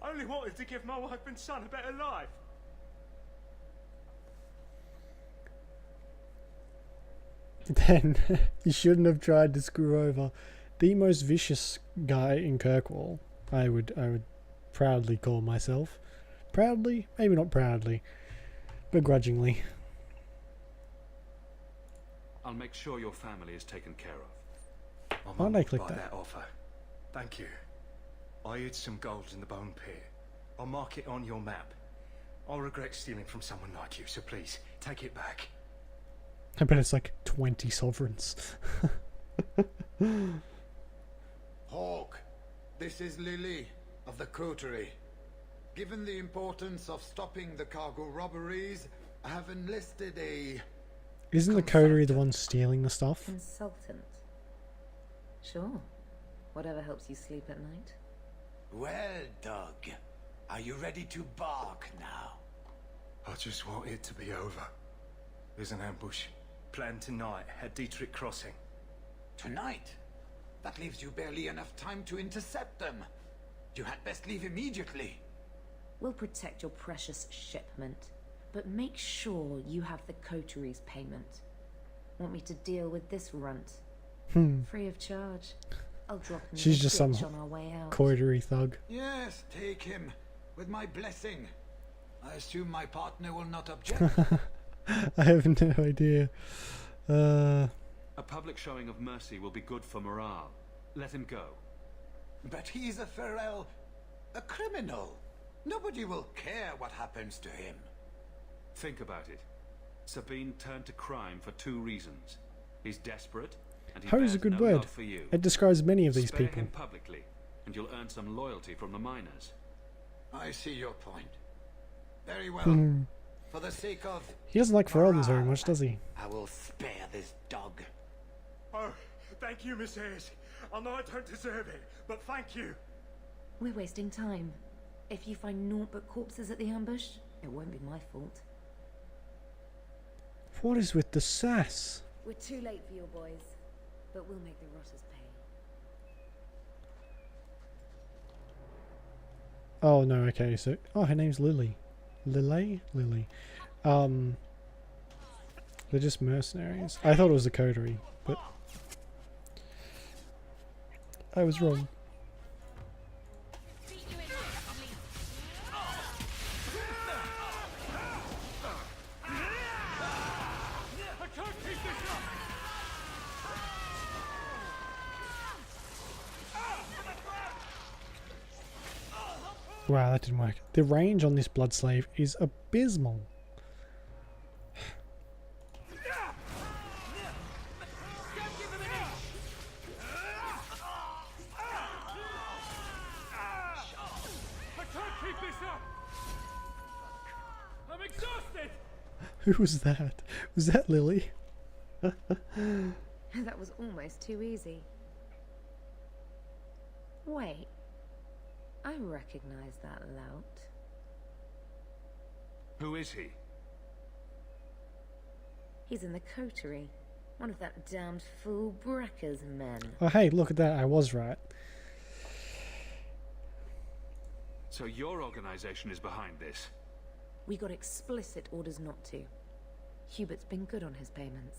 I only wanted to give my wife and son a better life. Then you shouldn't have tried to screw over the most vicious guy in Kirkwall. I would proudly call myself. Proudly? Maybe not proudly. Begrudgingly. I'll make sure your family is taken care of. I'm Why did I humbled click by that? offer. Thank you. I hid some gold in the Bone Pit. I'll mark it on your map. I'll regret stealing from someone like you, so please, take it back. I bet it's like 20 sovereigns. Hawk, this is Lily of the Coterie. Given the importance of stopping the cargo robberies, I have enlisted a... Isn't the coterie the one stealing the stuff? Consultant. Sure. Whatever helps you sleep at night. Well, Doug, are you ready to bark now? I just want it to be over. There's an ambush planned tonight at Dietrich Crossing. Tonight? That leaves you barely enough time to intercept them. You had best leave immediately. We'll protect your precious shipment, but make sure you have the coterie's payment. Want me to deal with this runt? Free of charge. I'll drop him She's in just the some ditch on our way out. coterie thug. Yes, take him. With my blessing. I assume my partner will not object. I have no idea. A public showing of mercy will be good for morale. Let him go. But he's a Farrell, a criminal. Nobody will care what happens to him. Think about it. Sabine turned to crime for 2 reasons. He's desperate, and he How bears is a good no word? love for you. It describes many of these Spare people. him publicly, and you'll earn some loyalty from the miners. I see your point. Very well. Hmm. For the sake of... He doesn't like Ferelden's very much, does he? I will spare this dog. Oh, thank you, Miss Ayres. I know I don't deserve it, but thank you. We're wasting time. If you find naught but corpses at the ambush, it won't be my fault. What is with the sass? We're too late for your boys, but we'll make the rotters pay. Oh no, okay, so her name's Lily. Lily? They're just mercenaries. I thought it was the coterie, but I was wrong. Wow, that didn't work. The range on this Bloodslave is abysmal. I'm exhausted. Who was that? Was that Lily? That was almost too easy. Wait. I recognize that lout. Who is he? He's in the coterie. One of that damned fool Brekker's men. Oh hey, look at that, I was right. So your organization is behind this? We got explicit orders not to. Hubert's been good on his payments.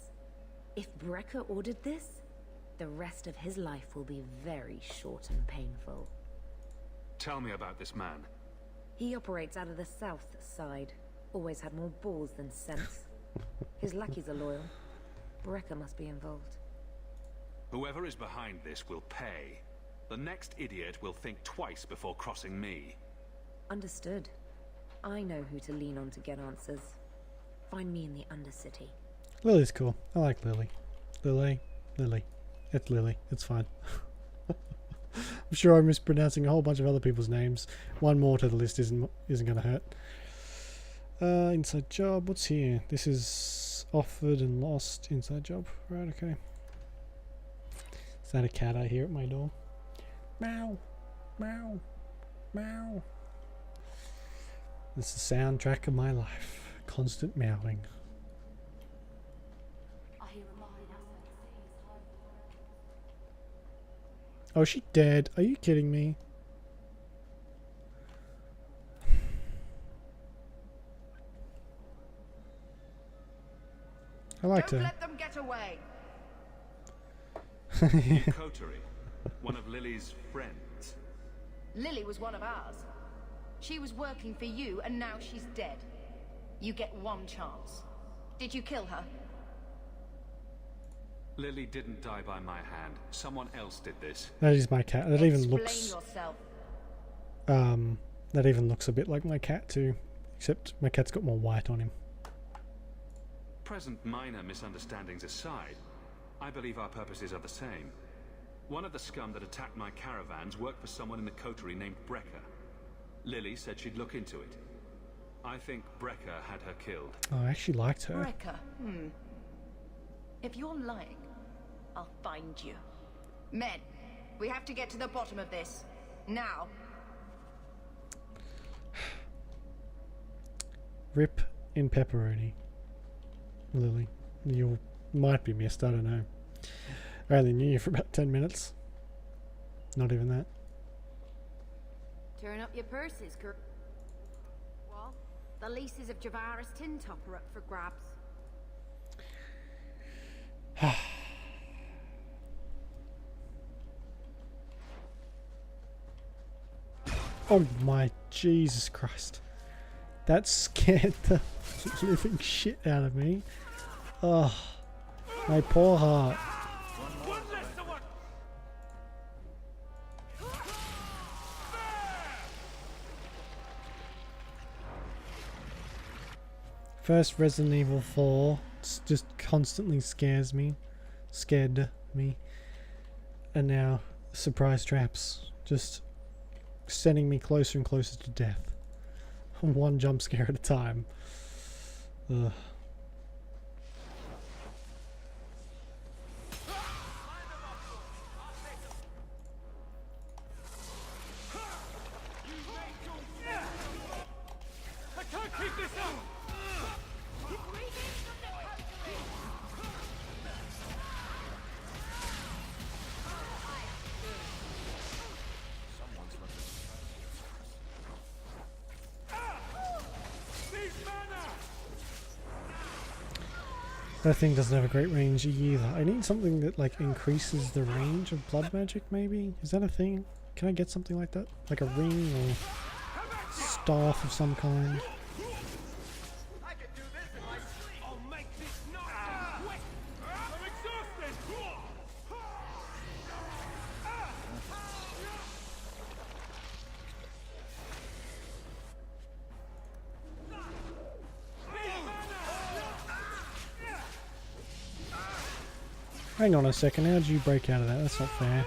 If Brecker ordered this, the rest of his life will be very short and painful. Tell me about this man. He operates out of the south side. Always had more balls than sense. His lackeys are loyal. Brecker must be involved. Whoever is behind this will pay. The next idiot will think twice before crossing me. Understood. I know who to lean on to get answers. Find me in the Undercity. Lily's cool. I like Lily. Lily. It's Lily. It's fine. I'm sure I'm mispronouncing a whole bunch of other people's names. One more to the list isn't going to hurt. Inside job. What's here? This is offered and lost. Inside job. Right, okay. Is that a cat I hear at my door? Meow. Meow. Meow. This is the soundtrack of my life. Constant meowing. Oh, is she dead? Are you kidding me? I liked Don't her. let them get away. You coterie, one of Lily's friends. Lily was one of ours. She was working for you, and now she's dead. You get one chance. Did you kill her? Lily didn't die by my hand. Someone else did this. That is my cat. That even looks. Explain yourself. That even looks a bit like my cat too, except my cat's got more white on him. Present minor misunderstandings aside, I believe our purposes are the same. One of the scum that attacked my caravans worked for someone in the coterie named Brecker. Lily said she'd look into it. I think Brecker had her killed. Oh, I actually liked her. Brecker. If you're lying, I'll find you. Men, we have to get to the bottom of this. Now. Rip in pepperoni. Lily, you might be missed, I don't know. I only knew you for about 10 minutes. Not even that. Turn up your purses, Kurt. Well, the leases of Javaris Tin Top are up for grabs. Oh my Jesus Christ. That scared the living shit out of me. Oh, my poor heart. First Resident Evil 4 just constantly scared me. And now surprise traps just sending me closer and closer to death. One jump scare at a time. Ugh. I can't keep this up! That thing doesn't have a great range either. I need something that like increases the range of blood magic maybe? Is that a thing? Can I get something like that? Like a ring or staff of some kind? Hang on a second, how did you break out of that? That's not fair.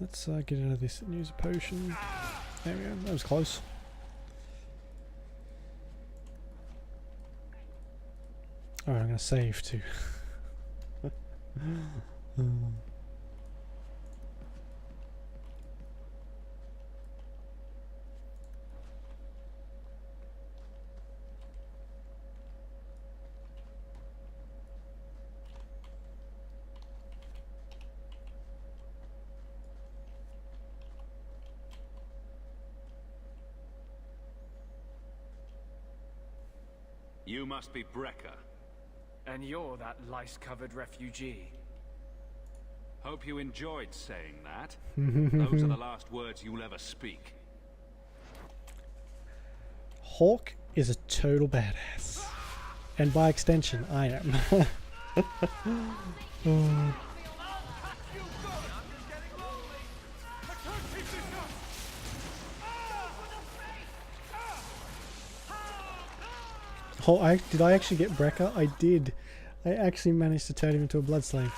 Let's get out of this and use a potion. There we go, that was close. Alright, I'm going to save too. You must be Brecker. And you're that lice-covered refugee. Hope you enjoyed saying that. Those are the last words you'll ever speak. Hawk is a total badass. And by extension, I am. Oh. Oh, did I actually get Brecker? I did. I actually managed to turn him into a blood slave.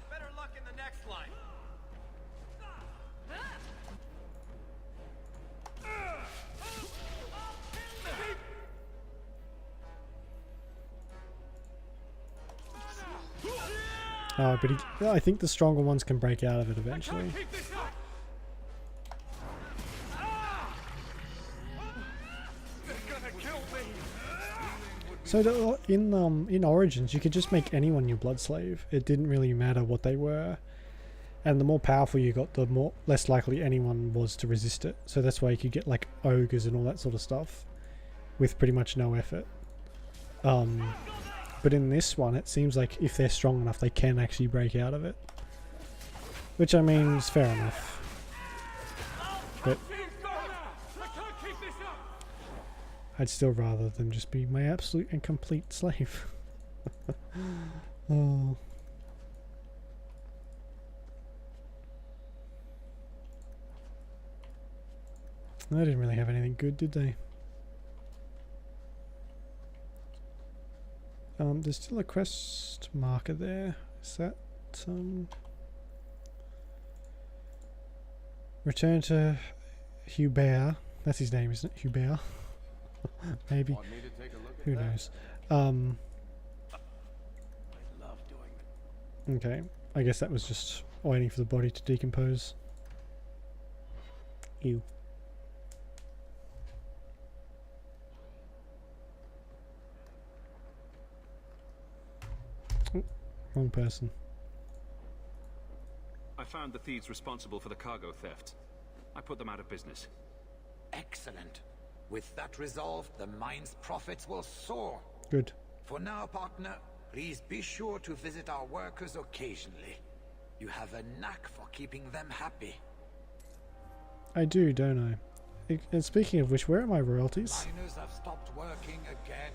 Better luck in the next line. Oh, but I think the stronger ones can break out of it eventually. in Origins, you could just make anyone your blood slave. It didn't really matter what they were, and the more powerful you got, the less likely anyone was to resist it. So that's why you could get like ogres and all that sort of stuff with pretty much no effort. But in this one, it seems like if they're strong enough, they can actually break out of it. Which, I mean, is fair enough. But I'd still rather them just be my absolute and complete slave. Oh. They didn't really have anything good, did they? There's still a quest marker there. Is that return to Hubert. That's his name, isn't it? Hubert. Maybe. Who knows? Okay. I guess that was just waiting for the body to decompose. Ew. Oh, wrong person. I found the thieves responsible for the cargo theft. I put them out of business. Excellent. With that resolved, the mine's profits will soar. Good. For now, partner, please be sure to visit our workers occasionally. You have a knack for keeping them happy. I do, don't I? And speaking of which, where are my royalties? Miners have stopped working again.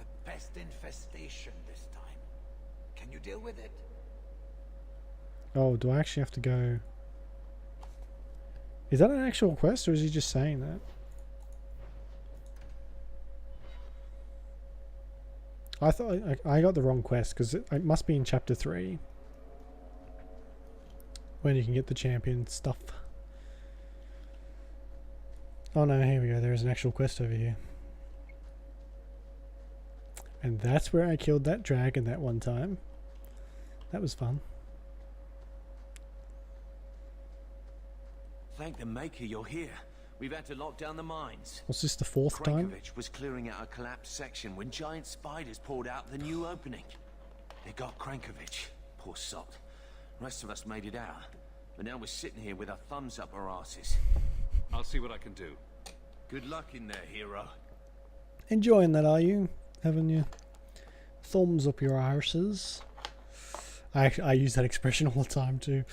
A pest infestation this time. Can you deal with it? Oh, do I actually have to go? Is that an actual quest, or is he just saying that? I thought I got the wrong quest, because it must be in chapter 3 when you can get the champion stuff. Oh no, here we go. There is an actual quest over here. And that's where I killed that dragon that one time. That was fun. Thank the Maker you're here. We've had to lock down the mines. Was this the 4th time? Krankovic was clearing out a collapsed section when giant spiders poured out the new opening. They got Krankovic. Poor sod. The rest of us made it out. But now we're sitting here with our thumbs up our asses. I'll see what I can do. Good luck in there, hero. Enjoying that, are you? Having your thumbs up your arses? I use that expression all the time too.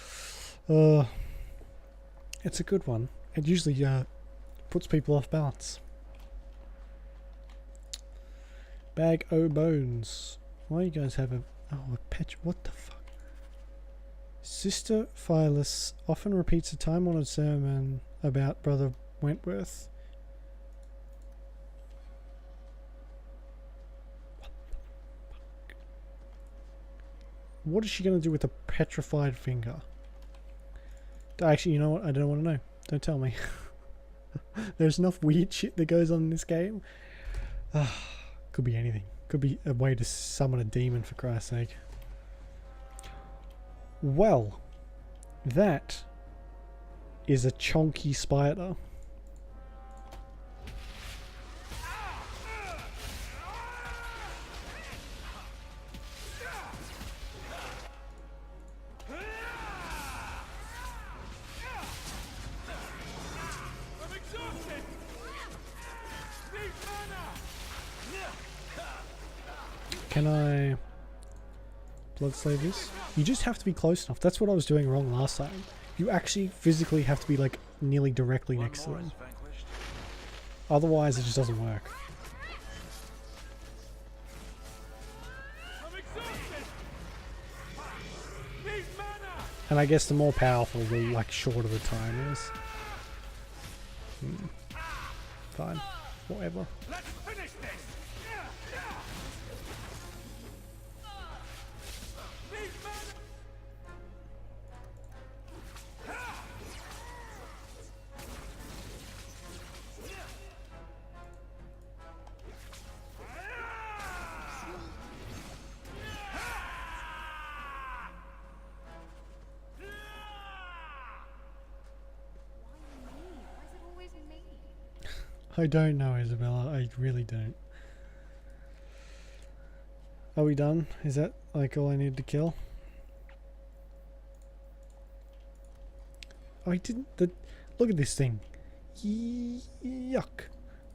It's a good one. It usually puts people off balance. Bag o' bones. Why you guys have a pet? What the fuck? Sister Phyllis often repeats a time-honored sermon about Brother Wentworth. What is she going to do with a petrified finger? Actually, you know what? I don't want to know. Don't tell me. There's enough weird shit that goes on in this game. Could be anything. Could be a way to summon a demon, for Christ's sake. Well, that is a chonky spider. Can I blood slave this? You just have to be close enough. That's what I was doing wrong last time. You actually physically have to be like nearly directly next to them. Otherwise it just doesn't work. And I guess the more powerful, the like shorter the time is. Fine. Whatever. Let's finish this. I don't know, Isabella. I really don't. Are we done? Is that like all I need to kill? Oh, I didn't. Look at this thing. Yuck!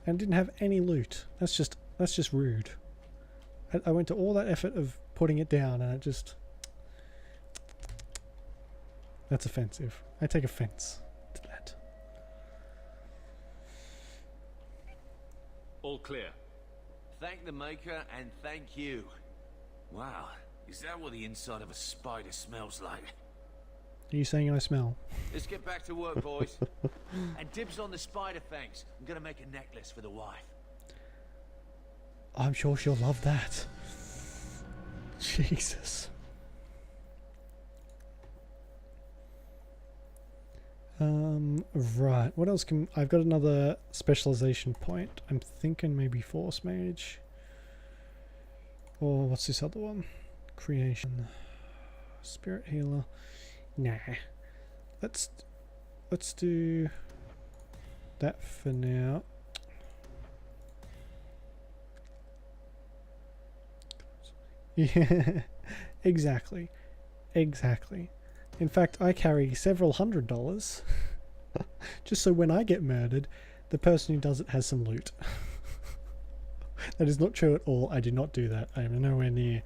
And didn't have any loot. That's just rude. I went to all that effort of putting it down, and it just. That's offensive. I take offense to that. All clear. Thank the Maker and thank you. Wow, is that what the inside of a spider smells like? Are you saying I smell? Let's get back to work, boys. And dibs on the spider fangs. I'm gonna make a necklace for the wife. I'm sure she'll love that. Jesus. Right. What else can... I've got another specialization point. I'm thinking maybe Force Mage. Or what's this other one? Creation. Spirit Healer. Nah. Let's do that for now. Yeah, exactly. Exactly. In fact, I carry several $100 just so when I get murdered, the person who does it has some loot. That is not true at all. I did not do that. I am nowhere near.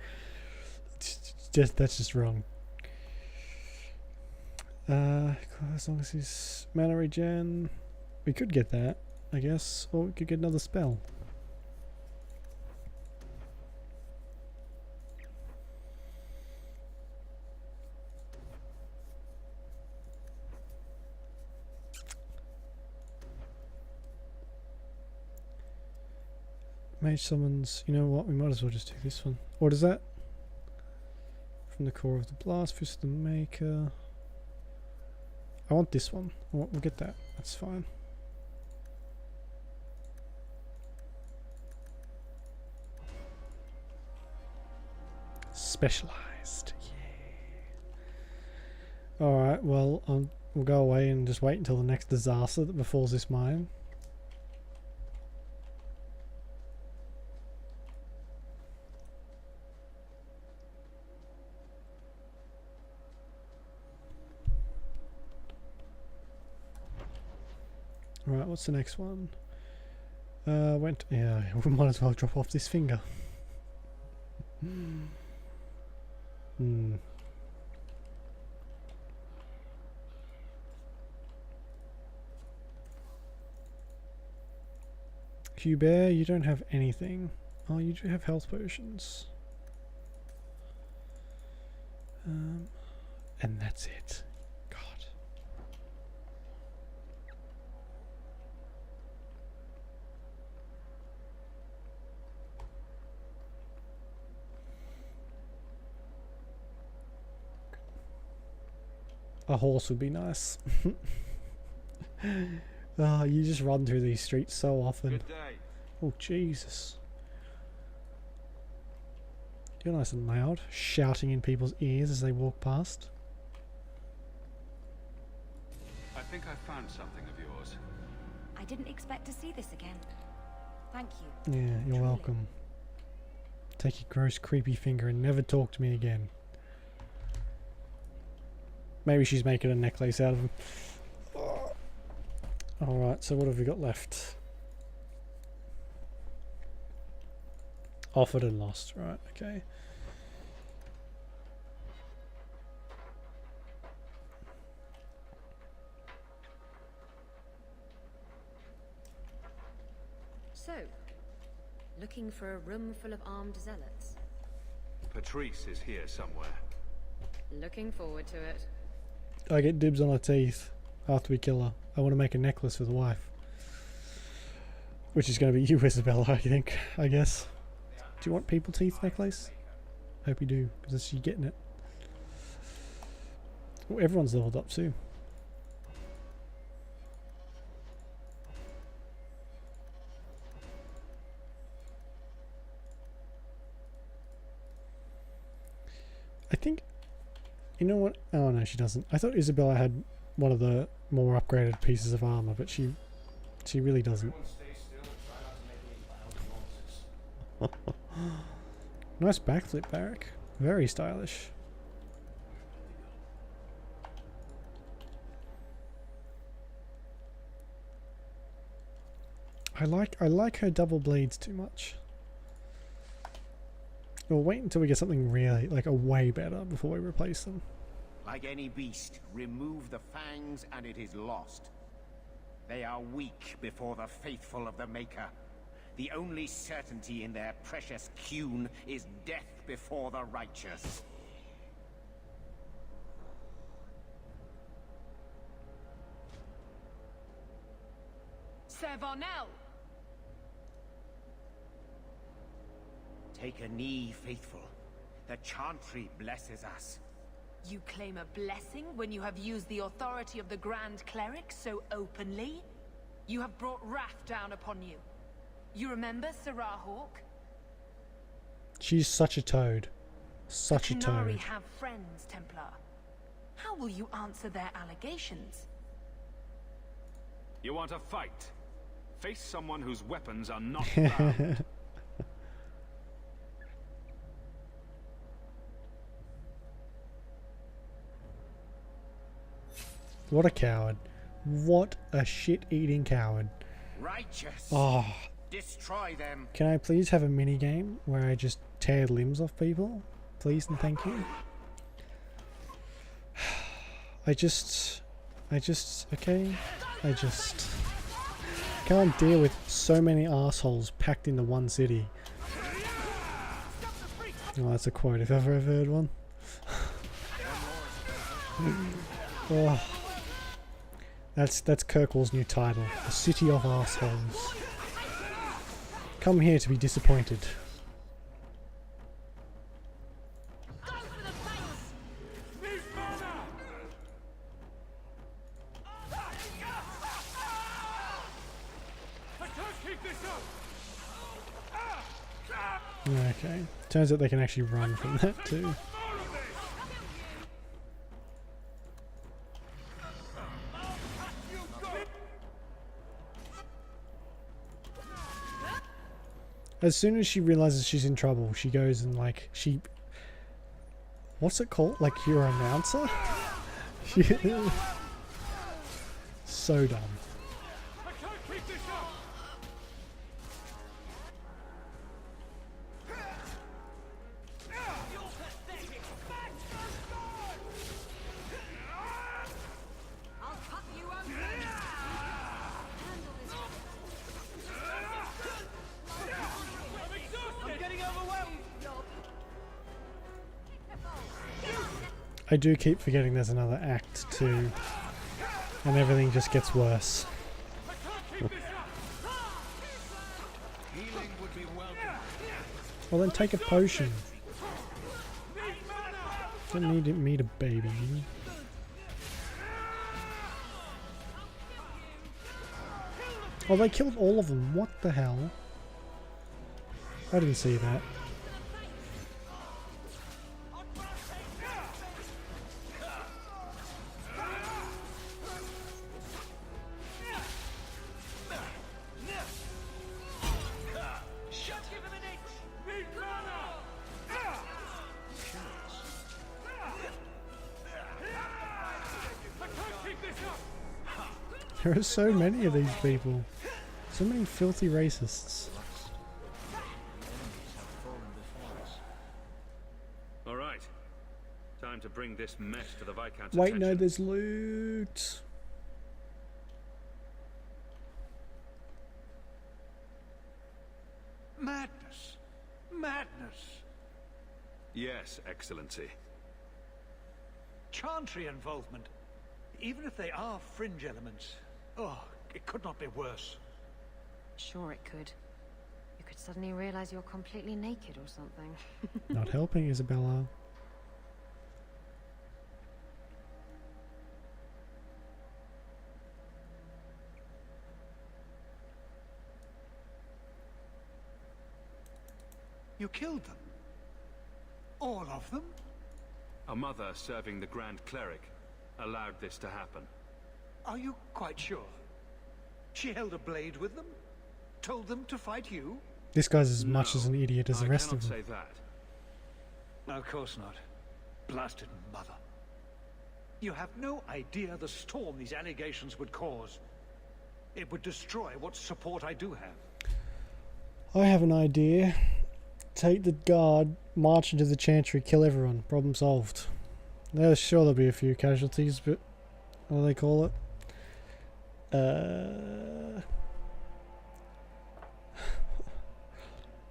That's just wrong. As long as he's mana regen, we could get that, I guess, or we could get another spell. Mage summons, you know what, we might as well just do this one. What is that? From the core of the blast, fist of the Maker. I want this one. We'll get that. That's fine. Specialized. Yeah. Alright, well, we'll go away and just wait until the next disaster that befalls this mine. Right, what's the next one? Yeah, we might as well drop off this finger. Q-Bear, you don't have anything. Oh, you do have health potions. And that's it. A horse would be nice. Oh, you just run through these streets so often. Good day. Oh, Jesus. You're nice and loud, shouting in people's ears as they walk past. I think I found something of yours. I didn't expect to see this again. Thank you. Yeah, you're Truly. welcome. Take your gross, creepy finger and never talk to me again. Maybe she's making a necklace out of them. Alright, so what have we got left? Offered and lost, right, okay. So, looking for a room full of armed zealots? Patrice is here somewhere. Looking forward to it. I get dibs on her teeth after we kill her. I want to make a necklace for the wife. Which is going to be you, Isabella, I think, I guess. Do you want people teeth necklace? Hope you do, because she's getting it. Oh, everyone's leveled up too. I think... You know what? Oh no, she doesn't. I thought Isabella had one of the more upgraded pieces of armor, but she really doesn't. Nice backflip, Barrack. Very stylish. I like her double blades too much. We'll wait until we get something really, like, a way better before we replace them. Like any beast, remove the fangs and it is lost. They are weak before the faithful of the Maker. The only certainty in their precious Qun is death before the righteous. Ser Varnell! Take a knee, faithful. The Chantry blesses us. You claim a blessing when you have used the authority of the Grand Cleric so openly? You have brought wrath down upon you. You remember Serah Hawk? She's such a toad. Such a The toad. Qunari have friends, Templar. How will you answer their allegations? You want a fight? Face someone whose weapons are not bound. What a coward. What a shit-eating coward. Righteous. Oh. Destroy them. Can I please have a mini game where I just tear limbs off people? Please and thank you. I just can't deal with so many assholes packed into one city. Oh, that's a quote if ever I've heard one. Oh. That's Kirkwall's new title, The City of Assholes. Come here to be disappointed. Okay, turns out they can actually run from that too. As soon as she realizes she's in trouble, she goes and like what's it called? Like your announcer? So dumb. I do keep forgetting there's another act too, and everything just gets worse. Well then take a potion. Don't need me to baby you. Oh, they killed all of them. What the hell? I didn't see that. There are so many of these people. So many filthy racists. Alright. Time to bring this mess to the Viscount's Wait, attention. no, there's loot. Madness. Madness. Yes, Excellency. Chantry involvement. Even if they are fringe elements. Oh, it could not be worse. Sure it could. You could suddenly realize you're completely naked or something. Not helping, Isabella. You killed them? All of them? A mother serving the Grand Cleric allowed this to happen. Are you quite sure? She held a blade with them? Told them to fight you? This guy's as much as an idiot as the rest of I them. cannot say that. Of course not. Blasted mother. You have no idea the storm these allegations would cause. It would destroy what support I do have. I have an idea. Take the guard, march into the Chantry, kill everyone. Problem solved. Sure there'll be a few casualties, but what do they call it?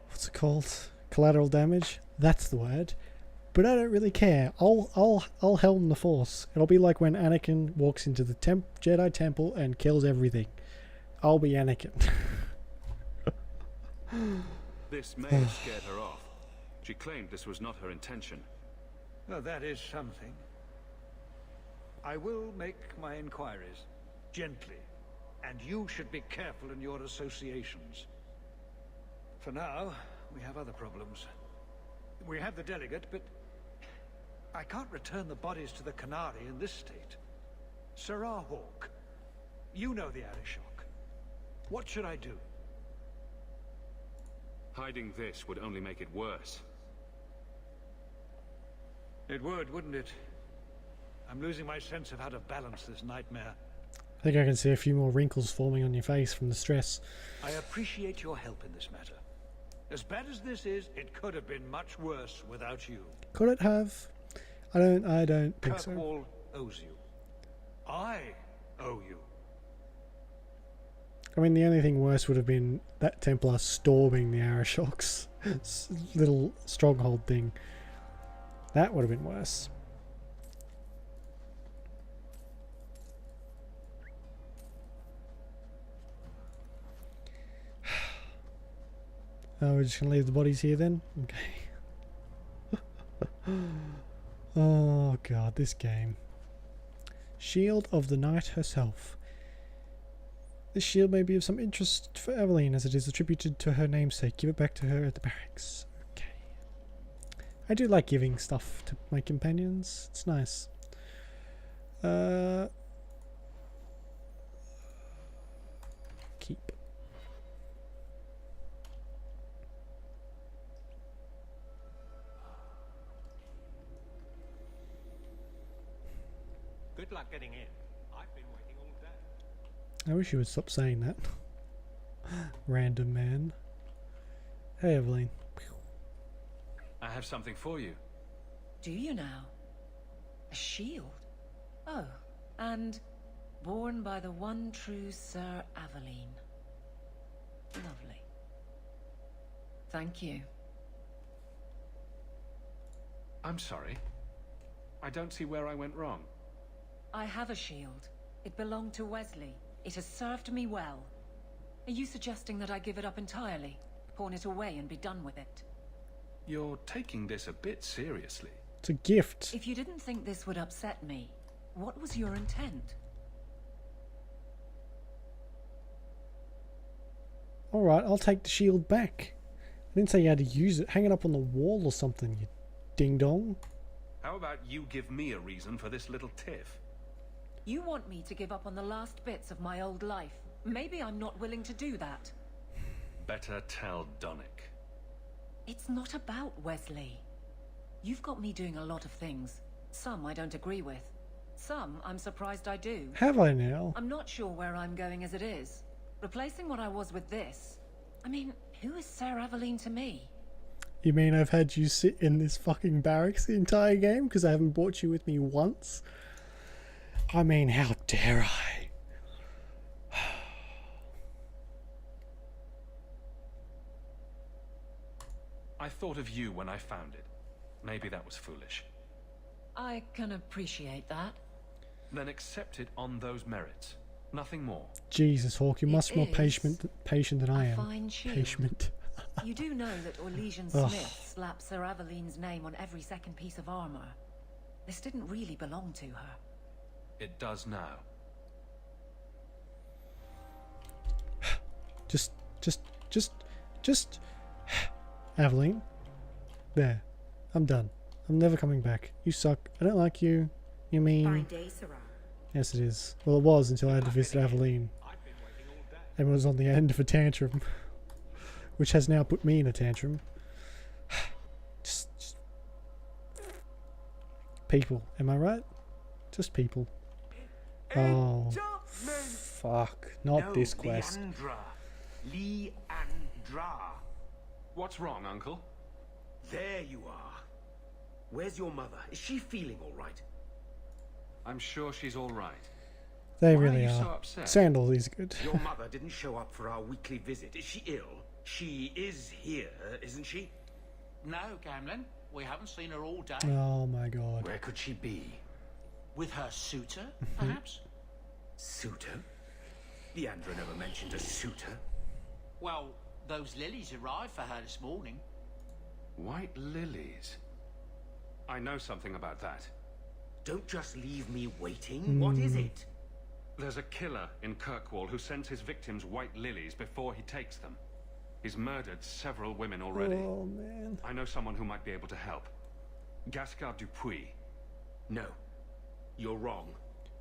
What's it called? Collateral damage? That's the word. But I don't really care. I'll helm the Force. It'll be like when Anakin walks into the Jedi Temple and kills everything. I'll be Anakin. This may have scared her off. She claimed this was not her intention. Well, that is something. I will make my inquiries. Gently. And you should be careful in your associations. For now, we have other problems. We have the delegate, but I can't return the bodies to the Qunari in this state. Serah Hawke, you know the Arishok. What should I do? Hiding this would only make it worse. It would, wouldn't it? I'm losing my sense of how to balance this nightmare. I think I can see a few more wrinkles forming on your face from the stress. I appreciate your help in this matter. As bad as this is, it could have been much worse without you. Could it have? I don't think so. Kirkwall owes you. I owe you. I mean, the only thing worse would have been that Templar storming the Arishok's little stronghold thing. That would have been worse. Oh, we're just going to leave the bodies here then? Okay. Oh god, this game. Shield of the Knight herself. This shield may be of some interest for Aveline as it is attributed to her namesake. Give it back to her at the barracks. Okay. I do like giving stuff to my companions. It's nice. Keep. Good luck getting in. I've been waiting all day. I wish you would stop saying that. Random man. Hey, Aveline. I have something for you. Do you now? A shield? Oh, and born by the one true Sir Aveline. Lovely. Thank you. I'm sorry. I don't see where I went wrong. I have a shield. It belonged to Wesley. It has served me well. Are you suggesting that I give it up entirely? Pawn it away and be done with it? You're taking this a bit seriously. It's a gift. If you didn't think this would upset me, what was your intent? Alright, I'll take the shield back. I didn't say you had to use it. Hang it up on the wall or something, you ding-dong. How about you give me a reason for this little tiff? You want me to give up on the last bits of my old life. Maybe I'm not willing to do that. Better tell Donnic. It's not about Wesley. You've got me doing a lot of things. Some I don't agree with. Some I'm surprised I do. Have I now? I'm not sure where I'm going as it is. Replacing what I was with this. I mean, who is Sir Aveline to me? You mean I've had you sit in this fucking barracks the entire game because I haven't brought you with me once? I mean, how dare I? I thought of you when I found it. Maybe that was foolish. I can appreciate that. Then accept it on those merits. Nothing more. Jesus, Hawke, you're much more patient than I am. Fine shield. Patient. You do know that Orlesian Ugh. Smith slapped Sir Aveline's name on every second piece of armor. This didn't really belong to her. It does now. Just. Aveline. There. I'm done. I'm never coming back. You suck. I don't like you. You mean... Fine day, Serah. Yes, it is. Well, it was until I had to visit Aveline. And was on the end of a tantrum. Which has now put me in a tantrum. people. Am I right? Just people. Oh, fuck. Not this quest. Leandra. What's wrong, Uncle? There you are. Where's your mother? Is she feeling all right? I'm sure she's all right. They Why really are. You are. so upset? Sandal is good. Your mother didn't show up for our weekly visit. Is she ill? She is here, isn't she? No, Gamlen. We haven't seen her all day. Oh my god. Where could she be? With her suitor, perhaps? Suitor? Leandra never mentioned a suitor. Well, those lilies arrived for her this morning. White lilies? I know something about that. Don't just leave me waiting. What is it? There's a killer in Kirkwall who sends his victims white lilies before he takes them. He's murdered several women already. Oh, man. I know someone who might be able to help. Gascar Dupuis. No. You're wrong.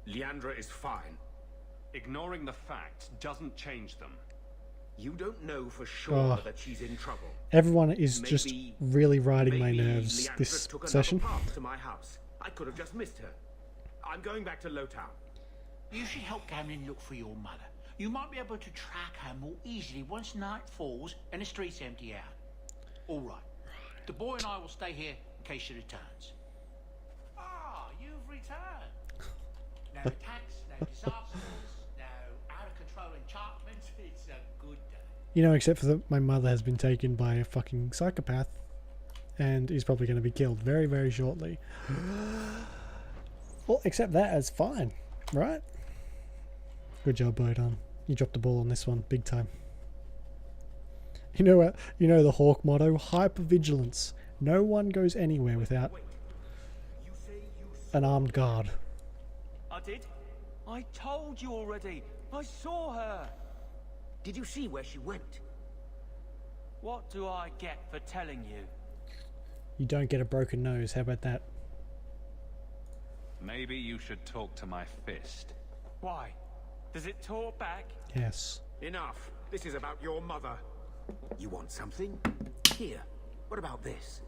Leandra is fine. Ignoring the facts doesn't change them. You don't know for sure that she's in trouble. Everyone is just really riding my nerves Leandra this took session. another path to my house. I could have just missed her. I'm going back to Lowtown. You should help Gamlen look for your mother. You might be able to track her more easily once night falls and the streets empty out. All right. The boy and I will stay here in case she returns. Ah, you've returned. No attacks, no disasters, no out-of-control enchantments. It's a good day. You know, except for that my mother has been taken by a fucking psychopath and is probably going to be killed very, very shortly. Well, except that is fine, right? Good job, Bodon. You dropped the ball on this one, big time. You know what? You know the Hawk motto: hypervigilance. No one goes anywhere without an armed guard. I did. I told you already. I saw her. Did you see where she went? What do I get for telling you? You don't get a broken nose. How about that? Maybe you should talk to my fist. Why? Does it talk back? Yes. Enough. This is about your mother. You want something? Here. What about this?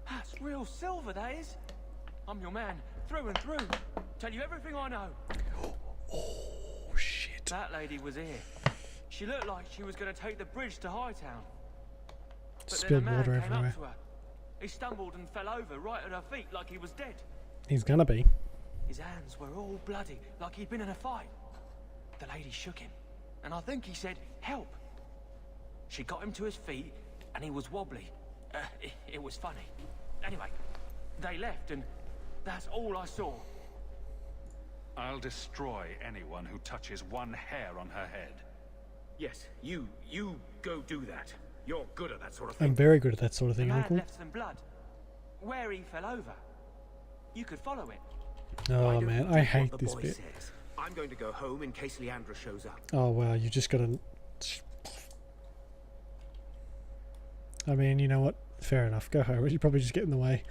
That's real silver, that is. I'm your man, through and through. Tell you everything I know. Oh, shit. That lady was here. She looked like she was going to take the bridge to Hightown. But Spilled then a man water came everywhere. up to her. He stumbled and fell over right at her feet like he was dead. He's gonna be. His hands were all bloody, like he'd been in a fight. The lady shook him, and I think he said, "Help." She got him to his feet, and he was wobbly. It was funny. Anyway, they left, and that's all I saw. I'll destroy anyone who touches one hair on her head. Yes, you go do that. You're good at that sort of thing. I'm very good at that sort of thing, The man Uncle. left some blood. Where he fell over. You could follow it. Oh man, I hate What the this boy bit. says. I'm going to go home in case Leandra shows up. Oh wow, you just gotta. I mean, you know what? Fair enough. Go home. You probably just get in the way.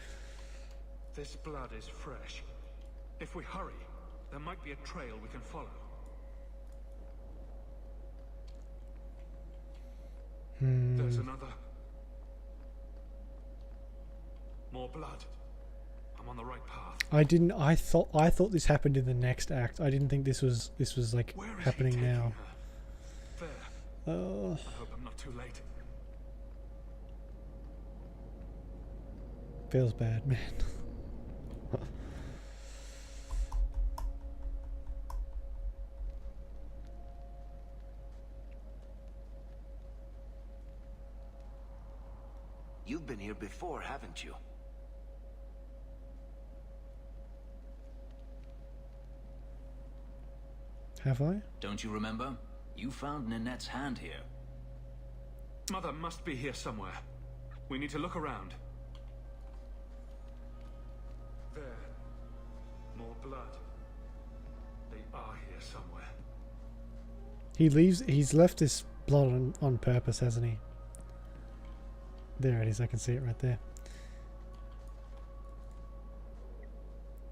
This blood is fresh. If we hurry, there might be a trail we can follow. There's another. More blood. I'm on the right path. I thought this happened in the next act. I didn't think this was like happening now. There. Oh. I hope I'm not too late. Feels bad, man. You've been here before, haven't you? Have I? Don't you remember? You found Ninette's hand here. Mother must be here somewhere. We need to look around. There. More blood. They are here somewhere. He's left this blood on purpose, hasn't he? There it is, I can see it right there.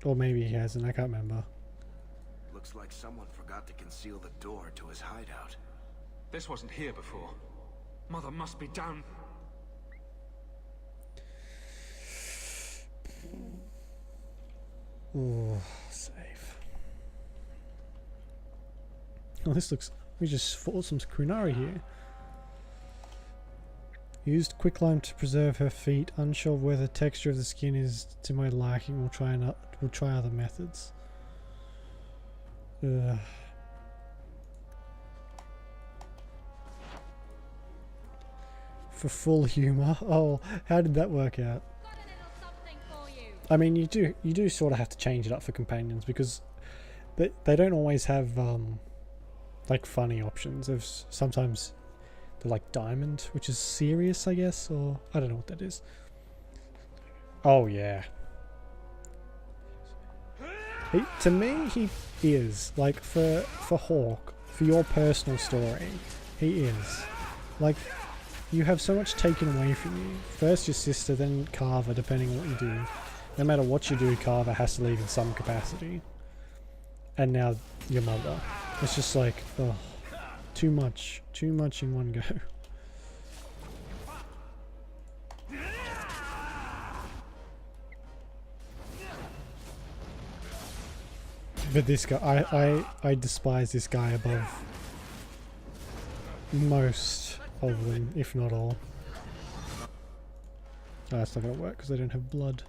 Or maybe he hasn't, I can't remember. Looks like someone forgot to conceal the door to his hideout. This wasn't here before. Mother must be down. Oh, save. Oh, this looks... We just fought some Kunari here. Used quicklime to preserve her feet. Unsure of whether the texture of the skin is to my liking. We'll try other methods. Ugh. For full humor. Oh, how did that work out? I mean, you do sort of have to change it up for companions because they don't always have like funny options. There's sometimes they're like Diamond, which is serious, I guess, or I don't know what that is. Oh yeah. To me, he is like for Hawke, for your personal story, he is like. You have so much taken away from you. First your sister, then Carver, depending on what you do. No matter what you do, Carver has to leave in some capacity. And now your mother. It's just like, oh, too much. Too much in one go. But this guy, I despise this guy above most of them, if not all. Oh, that's not gonna work because I don't have blood.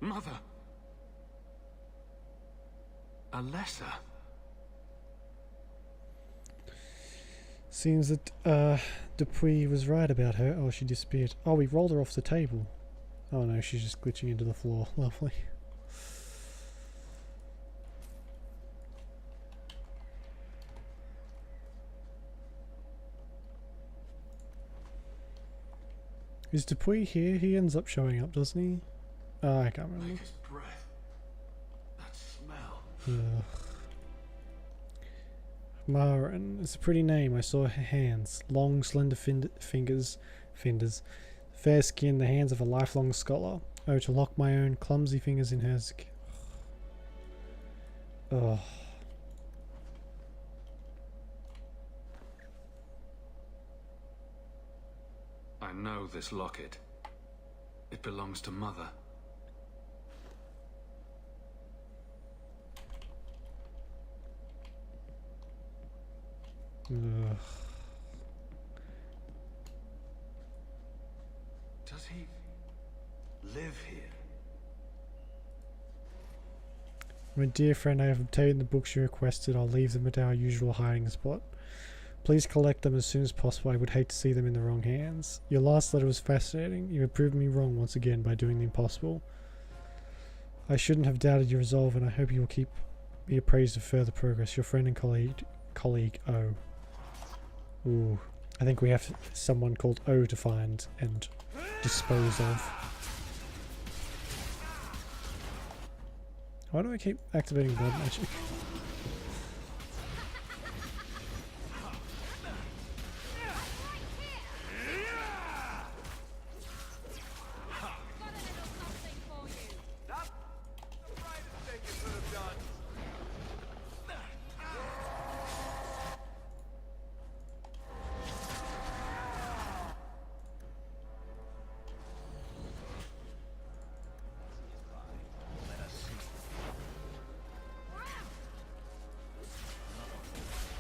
Mother. Alessa. Seems that Dupuis was right about her. Oh, she disappeared. Oh, we rolled her off the table. Oh no, she's just glitching into the floor. Lovely. Is Dupuis here? He ends up showing up, doesn't he? Oh, I can't remember. His breath. That smell. Ugh. Marin. It's a pretty name. I saw her hands. Long, slender fingers. Fair skin, the hands of a lifelong scholar. Oh, to lock my own clumsy fingers in hers. Ugh. I know this locket. It belongs to Mother. Ugh. Does he live here? My dear friend, I have obtained the books you requested. I'll leave them at our usual hiding spot. Please collect them as soon as possible. I would hate to see them in the wrong hands. Your last letter was fascinating. You have proven me wrong once again by doing the impossible. I shouldn't have doubted your resolve, and I hope you will keep me appraised of further progress. Your friend and colleague O. Ooh, I think we have someone called O to find and dispose of. Why do I keep activating blood magic?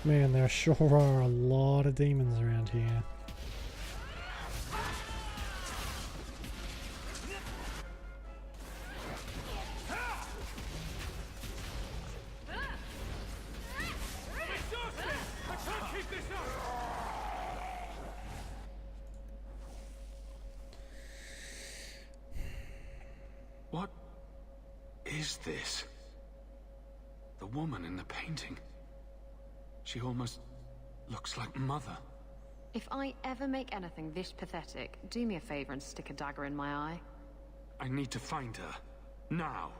Man, there sure are a lot of demons around here. What is this? The woman in the painting. She almost looks like Mother. If I ever make anything this pathetic, do me a favor and stick a dagger in my eye. I need to find her. Now.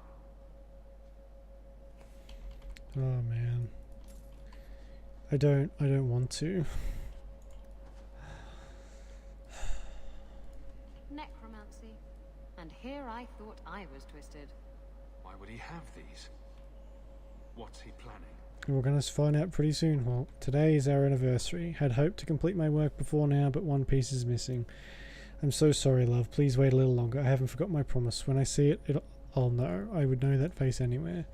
Oh man. I don't want to. here I thought I was twisted. Why would he have these? What's he planning? We're going to find out pretty soon, Holt. Today is our anniversary. Had hoped to complete my work before now, but one piece is missing. I'm so sorry, love. Please wait a little longer. I haven't forgot my promise. When I see it, I'll know. I would know that face anywhere.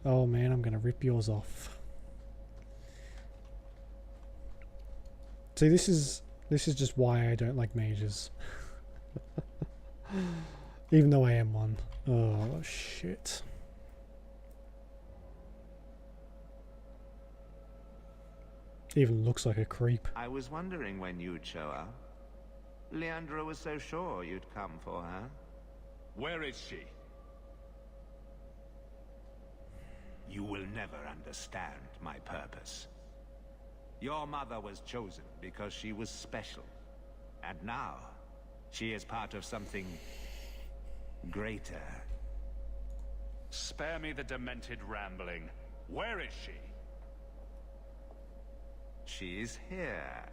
Oh man, I'm going to rip yours off. See, this is just why I don't like mages. Even though I am one. Oh, shit. Even looks like a creep. I was wondering when you'd show up. Leandra was so sure you'd come for her. Where is she? You will never understand my purpose. Your mother was chosen because she was special. And now, she is part of something greater. Spare me the demented rambling. Where is she? She's here.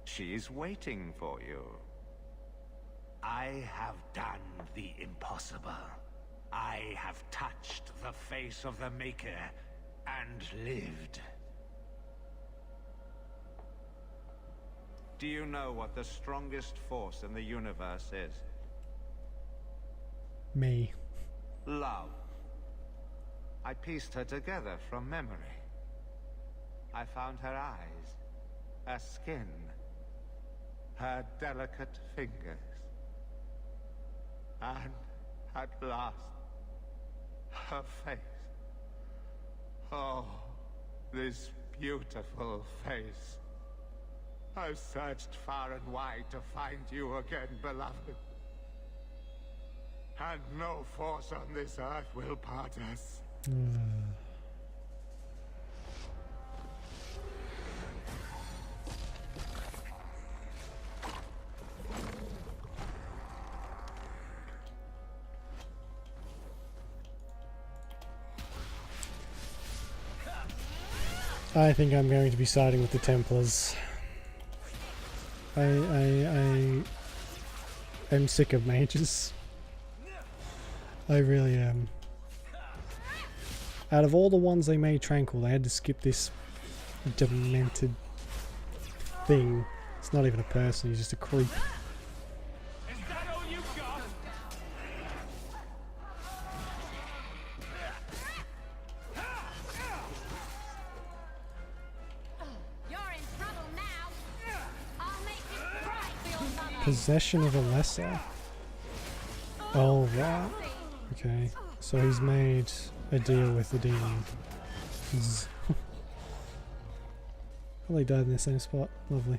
She's waiting for you. I have done the impossible. I have touched the face of the Maker and lived. Do you know what the strongest force in the universe is? Me. Love. I pieced her together from memory. I found her eyes, her skin, her delicate fingers. And at last, her face. Oh, this beautiful face. I've searched far and wide to find you again, beloved. And no force on this earth will part us. I think I'm going to be siding with the Templars. I am sick of mages. I really am. Out of all the ones they made tranquil, they had to skip this demented thing. It's not even a person, he's just a creep. Possession of a lesser. Oh, right. Okay. So he's made a deal with the demon. Well, they died in the same spot. Lovely.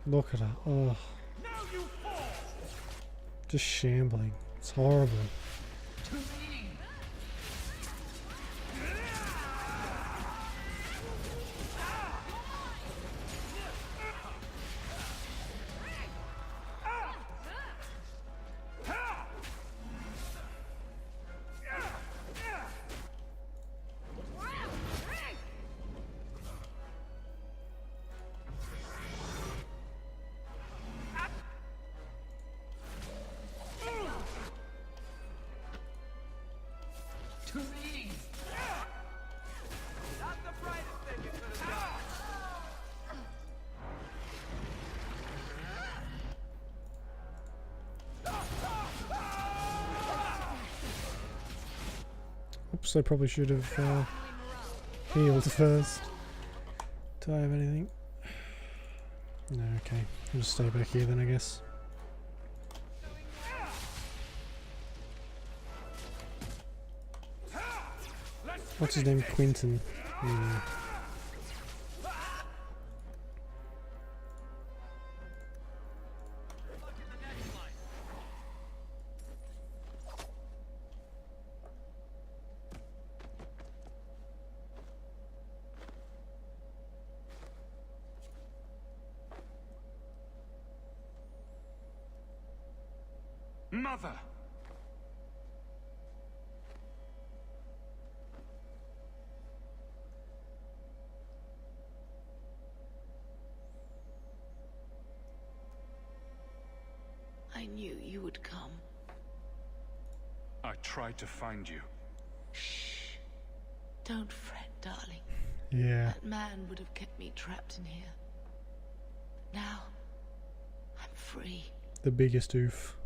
Look at her. Oh. Just shambling. It's horrible. Oops, I probably should have healed first. Do I have anything? No, okay. I'll just stay back here then, I guess. What's his name? Quentin. Mother! I knew you would come. I tried to find you. Shh. Don't fret, darling. Yeah. That man would have kept me trapped in here. Now, I'm free. The biggest oof.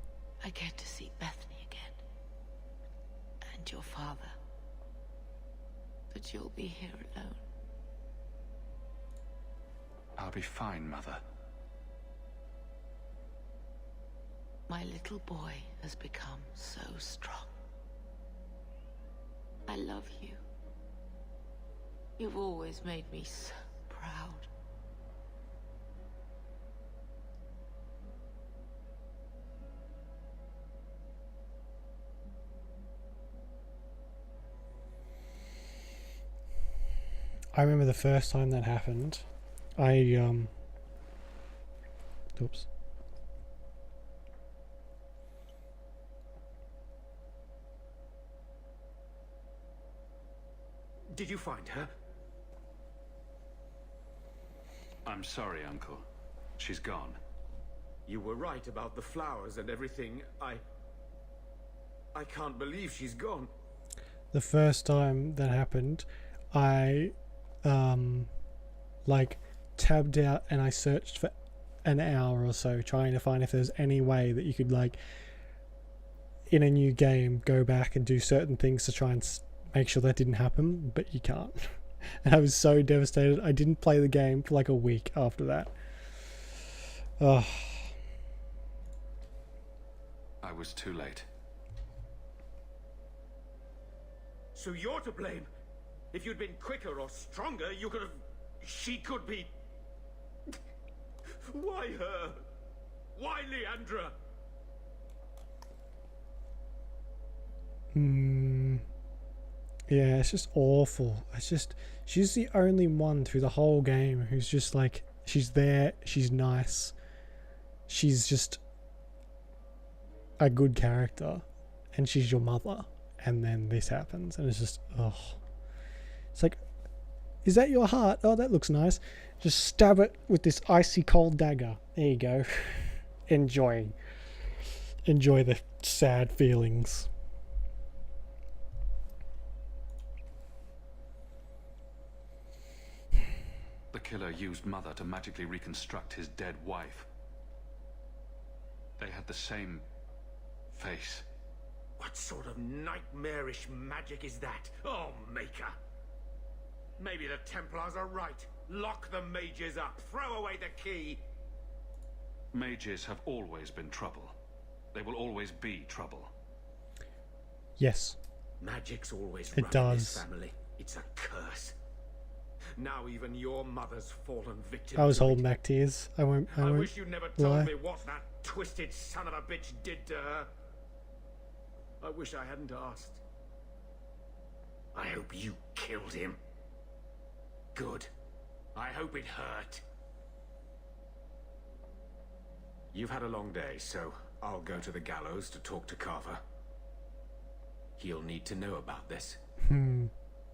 I get to see Bethany again. And your father. But you'll be here alone. I'll be fine, Mother. My little boy has become so strong. I love you. You've always made me so proud. I remember the first time that happened. Oops. Did you find her? I'm sorry, Uncle. She's gone. You were right about the flowers and everything. I can't believe she's gone. The first time that happened, I like tabbed out and I searched for an hour or so trying to find if there's any way that you could, like, in a new game go back and do certain things to try and make sure that didn't happen, but you can't. And I was so devastated. I didn't play the game for like a week after that. Oh. I was too late. So you're to blame. If you'd been quicker or stronger, you could have... She could be... Why her? Why Leandra? Yeah, it's just awful. It's just... She's the only one through the whole game who's just like... She's there, she's nice. She's just a good character. And she's your mother. And then this happens. And it's just... Oh. It's like... Is that your heart? Oh, that looks nice. Just stab it with this icy cold dagger. There you go. Enjoy. Enjoy the sad feelings. The killer used Mother to magically reconstruct his dead wife. They had the same face. What sort of nightmarish magic is that? Oh, Maker! Maybe the Templars are right. Lock the mages up. Throw away the key. Mages have always been trouble. They will always be trouble. Yes. Magic's always It run in does. this family. It's a curse. Now even your mother's fallen victim. I was to it. holding back tears. I won't wish you'd never told lie. me what that twisted son of a bitch did to her. I wish I hadn't asked. I hope you killed him. Good. I hope it hurt. You've had a long day, so I'll go to the gallows to talk to Carver. He'll need to know about this.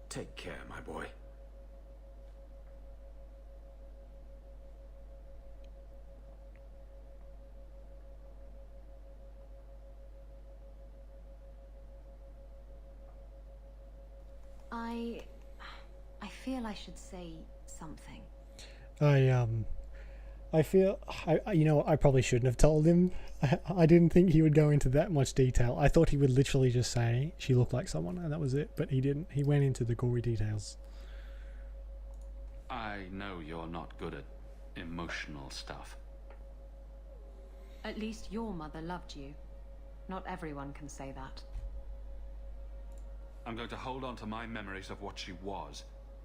Take care, my boy. I feel I should say something. I feel you know what, I probably shouldn't have told him. I didn't think he would go into that much detail. I thought he would literally just say she looked like someone and that was it, but he didn't. He went into the gory details. I know you're not good at emotional stuff. At least your mother loved you. Not everyone can say that. I'm going to hold on to my memories of what she was,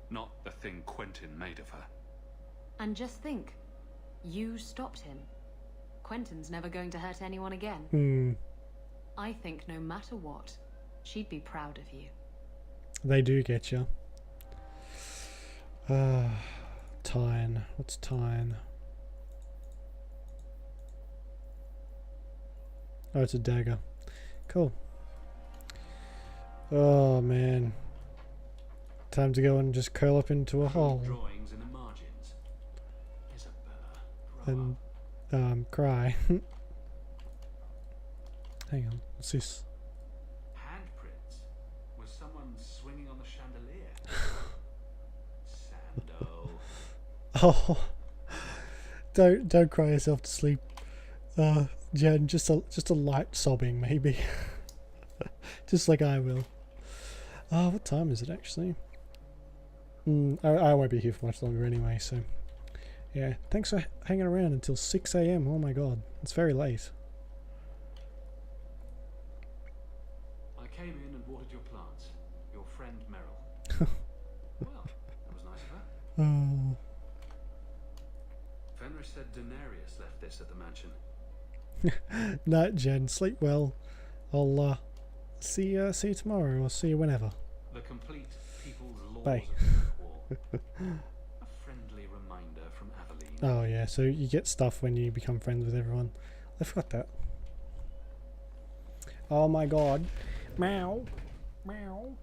not the thing Quentin made of her. And just think, you stopped him. Quentin's never going to hurt anyone again. I think no matter what, she'd be proud of you. They do get you. Tyne. What's Tyne? Oh, it's a dagger. Cool. Oh man. Time to go and just curl up into a hole. Drawings in the margins. Isabella, grow And cry. Hang on, what's this? Handprints? Was someone swinging on the chandelier? Sando. Oh, don't cry yourself to sleep, Jen. Just a light sobbing, maybe. Just like I will. What time is it actually? I won't be here for much longer anyway, so yeah. Thanks for hanging around until 6 AM. Oh my god, it's very late. I came in and watered your plants. Your friend Meryl. Well, that was nice of her. Oh. Fenris said Daenerys left this at the mansion. Night, Jen. Sleep well. I'll see you tomorrow, or see you whenever. The complete people's laws Bye. of war. A friendly reminder from Aveline. Oh yeah, so you get stuff when you become friends with everyone. I forgot that. Oh my god. Meow. Meow.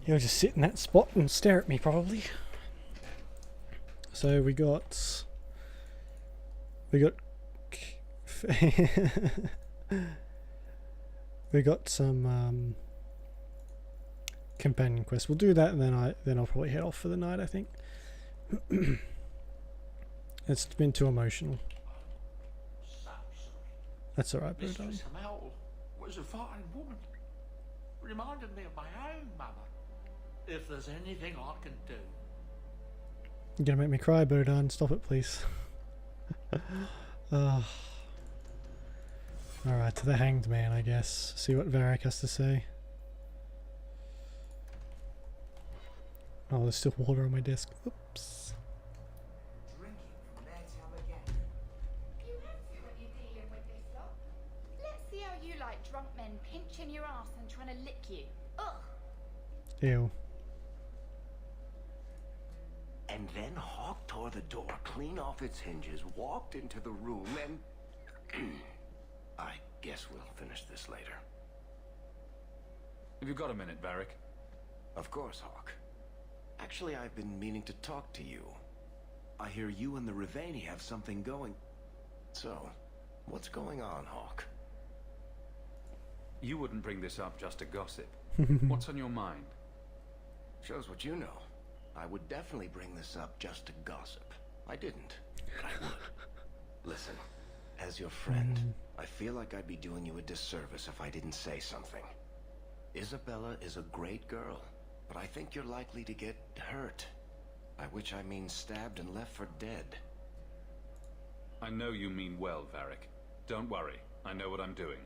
He'll just sit in that spot and stare at me, probably. So we got we got some companion quests. We'll do that, and then I'll probably head off for the night, I think. It's been too emotional. That's alright, Blue Darling. Mistress Hamel was a fine woman. Reminded me of my own mother. If there's anything I can do. You're gonna make me cry, Bodan. Stop it, please. Alright, to the Hanged Man, I guess. See what Varric has to say. Oh, there's still water on my desk. Oops. Drinking from their tub again. You have to when you're dealing with this lot. Let's see how you like drunk men pinching your ass and trying to lick you. Ugh. Ew. And then Hawk tore the door clean off its hinges, walked into the room, and... I guess we'll finish this later. Have you got a minute, Varric? Of course, Hawk. Actually, I've been meaning to talk to you. I hear you and the Rivaini have something going. So, what's going on, Hawk? You wouldn't bring this up just to gossip. What's on your mind? Shows what you know. I would definitely bring this up just to gossip. I didn't, but I would. Listen, as your friend, I feel like I'd be doing you a disservice if I didn't say something. Isabella is a great girl, but I think you're likely to get hurt. By which I mean stabbed and left for dead. I know you mean well, Varric. Don't worry, I know what I'm doing.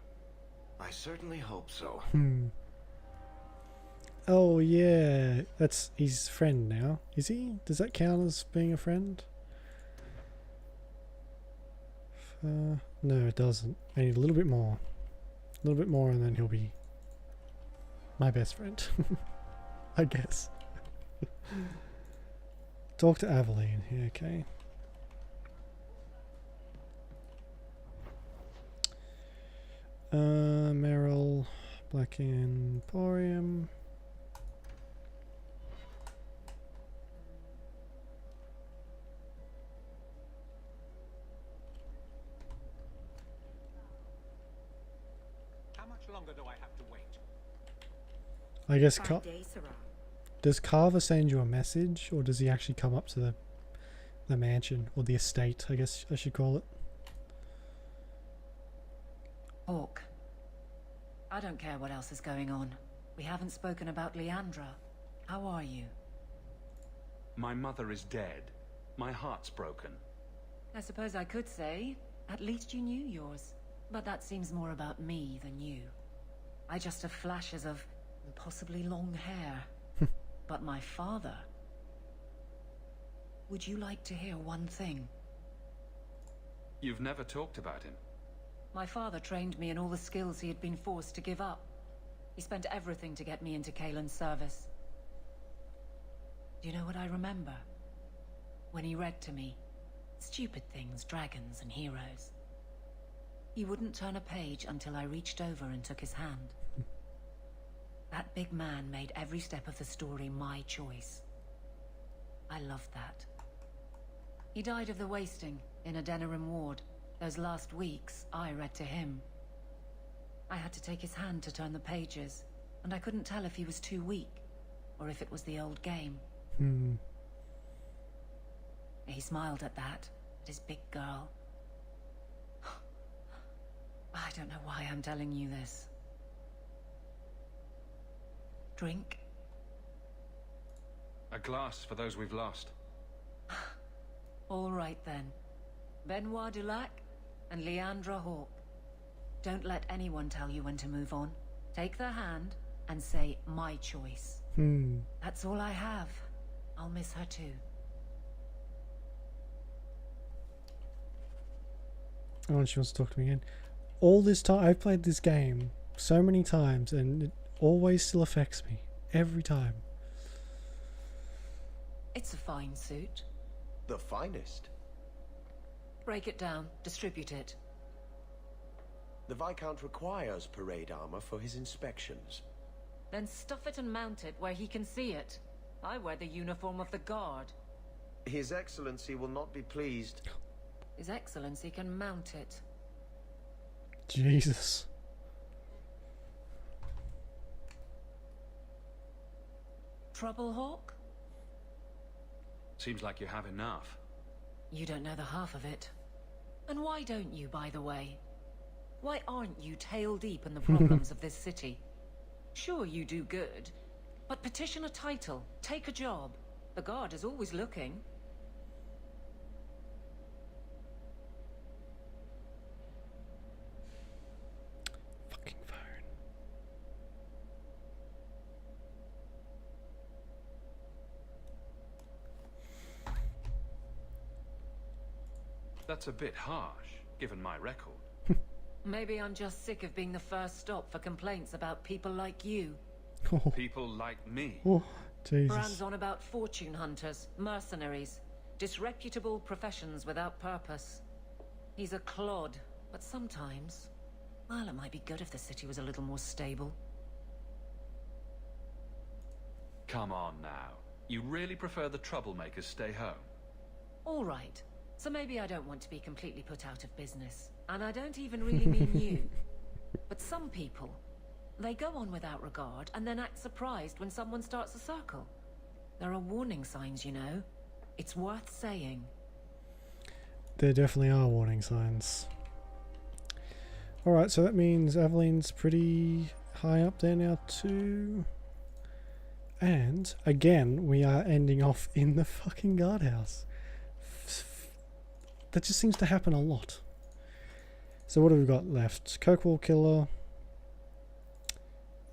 I certainly hope so. Oh yeah, that's his friend now. Is he? Does that count as being a friend? No, it doesn't. I need a little bit more. A little bit more and then he'll be my best friend. I guess. Talk to Aveline. Yeah, okay. Meryl, Black Emporium. How much longer do I have to wait? I guess 5 days, Sarah. does Carver send you a message, or does he actually come up to the mansion, or the estate, I guess I should call it? Hawk. I don't care what else is going on. We haven't spoken about Leandra. How are you? My mother is dead. My heart's broken. I suppose I could say, at least you knew yours. But that seems more about me than you. I just have flashes of possibly long hair. But my father... Would you like to hear one thing? You've never talked about him. My father trained me in all the skills he had been forced to give up. He spent everything to get me into Kaelin's service. Do you know what I remember? When he read to me, stupid things, dragons and heroes. He wouldn't turn a page until I reached over and took his hand. That big man made every step of the story my choice. I loved that. He died of the wasting in a Denerim ward. Those last weeks, I read to him. I had to take his hand to turn the pages, and I couldn't tell if he was too weak, or if it was the old game. He smiled at that, at his big girl. I don't know why I'm telling you this. Drink? A glass for those we've lost. All right then. Benoit Dulac and Leandra Hawke. Don't let anyone tell you when to move on. Take their hand and say, my choice. That's all I have. I'll miss her too. Oh, and she wants to talk to me again. All this time, I've played this game so many times, and it always still affects me. Every time. It's a fine suit. The finest. Break it down. Distribute it. The Viscount requires parade armor for his inspections. Then stuff it and mount it where he can see it. I wear the uniform of the guard. His Excellency will not be pleased. His Excellency can mount it. Jesus. Trouble, Hawke? Seems like you have enough. You don't know the half of it. And why don't you, by the way? Why aren't you tail deep in the problems of this city? Sure, you do good, but petition a title, take a job. The guard is always looking. Fucking phone. That's a bit harsh, given my record. Maybe I'm just sick of being the first stop for complaints about people like you. People like me. Oh, Jesus. Brand's on about fortune hunters, mercenaries, disreputable professions without purpose. He's a clod, but sometimes, well, it might be good if the city was a little more stable. Come on now. You really prefer the troublemakers stay home? All right. So maybe I don't want to be completely put out of business. And I don't even really mean you. But some people, they go on without regard and then act surprised when someone starts a circle. There are warning signs, you know. It's worth saying. There definitely are warning signs. Alright, so that means Avelin's pretty high up there now too. And, again, we are ending off in the fucking guardhouse. That just seems to happen a lot. So what have we got left? Kirkwall Killer.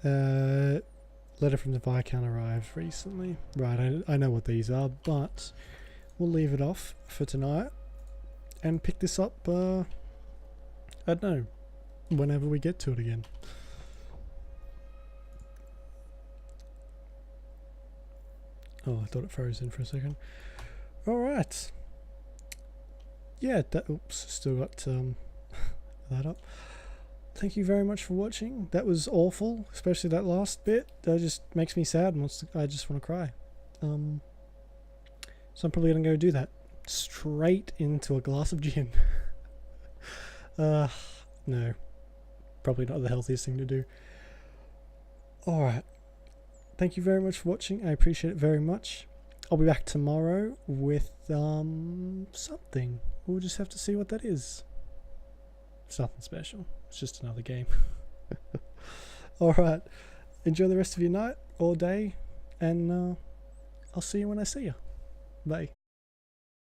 Letter from the Viscount arrived recently. Right, I know what these are, but we'll leave it off for tonight and pick this up, I don't know, whenever we get to it again. Oh, I thought it froze in for a second. Alright. Yeah, oops, still got that up. Thank you very much for watching. That was awful, especially that last bit. That just makes me sad and I just want to cry. So I'm probably going to go do that. Straight into a glass of gin. No. Probably not the healthiest thing to do. Alright. Thank you very much for watching. I appreciate it very much. I'll be back tomorrow with something. We'll just have to see what that is. It's nothing special. It's just another game. Alright. Enjoy the rest of your night or day. And I'll see you when I see you. Bye.